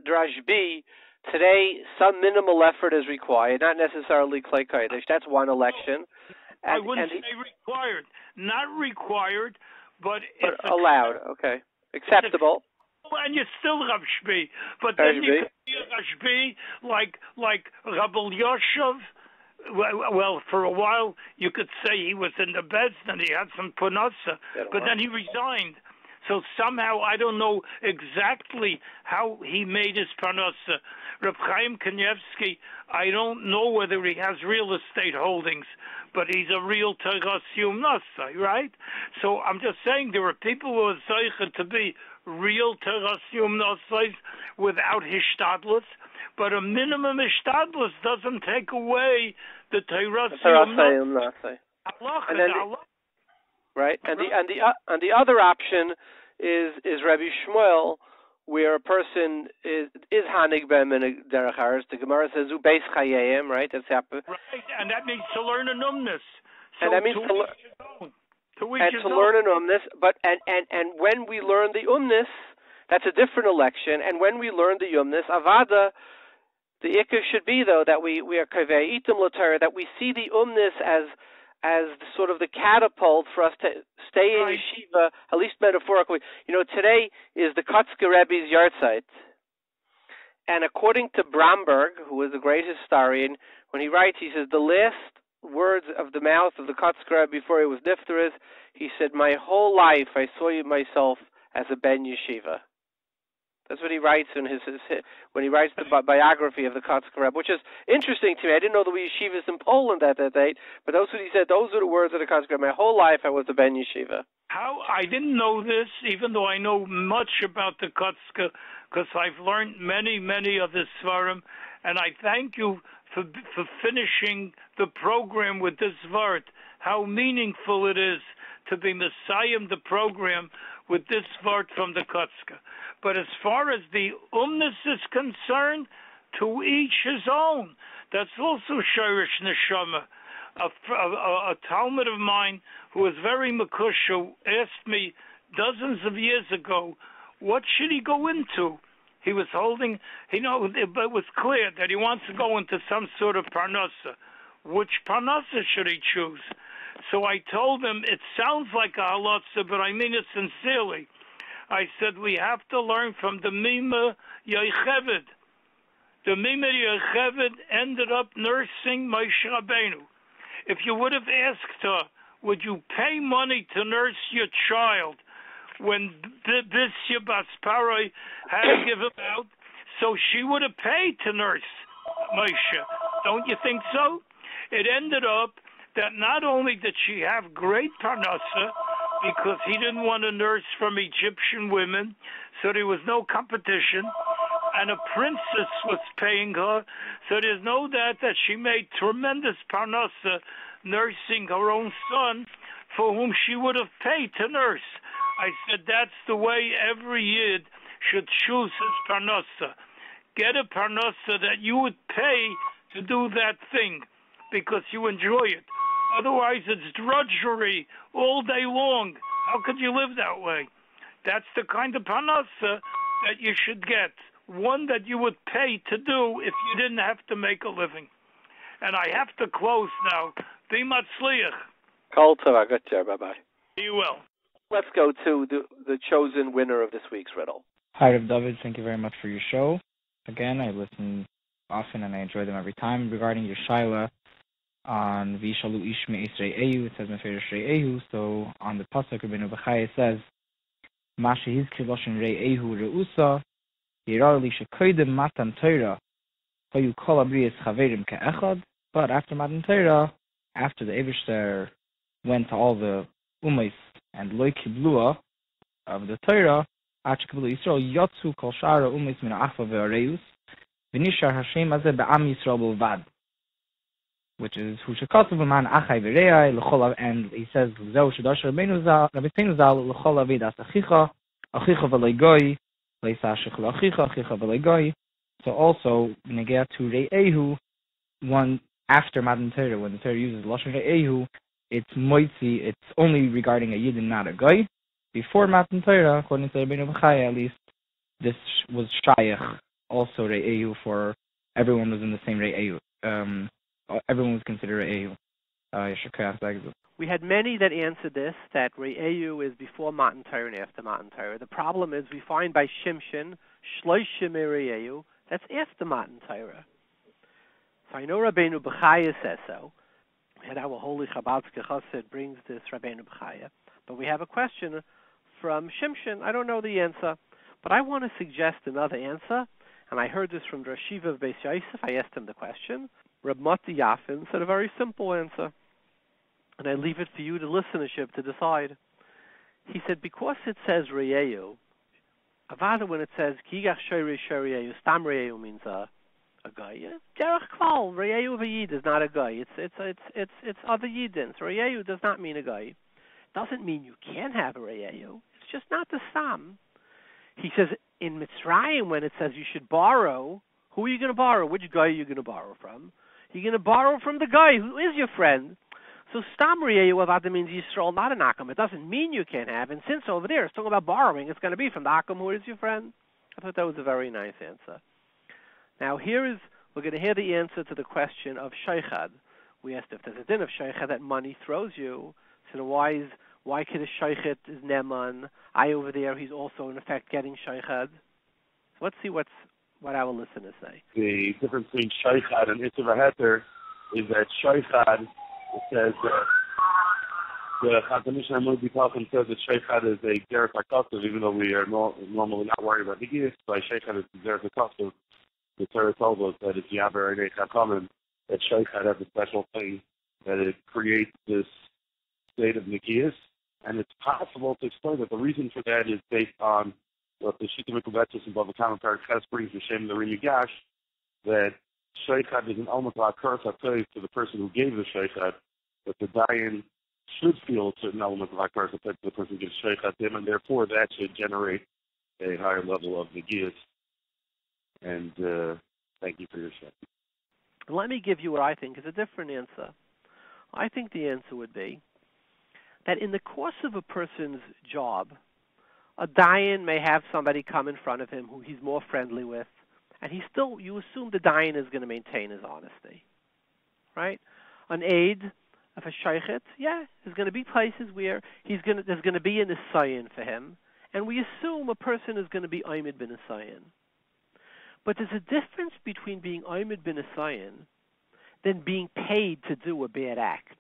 Rashbi, today some minimal effort is required, not necessarily Klei Kodesh. That's one election. I wouldn't say required. Not required, but allowed. Okay. Acceptable. And you're still Rav Shbi, but then you could be a Rashbi like Rabbi Yoshev. Well, for a while you could say he was in the beds and he had some panasa, but then he resigned. So somehow I don't know exactly how he made his panasa. Reb Chaim Kanievsky, I don't know whether he has real estate holdings, but he's a real Terasayim Nasai, right? So I'm just saying there are people who are zeicher to be real Terasayim Nasais without hishtadlus, but a minimum hishtadlus doesn't take away the Terasayim Nasai. Right, and the other option is Rabbi Shmuel, where a person is hanig b'em in a derech haris. The Gemara says u beis chayim, right? That's happened. Right, and that means to learn an umnus. So and that means to learn an umnus. But and when we learn the umnus, that's a different election. And when we learn the umnus, avada, the ikar should be though that we are kavei itim l'Torah, that we see the umnus as sort of the catapult for us to stay in yeshiva, at least metaphorically. You know, today is the Kotzker Rebbe's yahrzeit. And according to Bromberg, who is a great historian, when he writes, he says, the last words of the mouth of the Kotzker Rebbe before he was nifter is, he said, my whole life I saw myself as a ben yeshiva. That's what he writes when he writes the biography of the Kotzker Rebbe, which is interesting to me. I didn't know there were yeshivas in Poland at that date, but those what he said. Those are the words of the Kotzker Rebbe. My whole life I was a ben yeshiva. How I didn't know this, even though I know much about the Kotzker, because I've learned many of the svarim, and I thank you for finishing the program with this word. How meaningful it is to be Messiah the program with this word from the Kotzker. But as far as the umnus is concerned, to each his own. That's also shirish neshama. A Talmud of mine who was very makusha asked me dozens of years ago, what should he go into? He was holding, it was clear that he wants to go into some sort of parnasa. Which parnasa should he choose? So I told him, it sounds like a halotza, but I mean it sincerely. I said, we have to learn from the Mima Yocheved. The Mima Yocheved ended up nursing Moshe Rabbeinu. If you would have asked her, would you pay money to nurse your child when Bisya Bas Paroi had to give him out? So she would have paid to nurse Moshe. Don't you think so? It ended up that not only did she have great parnasa, because he didn't want to nurse from Egyptian women, so there was no competition, and a princess was paying her, so there's no doubt that she made tremendous parnasa nursing her own son, for whom she would have paid to nurse. I said that's the way every Yid should choose his parnasa. Get a parnasa that you would pay to do that thing because you enjoy it. Otherwise, it's drudgery all day long. How could you live that way? That's the kind of parnasa that you should get, one that you would pay to do if you didn't have to make a living. And I have to close now. Be matzliach. Kol Torah, good job. Bye-bye. You will. Let's go to the chosen winner of this week's riddle. Hi, Rav Dovid. Thank you very much for your show. Again, I listen often and I enjoy them every time. Regarding your shaila on Vishalu Ishme Isrei Ehu, it says Mefer Isrei Ehu. So on the posek Rabbeinu Bechai it says Masha Hizkir Loshen Rei Ehu Reusa Yirar Li Shekoidem Matan Torah Hayu Kol Abriyas Chaverim Ke'echad. But after Matan Torah, after the Eivishter went to all the Umais and Loi Kiblua of the Torah, Achikablu Yisrael Yotzu Kol Shara Umais Min Afa Ve'areus V'nishar Hashem Azeh Be'am Yisrael B'Vad, which is Hu Shekatzu V'man Achai V'Reai L'chol, and he says Zeu Shedash Rabbeinu Zal L'chol Avidas Achicha Achicha V'Lei Goy Leisa Ashich L'Achicha Achicha V'Lei Goy. So also when you get to Re'ehu, one after Matan Torah, when the Torah uses Lashon Re'ehu, it's moitzi, it's only regarding a Yid and not a Goy. Before Matan Torah, according to Rabbeinu Bechai, at least, this was Shayach, also Re'ehu, for everyone was in the same Re'ehu. Everyone was considered Re'ehu. We had many that answered this, that Re'ehu is before Matan Torah and after Matan Torah. The problem is we find by Shimshon, Shloishim Re'ehu, that's after Matan Torah. So I know Rabbeinu Bechaya says so. And our holy Chabadske Chassid brings this Rabbeinu Bechaya. But we have a question from Shimshon. I don't know the answer, but I want to suggest another answer. And I heard this from the Yeshiva of Beis Yosef. I asked him the question. Reb Moti Yafin said a very simple answer. And I leave it for you, the listenership, to decide. He said, because it says Re'ehu, Avada, when it says Kigach Shori Shori'ehu, Stam Re'ehu means a guy. Derech Klal, Re'ehu v'Yid is not a guy. It's other Yidins. Re'ehu does not mean a guy. Doesn't mean you can't have a Re'ehu. It's just not the Stam. He says in Mitzrayim, when it says you should borrow, who are you going to borrow? Which guy are you going to borrow from? You're going to borrow from the guy who is your friend. So Stam Re'ehu Avada means Yisrael, not an Akam. It doesn't mean you can't have. And since over there it's talking about borrowing, it's going to be from the Akam who is your friend. I thought that was a very nice answer. Now we're going to hear the answer to the question of Sheichad. We asked if there's a din of Sheichad that money throws you. So why could a Sheichet is Neman? Over there he's also in effect getting Sheichad. So let's see what our listeners say. The difference between Sheichad and Itzav HaHeter is that Sheichad, it says the Chazon Ish Hamud B'Talchem says that Sheichad is a Derech HaKosov, even though we are normally not worried about Nigiyas. By Sheichad is Derech HaKosov. The Torah tells us that it's Yaber and Chakamim, that Sheichad has a special thing, that it creates this state of Nigiyas. And it's possible to explain that the reason for that is based on what the Shita Mikubetzis and Bava Kama Parak Ches brings the Shem the Rim Yigash, that Sheichad is an Almat HaKurz HaToiv to the person who gave the Sheichad, that the Dayan should feel a certain element of HaKurz HaToiv to the person who gives Sheichad to him, and therefore that should generate a higher level of Nigiyas. And thank you for your show. Let me give you what I think is a different answer. I think the answer would be that in the course of a person's job, a Dayan may have somebody come in front of him who he's more friendly with, and you assume the Dayan is going to maintain his honesty, right? An aide of a Sheichet, there's going to be places where there's going to be an Isayan for him, and we assume a person is going to be Aymed bin Isayan. But there's a difference between being Aymed bin Isayan than being paid to do a bad act.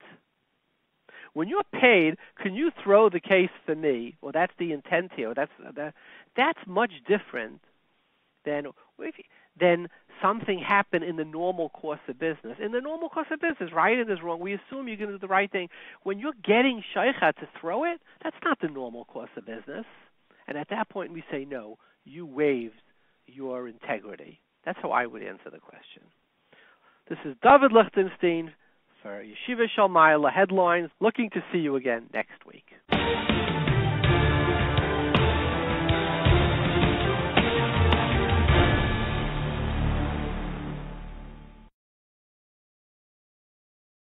When you're paid, can you throw the case for me? Well, that's the intent here. That's much different than something happen in the normal course of business. In the normal course of business, right and is wrong. We assume you're going to do the right thing. When you're getting shaychat to throw it, that's not the normal course of business. And at that point, we say, no, you waived your integrity. That's how I would answer the question. This is Dovid Lichtenstein for Yeshiva Shalmayla Headlines. Looking to see you again next week.